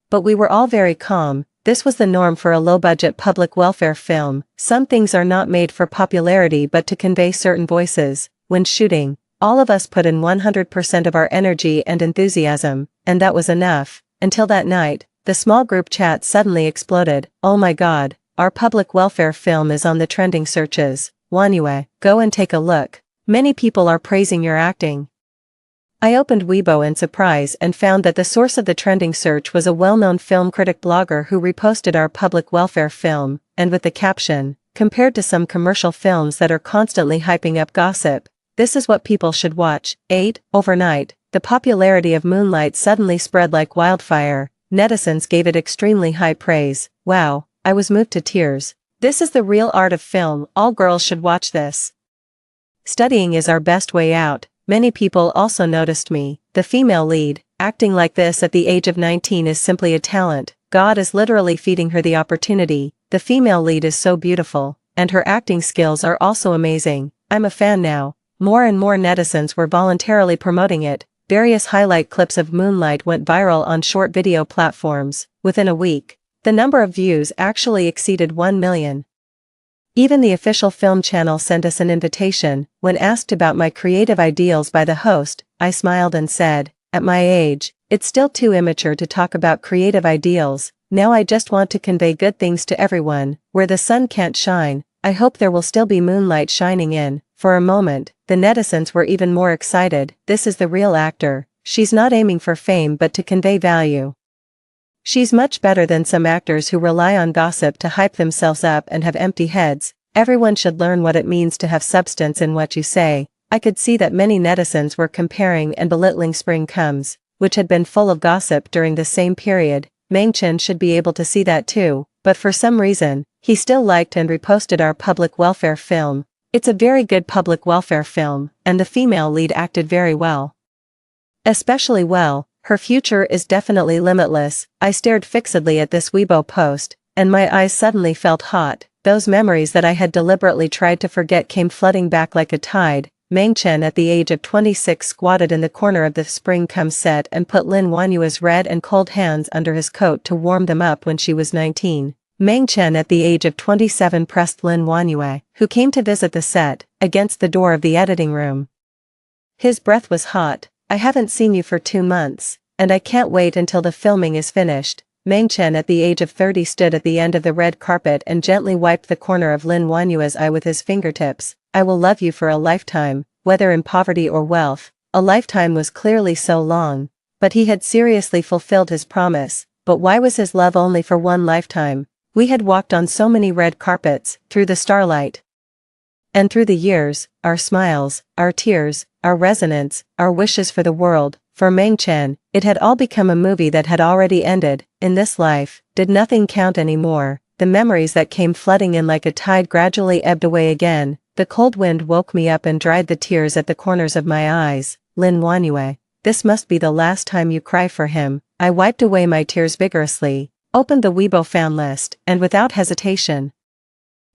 Speaker 1: But we were all very calm. This was the norm for a low-budget public welfare film. Some things are not made for popularity but to convey certain voices. When shooting, all of us put in 100% of our energy and enthusiasm, and that was enough. Until that night, the small group chat suddenly exploded. "Oh my god, our public welfare film is on the trending searches. Wanyue, go and take a look. Many people are praising your acting." I opened Weibo in surprise and found that the source of the trending search was a well-known film critic blogger who reposted our public welfare film, and with the caption, "Compared to some commercial films that are constantly hyping up gossip, this is what people should watch." 8. Overnight, the popularity of Moonlight suddenly spread like wildfire. Netizens gave it extremely high praise. Wow, I was moved to tears. This is the real art of film. All girls should watch this. Studying is our best way out. Many people also noticed me. The female lead, acting like this at the age of 19 is simply a talent. God is literally feeding her the opportunity. The female lead is so beautiful, and her acting skills are also amazing. I'm a fan now. More and more netizens were voluntarily promoting it. Various highlight clips of Moonlight went viral on short video platforms. Within a week, the number of views actually exceeded 1 million. Even the official film channel sent us an invitation. When asked about my creative ideals by the host, I smiled and said, "At my age, it's still too immature to talk about creative ideals. Now I just want to convey good things to everyone. Where the sun can't shine, I hope there will still be moonlight shining in." For a moment, the netizens were even more excited. This is the real actor. She's not aiming for fame but to convey value. She's much better than some actors who rely on gossip to hype themselves up and have empty heads. Everyone should learn what it means to have substance in what you say. I could see that many netizens were comparing and belittling Spring Comes, which had been full of gossip during the same period. Meng-chen should be able to see that too, but for some reason, he still liked and reposted our public welfare film. It's a very good public welfare film, and the female lead acted very well. Especially well, her future is definitely limitless. I stared fixedly at this Weibo post, and my eyes suddenly felt hot. Those memories that I had deliberately tried to forget came flooding back like a tide. Meng-chen at the age of 26 squatted in the corner of the Spring Comes set and put Lin Wanyue's red and cold hands under his coat to warm them up when she was 19. Meng-chen at the age of 27 pressed Lin Wanyue, who came to visit the set, against the door of the editing room. His breath was hot. I haven't seen you for 2 months, and I can't wait until the filming is finished. Meng-chen at the age of 30 stood at the end of the red carpet and gently wiped the corner of Lin Wanyue's eye with his fingertips. I will love you for a lifetime, whether in poverty or wealth. A lifetime was clearly so long, but he had seriously fulfilled his promise. But why was his love only for one lifetime? We had walked on so many red carpets, through the starlight. And through the years, our smiles, our tears, our resonance, our wishes for the world. For Meng-chen, it had all become a movie that had already ended. In this life, did nothing count anymore? The memories that came flooding in like a tide gradually ebbed away again. The cold wind woke me up and dried the tears at the corners of my eyes. Lin Wanyue, this must be the last time you cry for him. I wiped away my tears vigorously, opened the Weibo fan list, and without hesitation,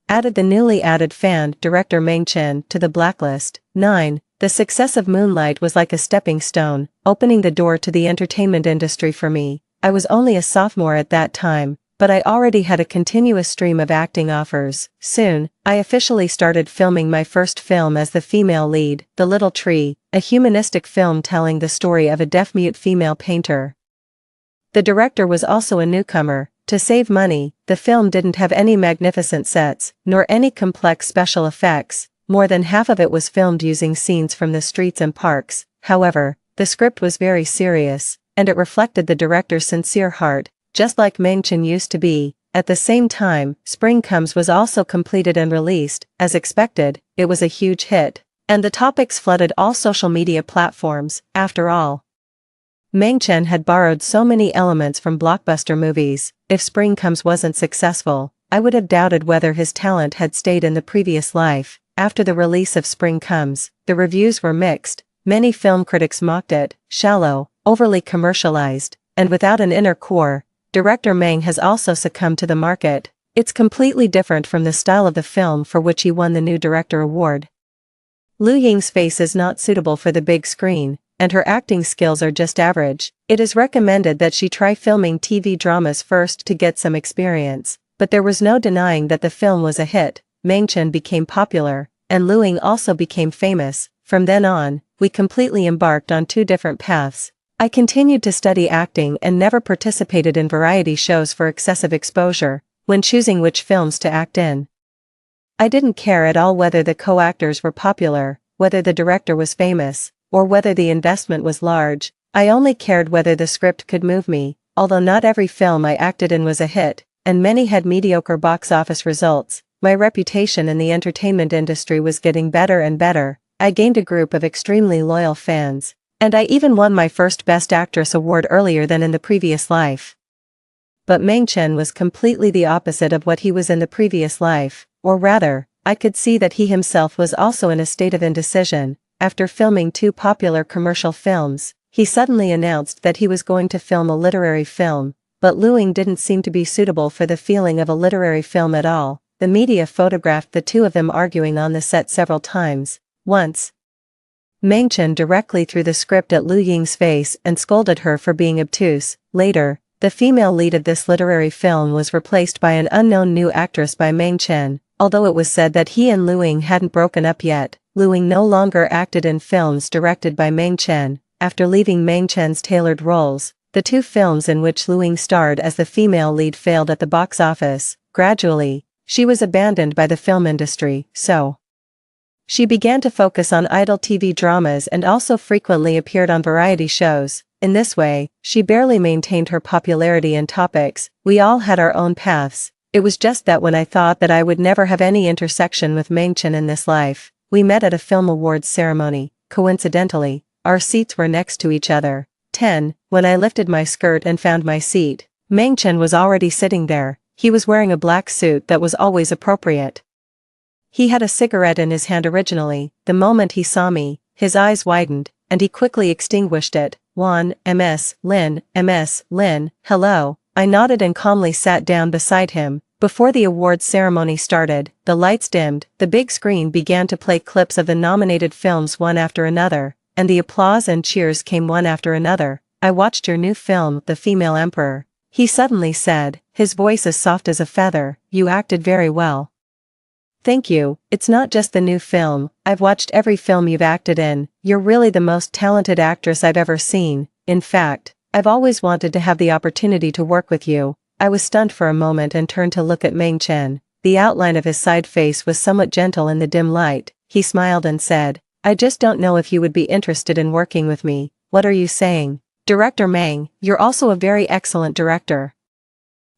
Speaker 1: added the newly added fan director Meng-chen to the blacklist. 9. The success of Moonlight was like a stepping stone, opening the door to the entertainment industry for me. I was only a sophomore at that time, but I already had a continuous stream of acting offers. Soon, I officially started filming my first film as the female lead, The Little Tree, a humanistic film telling the story of a deaf-mute female painter. The director was also a newcomer. To save money, the film didn't have any magnificent sets, nor any complex special effects. More than half of it was filmed using scenes from the streets and parks. However, the script was very serious, and it reflected the director's sincere heart, just like Meng-chen used to be. At the same time, Spring Comes was also completed and released. As expected, it was a huge hit, and the topics flooded all social media platforms. After all, Meng-chen had borrowed so many elements from blockbuster movies. If Spring Comes wasn't successful, I would have doubted whether his talent had stayed in the previous life. After the release of Spring Comes, the reviews were mixed. Many film critics mocked it, shallow, overly commercialized, and without an inner core. Director Meng has also succumbed to the market. It's completely different from the style of the film for which he won the new director award. Lu Ying's face is not suitable for the big screen, and her acting skills are just average. It is recommended that she try filming TV dramas first to get some experience, but there was no denying that the film was a hit. Meng-chen became popular, and Lu Ying also became famous. From then on, we completely embarked on 2 different paths. I continued to study acting and never participated in variety shows for excessive exposure. When choosing which films to act in, I didn't care at all whether the co-actors were popular, whether the director was famous, or whether the investment was large. I only cared whether the script could move me. Although not every film I acted in was a hit, and many had mediocre box office results, my reputation in the entertainment industry was getting better and better. I gained a group of extremely loyal fans, and I even won my first Best Actress award earlier than in the previous life. But Meng-chen was completely the opposite of what he was in the previous life, or rather, I could see that he himself was also in a state of indecision. After filming 2 popular commercial films, he suddenly announced that he was going to film a literary film, but Lu Ying didn't seem to be suitable for the feeling of a literary film at all. The media photographed the 2 of them arguing on the set several times. Once, Meng-chen directly threw the script at Lu Ying's face and scolded her for being obtuse. Later, the female lead of this literary film was replaced by an unknown new actress by Meng-chen. Although it was said that he and Lu Ying hadn't broken up yet, Lu Ying no longer acted in films directed by Meng-chen. After leaving Meng-chen's tailored roles, the 2 films in which Lu Ying starred as the female lead failed at the box office. Gradually, she was abandoned by the film industry, so she began to focus on idle TV dramas and also frequently appeared on variety shows. In this way, she barely maintained her popularity in topics. We all had our own paths. It was just that when I thought that I would never have any intersection with Mengchen in this life, we met at a film awards ceremony. Coincidentally, our seats were next to each other. 10. When I lifted my skirt and found my seat, Mengchen was already sitting there. He was wearing a black suit that was always appropriate. He had a cigarette in his hand originally. The moment he saw me, his eyes widened, and he quickly extinguished it. 1. Ms. Lin, Ms. Lin, hello. I nodded and calmly sat down beside him. Before the awards ceremony started, the lights dimmed, the big screen began to play clips of the nominated films one after another, and the applause and cheers came one after another. I watched your new film, The Female Emperor. He suddenly said, his voice as soft as a feather, you acted very well. Thank you. It's not just the new film, I've watched every film you've acted in. You're really the most talented actress I've ever seen. In fact, I've always wanted to have the opportunity to work with you. I was stunned for a moment and turned to look at Mengchen. The outline of his side face was somewhat gentle in the dim light. He smiled and said, I just don't know if you would be interested in working with me. What are you saying? Director Meng, you're also a very excellent director.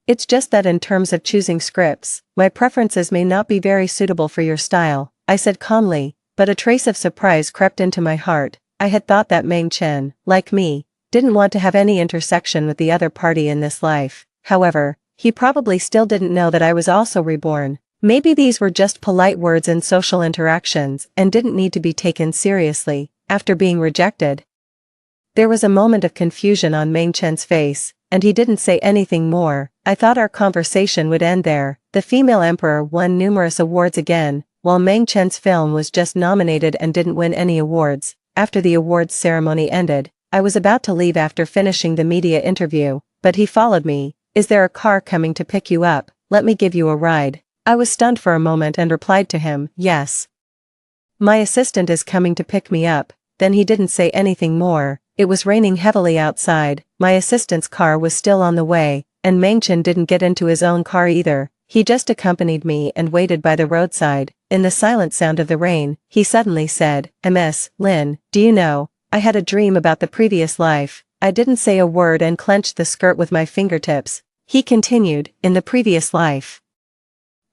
Speaker 1: It's just that in terms of choosing scripts, my preferences may not be very suitable for your style, I said calmly, but a trace of surprise crept into my heart. I had thought that Mengchen, like me, didn't want to have any intersection with the other party in this life. However, he probably still didn't know that I was also reborn. Maybe these were just polite words in social interactions and didn't need to be taken seriously. After being rejected, there was a moment of confusion on Mengchen's face, and he didn't say anything more. I thought our conversation would end there. The Female Emperor won numerous awards again, while Mengchen's film was just nominated and didn't win any awards. After the awards ceremony ended, I was about to leave after finishing the media interview, but he followed me. Is there a car coming to pick you up? Let me give you a ride. I was stunned for a moment and replied to him, yes. My assistant is coming to pick me up. Then he didn't say anything more. It was raining heavily outside, my assistant's car was still on the way, and Mengchen didn't get into his own car either. He just accompanied me and waited by the roadside. In the silent sound of the rain, he suddenly said, Ms. Lin, do you know, I had a dream about the previous life. I didn't say a word and clenched the skirt with my fingertips. He continued, in the previous life,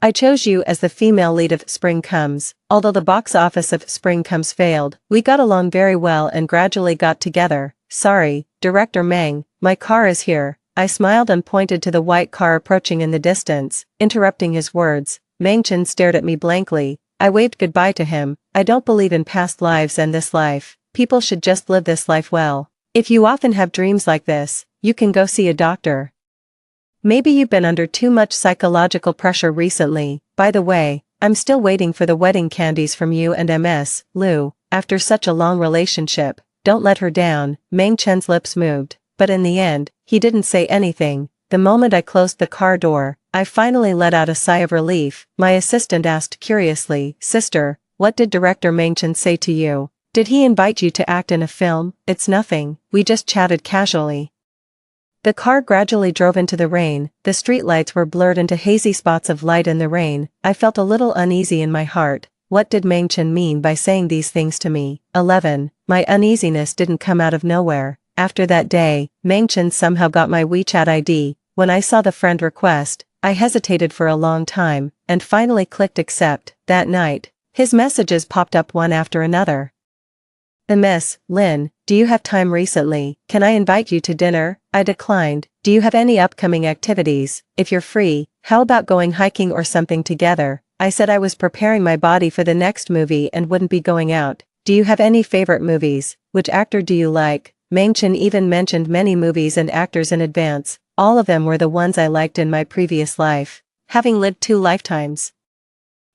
Speaker 1: I chose you as the female lead of Spring Comes. Although the box office of Spring Comes failed, we got along very well and gradually got together. Sorry, Director Meng, my car is here. I smiled and pointed to the white car approaching in the distance. Interrupting his words, Mengchen stared at me blankly. I waved goodbye to him. I don't believe in past lives and this life. People should just live this life well. If you often have dreams like this, you can go see a doctor. Maybe you've been under too much psychological pressure recently. By the way, I'm still waiting for the wedding candies from you and Ms. Liu. After such a long relationship, don't let her down. Mengchen's lips moved, but in the end, he didn't say anything. The moment I closed the car door, I finally let out a sigh of relief. My assistant asked curiously, Sister, what did Director Mengchen say to you? Did he invite you to act in a film? It's nothing, we just chatted casually. The car gradually drove into the rain, the streetlights were blurred into hazy spots of light in the rain. I felt a little uneasy in my heart. What did Mengchen mean by saying these things to me? 11. My uneasiness didn't come out of nowhere. After that day, Mengchen somehow got my WeChat ID. When I saw the friend request, I hesitated for a long time, and finally clicked accept. That night, his messages popped up one after another. Ms. Lin, do you have time recently? Can I invite you to dinner? I declined. Do you have any upcoming activities? If you're free, how about going hiking or something together? I said I was preparing my body for the next movie and wouldn't be going out. Do you have any favorite movies? Which actor do you like? Mengchen even mentioned many movies and actors in advance. All of them were the ones I liked in my previous life. Having lived 2 lifetimes,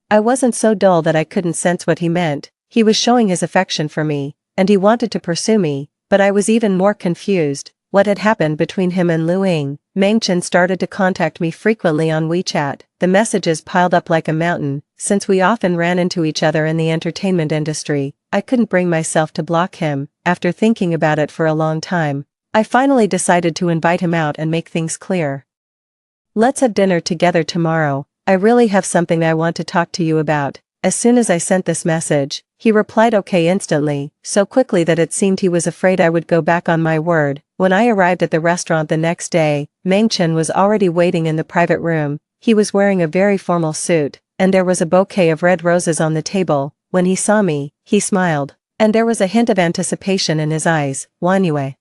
Speaker 1: I wasn't so dull that I couldn't sense what he meant. He was showing his affection for me, and he wanted to pursue me, but I was even more confused. What had happened between him and Lu Ying? Mengchen started to contact me frequently on WeChat. The messages piled up like a mountain. Since we often ran into each other in the entertainment industry, I couldn't bring myself to block him. After thinking about it for a long time, I finally decided to invite him out and make things clear. Let's have dinner together tomorrow. I really have something I want to talk to you about. As soon as I sent this message, He replied okay instantly, so quickly that it seemed he was afraid I would go back on my word. When I arrived at the restaurant the next day, Mengchen was already waiting in the private room. He was wearing a very formal suit, and there was a bouquet of red roses on the table. When he saw me, he smiled, and there was a hint of anticipation in his eyes. Wanyue.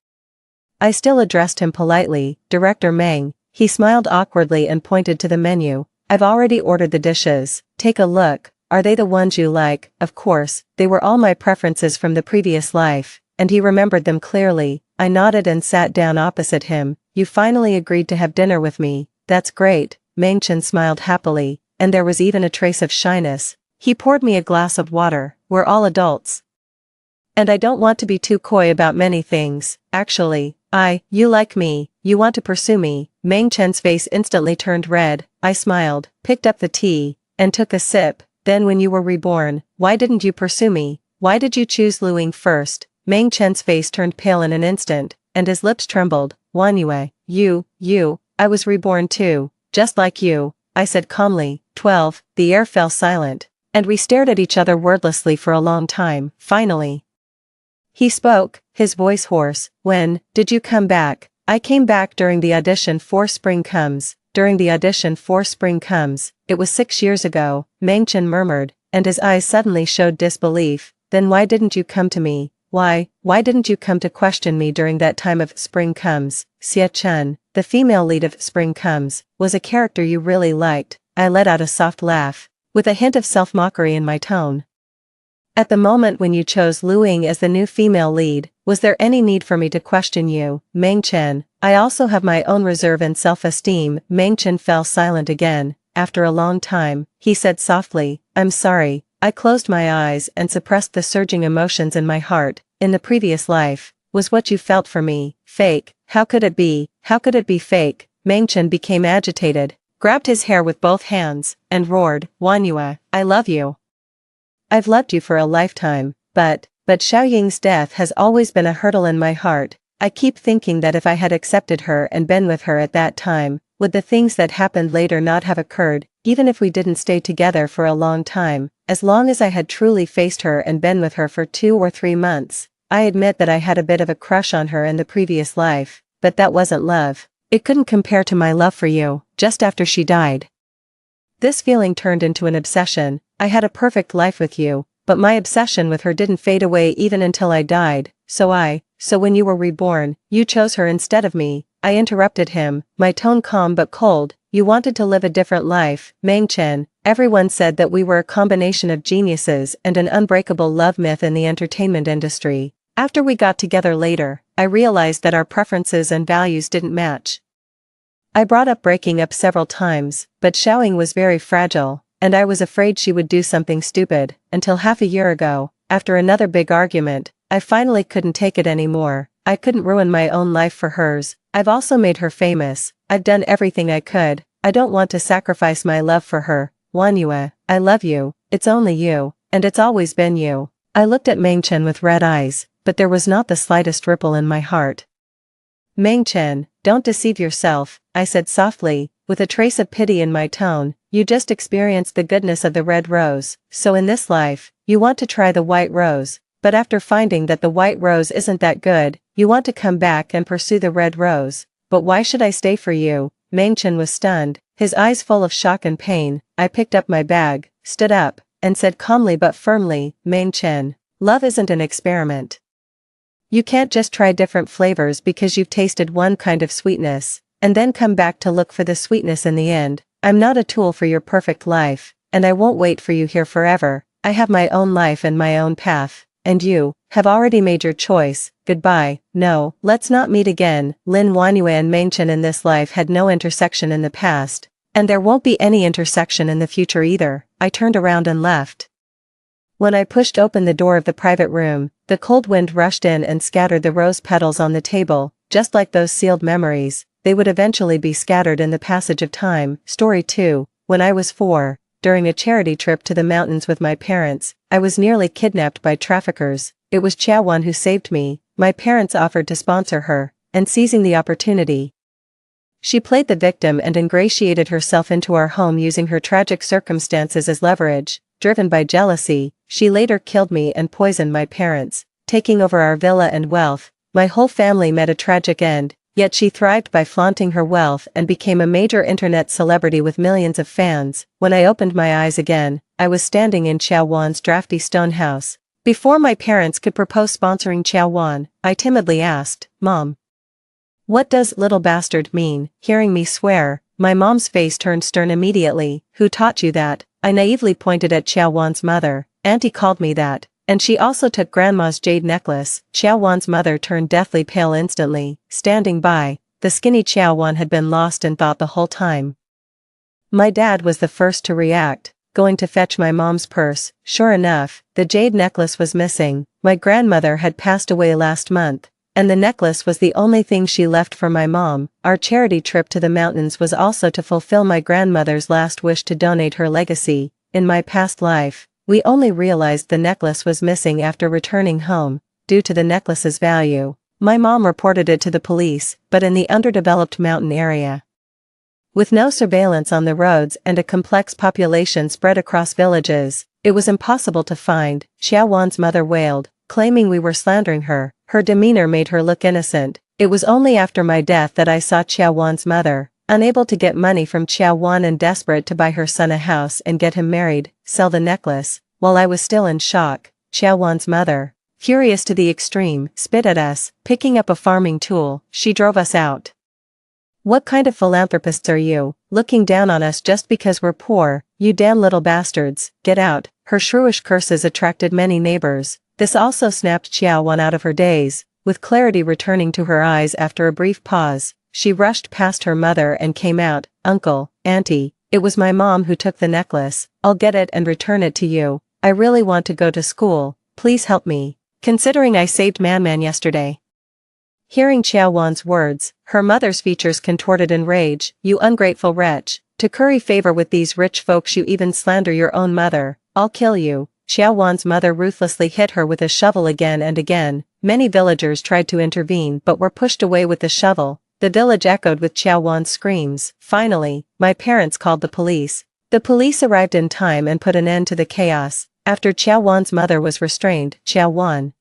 Speaker 1: I still addressed him politely, Director Meng. He smiled awkwardly and pointed to the menu. I've already ordered the dishes. Take a look. Are they the ones you like? Of course, they were all my preferences from the previous life, and he remembered them clearly. I nodded and sat down opposite him. You finally agreed to have dinner with me. That's great. Mengchen smiled happily, and there was even a trace of shyness. He poured me a glass of water. We're all adults. And I don't want to be too coy about many things. Actually, you like me, you want to pursue me. Mengchen's face instantly turned red. I smiled, picked up the tea, and took a sip. Then when you were reborn, why didn't you pursue me? Why did you choose Luing first? Mengchen's face turned pale in an instant, and his lips trembled. Wanyue, I was reborn too, just like you, I said calmly. 12, the air fell silent, and we stared at each other wordlessly for a long time. Finally, he spoke, his voice hoarse. When did you come back? I came back during the audition for Spring Comes. During the audition for Spring Comes. It was 6 years ago, Mengchen murmured, and his eyes suddenly showed disbelief. Then why didn't you come to me? Why didn't you come to question me during that time of Spring Comes? Xie Chen, the female lead of Spring Comes, was a character you really liked. I let out a soft laugh, with a hint of self-mockery in my tone. At the moment when you chose Luing as the new female lead, was there any need for me to question you? Mengchen, I also have my own reserve and self-esteem. Mengchen fell silent again. After a long time, he said softly, I'm sorry. I closed my eyes and suppressed the surging emotions in my heart. In the previous life, was what you felt for me fake? How could it be? How could it be fake? Mengchen became agitated, grabbed his hair with both hands, and roared, Wanyue, I love you. I've loved you for a lifetime, but Xiaoying's death has always been a hurdle in my heart. I keep thinking that if I had accepted her and been with her at that time, would the things that happened later not have occurred, even if we didn't stay together for a long time, as long as I had truly faced her and been with her for 2 or 3 months. I admit that I had a bit of a crush on her in the previous life, but that wasn't love. It couldn't compare to my love for you, just after she died. This feeling turned into an obsession. I had a perfect life with you, but my obsession with her didn't fade away even until I died. So when you were reborn, you chose her instead of me. I interrupted him, my tone calm but cold. You wanted to live a different life. Mengchen, everyone said that we were a combination of geniuses and an unbreakable love myth in the entertainment industry. After we got together later, I realized that our preferences and values didn't match. I brought up breaking up several times, but Xiaoying was very fragile, and I was afraid she would do something stupid, until half a year ago, after another big argument, I finally couldn't take it anymore. I couldn't ruin my own life for hers. I've also made her famous. I've done everything I could. I don't want to sacrifice my love for her. Wanyue, I love you. It's only you, and it's always been you. I looked at Mengchen with red eyes, but there was not the slightest ripple in my heart. Mengchen, don't deceive yourself, I said softly, with a trace of pity in my tone. You just experienced the goodness of the red rose, so in this life, you want to try the white rose, but after finding that the white rose isn't that good, you want to come back and pursue the red rose. But why should I stay for you? Mengchen was stunned, his eyes full of shock and pain. I picked up my bag, stood up, and said calmly but firmly, Mengchen, love isn't an experiment. You can't just try different flavors because you've tasted one kind of sweetness, and then come back to look for the sweetness in the end. I'm not a tool for your perfect life, and I won't wait for you here forever. I have my own life and my own path, and you have already made your choice. Goodbye. No, let's not meet again. Lin Wanyue and Mengchen in this life had no intersection in the past, and there won't be any intersection in the future either. I turned around and left. When I pushed open the door of the private room, the cold wind rushed in and scattered the rose petals on the table. Just like those sealed memories, they would eventually be scattered in the passage of time. Story 2. When I was 4, during a charity trip to the mountains with my parents, I was nearly kidnapped by traffickers. It was Wan who saved me. My parents offered to sponsor her, and seizing the opportunity, she played the victim and ingratiated herself into our home using her tragic circumstances as leverage. Driven by jealousy, she later killed me and poisoned my parents, taking over our villa and wealth. My whole family met a tragic end, yet she thrived by flaunting her wealth and became a major internet celebrity with millions of fans. When I opened my eyes again, I was standing in Chao Wan's drafty stone house. Before my parents could propose sponsoring Chao Wan, I timidly asked, "Mom, what does little bastard mean?" Hearing me swear, my mom's face turned stern immediately. "Who taught you that?" I naively pointed at Chao Wan's mother. "Auntie called me that. And she also took Grandma's jade necklace." Chao Wan's mother turned deathly pale instantly. Standing by, the skinny Chao Wan had been lost in thought the whole time. My dad was the first to react, going to fetch my mom's purse. Sure enough, the jade necklace was missing. My grandmother had passed away last month, and the necklace was the only thing she left for my mom. Our charity trip to the mountains was also to fulfill my grandmother's last wish to donate her legacy. In my past life, we only realized the necklace was missing after returning home, due to the necklace's value. My mom reported it to the police, but in the underdeveloped mountain area, with no surveillance on the roads and a complex population spread across villages, it was impossible to find. Chao Wan's mother wailed, claiming we were slandering her. Her demeanor made her look innocent. It was only after my death that I saw Chao Wan's mother, unable to get money from Chao Wan and desperate to buy her son a house and get him married, sell the necklace. While I was still in shock, Chao Wan's mother, furious to the extreme, spit at us. Picking up a farming tool, she drove us out. "What kind of philanthropists are you, looking down on us just because we're poor? You damn little bastards, get out." Her shrewish curses attracted many neighbors. This also snapped Chao Wan out of her daze. With clarity returning to her eyes after a brief pause, she rushed past her mother and came out. "Uncle, Auntie, it was my mom who took the necklace. I'll get it and return it to you. I really want to go to school. Please help me, considering I saved Man yesterday." Hearing Chao Wan's words, her mother's features contorted in rage. "You ungrateful wretch. To curry favor with these rich folks you even slander your own mother. I'll kill you." Chao Wan's mother ruthlessly hit her with a shovel again and again. Many villagers tried to intervene but were pushed away with the shovel. The village echoed with Chao Wan's screams. Finally, my parents called the police. The police arrived in time and put an end to the chaos. After Chao Wan's mother was restrained, Chao Wan,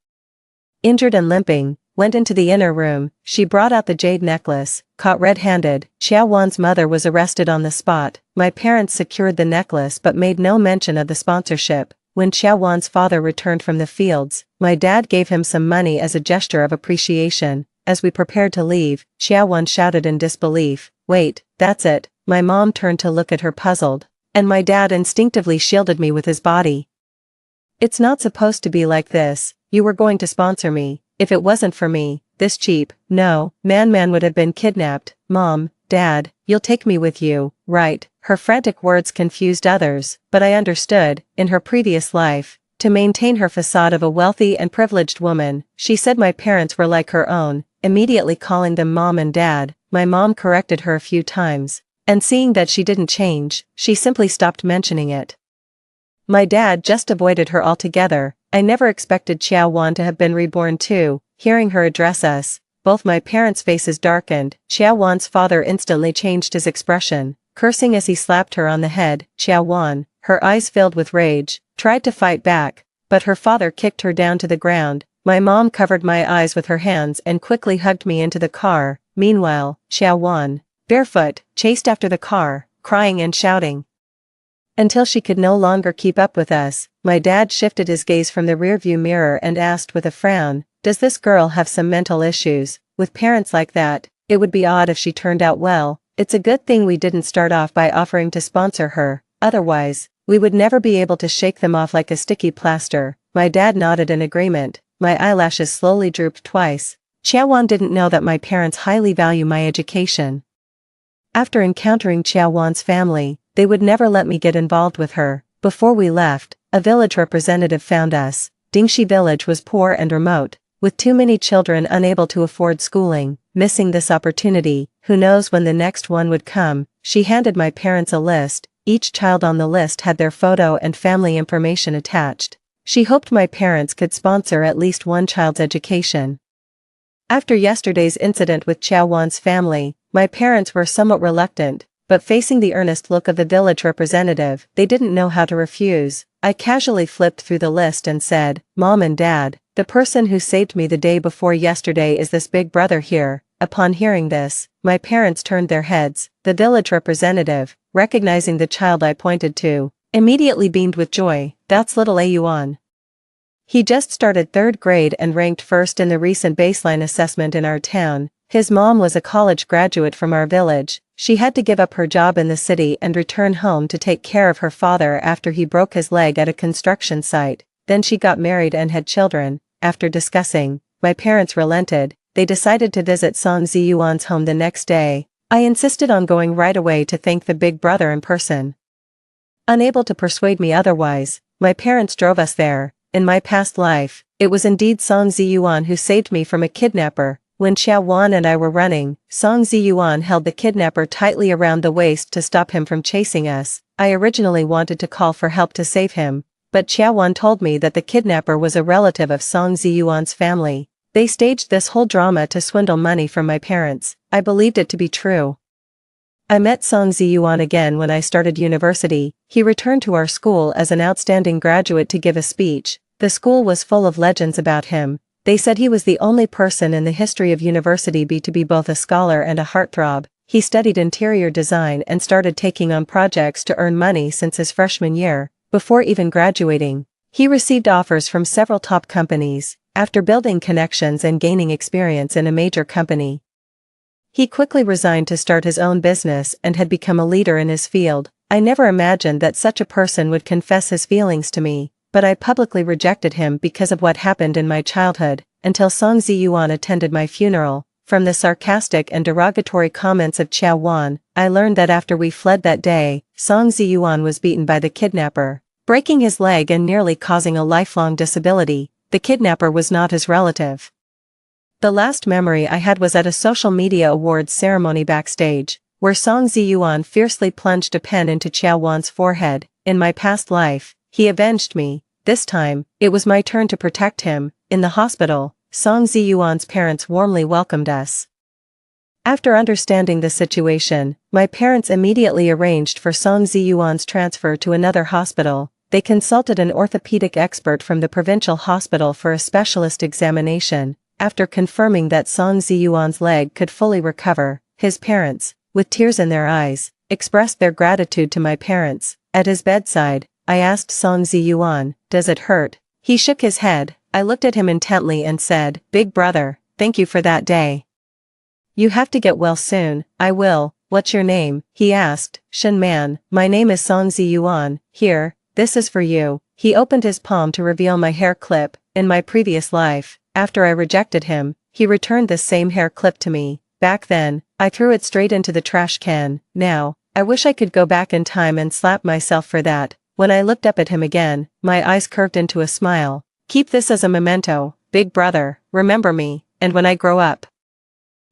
Speaker 1: injured and limping, went into the inner room. She brought out the jade necklace. Caught red-handed, Chao Wan's mother was arrested on the spot. My parents secured the necklace but made no mention of the sponsorship. When Chao Wan's father returned from the fields, my dad gave him some money as a gesture of appreciation. As we prepared to leave, Chao Wan shouted in disbelief, "Wait, that's it." My mom turned to look at her puzzled, and my dad instinctively shielded me with his body. "It's not supposed to be like this. You were going to sponsor me. If it wasn't for me, this cheap, no, man would have been kidnapped." "Mom, Dad, you'll take me with you, right?" Her frantic words confused others, but I understood. In her previous life, to maintain her facade of a wealthy and privileged woman, she said my parents were like her own, immediately calling them Mom and Dad. My mom corrected her a few times, and seeing that she didn't change, she simply stopped mentioning it. My dad just avoided her altogether. I never expected Chao Wan to have been reborn too. Hearing her address us, both my parents' faces darkened. Chao Wan's father instantly changed his expression, cursing as he slapped her on the head. Chao Wan, her eyes filled with rage, tried to fight back, but her father kicked her down to the ground. My mom covered my eyes with her hands and quickly hugged me into the car. Meanwhile, Chao Wan, barefoot, chased after the car, crying and shouting, until she could no longer keep up with us. My dad shifted his gaze from the rearview mirror and asked with a frown, "Does this girl have some mental issues? With parents like that, it would be odd if she turned out well. It's a good thing we didn't start off by offering to sponsor her, otherwise, we would never be able to shake them off like a sticky plaster." My dad nodded in agreement. My eyelashes slowly drooped twice. Chao Wan didn't know that my parents highly value my education. After encountering Chao Wan's family, they would never let me get involved with her. Before we left, a village representative found us. Dingxi village was poor and remote, with too many children unable to afford schooling. Missing this opportunity, who knows when the next one would come. She handed my parents a list. Each child on the list had their photo and family information attached. She hoped my parents could sponsor at least one child's education. After yesterday's incident with Chao Wan's family, my parents were somewhat reluctant. but facing the earnest look of the village representative, they didn't know how to refuse. I casually flipped through the list and said, "Mom and Dad, the person who saved me the day before yesterday is this big brother here." Upon hearing this, my parents turned their heads. The village representative, recognizing the child I pointed to, immediately beamed with joy. "That's little Ayuan. He just started 3rd grade and ranked first in the recent baseline assessment in our town. His mom was a college graduate from our village. She had to give up her job in the city and return home to take care of her father after he broke his leg at a construction site. Then she got married and had children." After discussing, my parents relented. They decided to visit Song Ziyuan's home the next day. I insisted on going right away to thank the big brother in person. Unable to persuade me otherwise, my parents drove us there. In my past life, it was indeed Song Ziyuan who saved me from a kidnapper. When Xiao Wan and I were running, Song Ziyuan held the kidnapper tightly around the waist to stop him from chasing us. I originally wanted to call for help to save him, but Xiao Wan told me that the kidnapper was a relative of Song Ziyuan's family. They staged this whole drama to swindle money from my parents. I believed it to be true. I met Song Ziyuan again when I started university. He returned to our school as an outstanding graduate to give a speech. The school was full of legends about him. They said he was the only person in the history of university to be both a scholar and a heartthrob. He studied interior design and started taking on projects to earn money since his freshman year. Before even graduating, he received offers from several top companies. After building connections and gaining experience in a major company, he quickly resigned to start his own business and had become a leader in his field. I never imagined that such a person would confess his feelings to me, but I publicly rejected him because of what happened in my childhood, until Song Ziyuan attended my funeral. From the sarcastic and derogatory comments of Xiao Wan, I learned that after we fled that day, Song Ziyuan was beaten by the kidnapper, breaking his leg and nearly causing a lifelong disability. The kidnapper was not his relative. The last memory I had was at a social media awards ceremony backstage, where Song Ziyuan fiercely plunged a pen into Xiao Wan's forehead. In my past life, he avenged me. This time, it was my turn to protect him. In the hospital, Song Ziyuan's parents warmly welcomed us. After understanding the situation, my parents immediately arranged for Song Ziyuan's transfer to another hospital. They consulted an orthopedic expert from the provincial hospital for a specialist examination. After confirming that Song Ziyuan's leg could fully recover, his parents, with tears in their eyes, expressed their gratitude to my parents. At his bedside, I asked Song Ziyuan, "Does it hurt?" He shook his head. I looked at him intently and said, "Big brother, thank you for that day. You have to get well soon." "I will." "What's your name?" he asked. "Shen Man." "My name is Song Ziyuan. Here, this is for you." He opened his palm to reveal my hair clip. In my previous life, after I rejected him, he returned this same hair clip to me. Back then, I threw it straight into the trash can. Now, I wish I could go back in time and slap myself for that. When I looked up at him again, my eyes curved into a smile. "Keep this as a memento, big brother. Remember me, and when I grow up,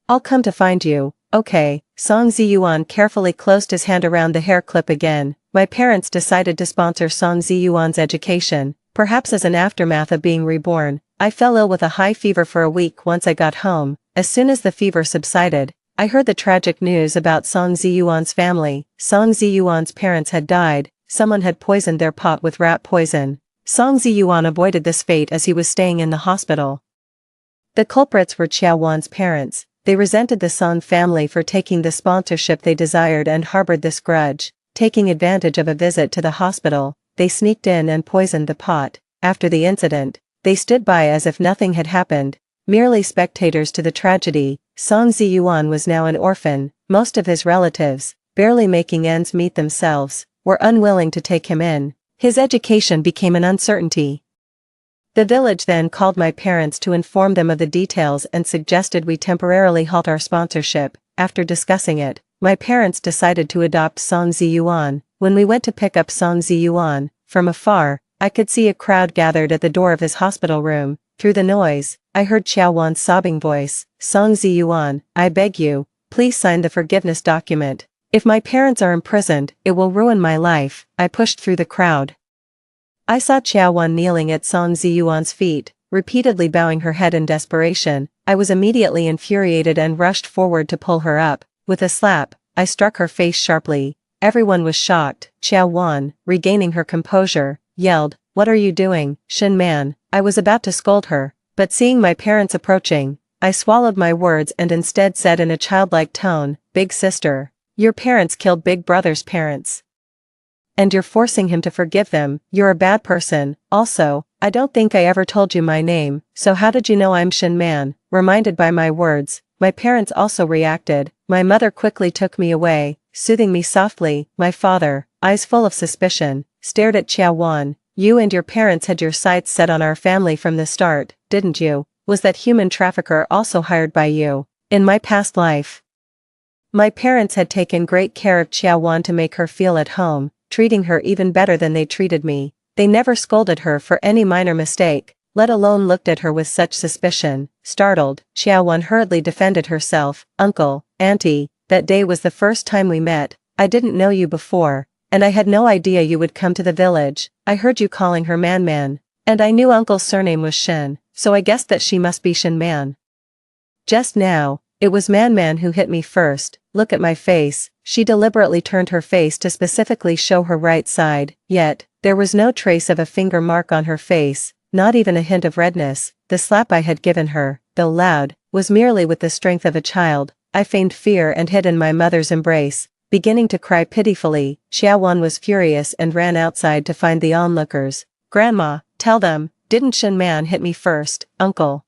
Speaker 1: I'll come to find you." "Okay." Song Ziyuan carefully closed his hand around the hair clip again. My parents decided to sponsor Song Ziyuan's education, perhaps as an aftermath of being reborn. I fell ill with a high fever for a week once I got home. As soon as the fever subsided, I heard the tragic news about Song Ziyuan's family. Song Ziyuan's parents had died. Someone had poisoned their pot with rat poison. Song Ziyuan avoided this fate as he was staying in the hospital. The culprits were Xiao Wan's parents. They resented the Song family for taking the sponsorship they desired and harbored this grudge. Taking advantage of a visit to the hospital, they sneaked in and poisoned the pot. After the incident, they stood by as if nothing had happened, merely spectators to the tragedy. Song Ziyuan was now an orphan. Most of his relatives, barely making ends meet themselves, were unwilling to take him in. His education became an uncertainty. The village then called my parents to inform them of the details and suggested we temporarily halt our sponsorship. After discussing it, my parents decided to adopt Song Ziyuan. When we went to pick up Song Ziyuan, from afar, I could see a crowd gathered at the door of his hospital room. Through the noise, I heard Xiao Wan's sobbing voice. "Song Ziyuan, I beg you, please sign the forgiveness document. If my parents are imprisoned, it will ruin my life." I pushed through the crowd. I saw Xiao Wan kneeling at Song Ziyuan's feet, repeatedly bowing her head in desperation. I was immediately infuriated and rushed forward to pull her up. With a slap, I struck her face sharply. Everyone was shocked. Xiao Wan, regaining her composure, yelled, "What are you doing, Shin Man?" I was about to scold her, but seeing my parents approaching, I swallowed my words and instead said in a childlike tone, "Big sister, your parents killed Big Brother's parents. And you're forcing him to forgive them. You're a bad person. Also, I don't think I ever told you my name, so how did you know I'm Shin Man?" Reminded by my words, my parents also reacted. My mother quickly took me away, soothing me softly. My father, eyes full of suspicion, stared at Xiao Wan. "You and your parents had your sights set on our family from the start, didn't you? Was that human trafficker also hired by you? In my past life, my parents had taken great care of Xiao Wan to make her feel at home, treating her even better than they treated me. They never scolded her for any minor mistake, let alone looked at her with such suspicion." Startled, Xiao Wan hurriedly defended herself. "Uncle, Auntie, that day was the first time we met. I didn't know you before, and I had no idea you would come to the village. I heard you calling her Man Man, and I knew Uncle's surname was Shin, so I guessed that she must be Shin Man. Just now, it was Man Man who hit me first. Look at my face." She deliberately turned her face to specifically show her right side, yet, there was no trace of a finger mark on her face, not even a hint of redness. The slap I had given her, though loud, was merely with the strength of a child. I feigned fear and hid in my mother's embrace, beginning to cry pitifully. Xiao Wan was furious and ran outside to find the onlookers. "Grandma, tell them, didn't Shin Man hit me first, Uncle?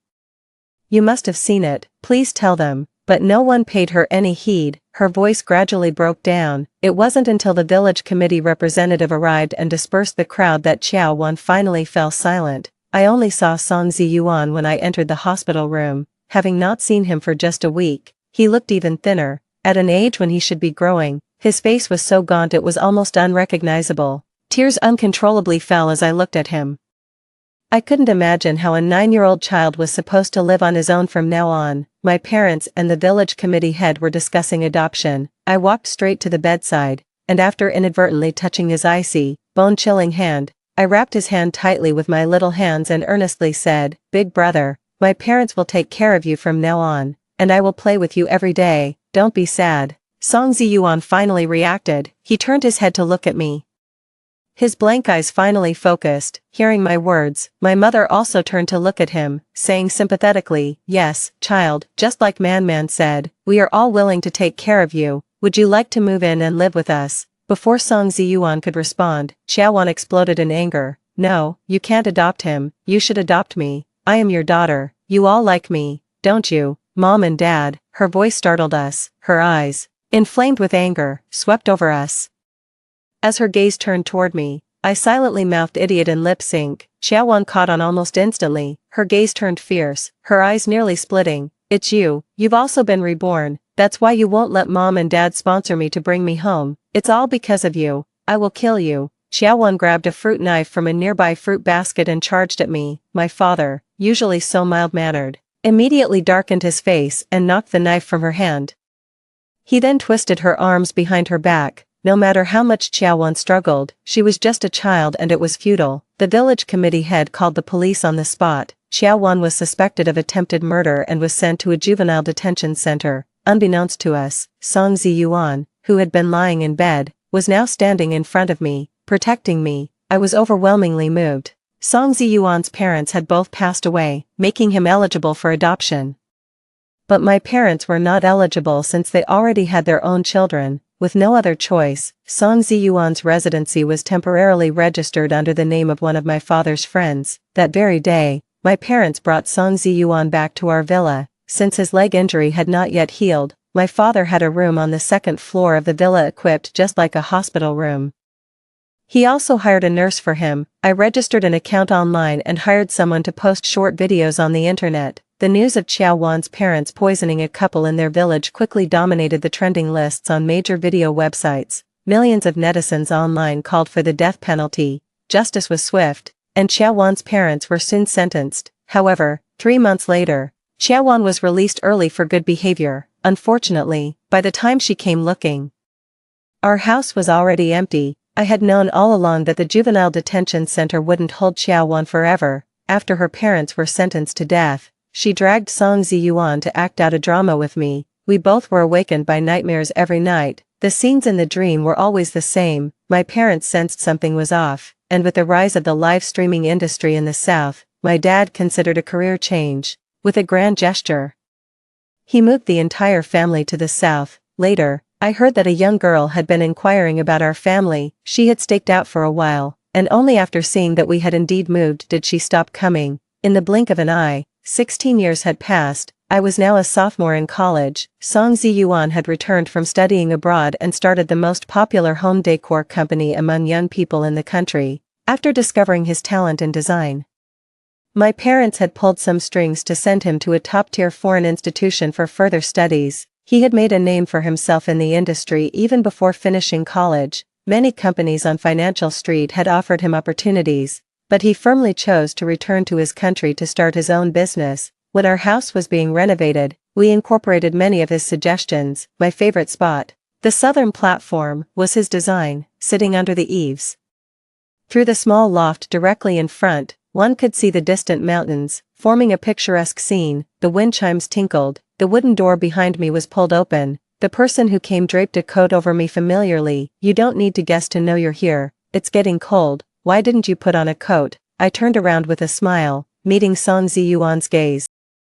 Speaker 1: You must have seen it, please tell them." But no one paid her any heed. Her voice gradually broke down. It wasn't until the village committee representative arrived and dispersed the crowd that Xiao Wan finally fell silent. I only saw Song Ziyuan when I entered the hospital room, having not seen him for just a week. He looked even thinner, at an age when he should be growing. His face was so gaunt it was almost unrecognizable. Tears uncontrollably fell as I looked at him. I couldn't imagine how a 9-year-old child was supposed to live on his own from now on. My parents and the village committee head were discussing adoption. I walked straight to the bedside, and after inadvertently touching his icy, bone-chilling hand, I wrapped his hand tightly with my little hands and earnestly said, "Big brother, my parents will take care of you from now on, and I will play with you every day. Don't be sad." Song Ziyuan finally reacted. He turned his head to look at me. His blank eyes finally focused. Hearing my words, my mother also turned to look at him, saying sympathetically, "Yes, child, just like Man Man said, we are all willing to take care of you. Would you like to move in and live with us?" Before Song Ziyuan could respond, Xiao Wan exploded in anger. "No, you can't adopt him, you should adopt me. I am your daughter, you all like me, don't you, Mom and Dad?" Her voice startled us. Her eyes, inflamed with anger, swept over us. As her gaze turned toward me, I silently mouthed idiot and lip sync. Xiao Wan caught on almost instantly. Her gaze turned fierce, her eyes nearly splitting. "It's you, you've also been reborn. That's why you won't let Mom and Dad sponsor me to bring me home. It's all because of you. I will kill you." Xiao Wan grabbed a fruit knife from a nearby fruit basket and charged at me. My father, usually so mild-mannered, immediately darkened his face and knocked the knife from her hand. He then twisted her arms behind her back. No matter how much Xiao Wan struggled, she was just a child and it was futile. The village committee head called the police on the spot. Xiao Wan was suspected of attempted murder and was sent to a juvenile detention center. Unbeknownst to us, Song Ziyuan, who had been lying in bed, was now standing in front of me, protecting me. I was overwhelmingly moved. Song Ziyuan's parents had both passed away, making him eligible for adoption. But my parents were not eligible since they already had their own children. With no other choice, Song Ziyuan's residency was temporarily registered under the name of one of my father's friends. That very day, my parents brought Song Ziyuan back to our villa. Since his leg injury had not yet healed, my father had a room on the second floor of the villa equipped just like a hospital room. He also hired a nurse for him. I registered an account online and hired someone to post short videos on the internet. The news of Xiao Wan's parents poisoning a couple in their village quickly dominated the trending lists on major video websites. Millions of netizens online called for the death penalty. Justice was swift, and Xiao Wan's parents were soon sentenced. However, 3 months later, Xiao Wan was released early for good behavior. Unfortunately, by the time she came looking, our house was already empty. I had known all along that the juvenile detention center wouldn't hold Xiao Wan forever. After her parents were sentenced to death, she dragged Song Ziyuan to act out a drama with me. We both were awakened by nightmares every night. The scenes in the dream were always the same. My parents sensed something was off, and with the rise of the live streaming industry in the South, my dad considered a career change. With a grand gesture, he moved the entire family to the South. Later, I heard that a young girl had been inquiring about our family. She had staked out for a while, and only after seeing that we had indeed moved did she stop coming. In the blink of an eye, 16 years had passed. I was now a sophomore in college. Song Ziyuan had returned from studying abroad and started the most popular home decor company among young people in the country, after discovering his talent in design. My parents had pulled some strings to send him to a top-tier foreign institution for further studies. He had made a name for himself in the industry even before finishing college. Many companies on Financial Street had offered him opportunities, but he firmly chose to return to his country to start his own business. When our house was being renovated, we incorporated many of his suggestions. My favorite spot, the southern platform, was his design, sitting under the eaves. Through the small loft directly in front, one could see the distant mountains, forming a picturesque scene. The wind chimes tinkled, the wooden door behind me was pulled open. The person who came draped a coat over me familiarly. "You don't need to guess to know you're here. It's getting cold. Why didn't you put on a coat?" I turned around with a smile, meeting Song Ziyuan's gaze.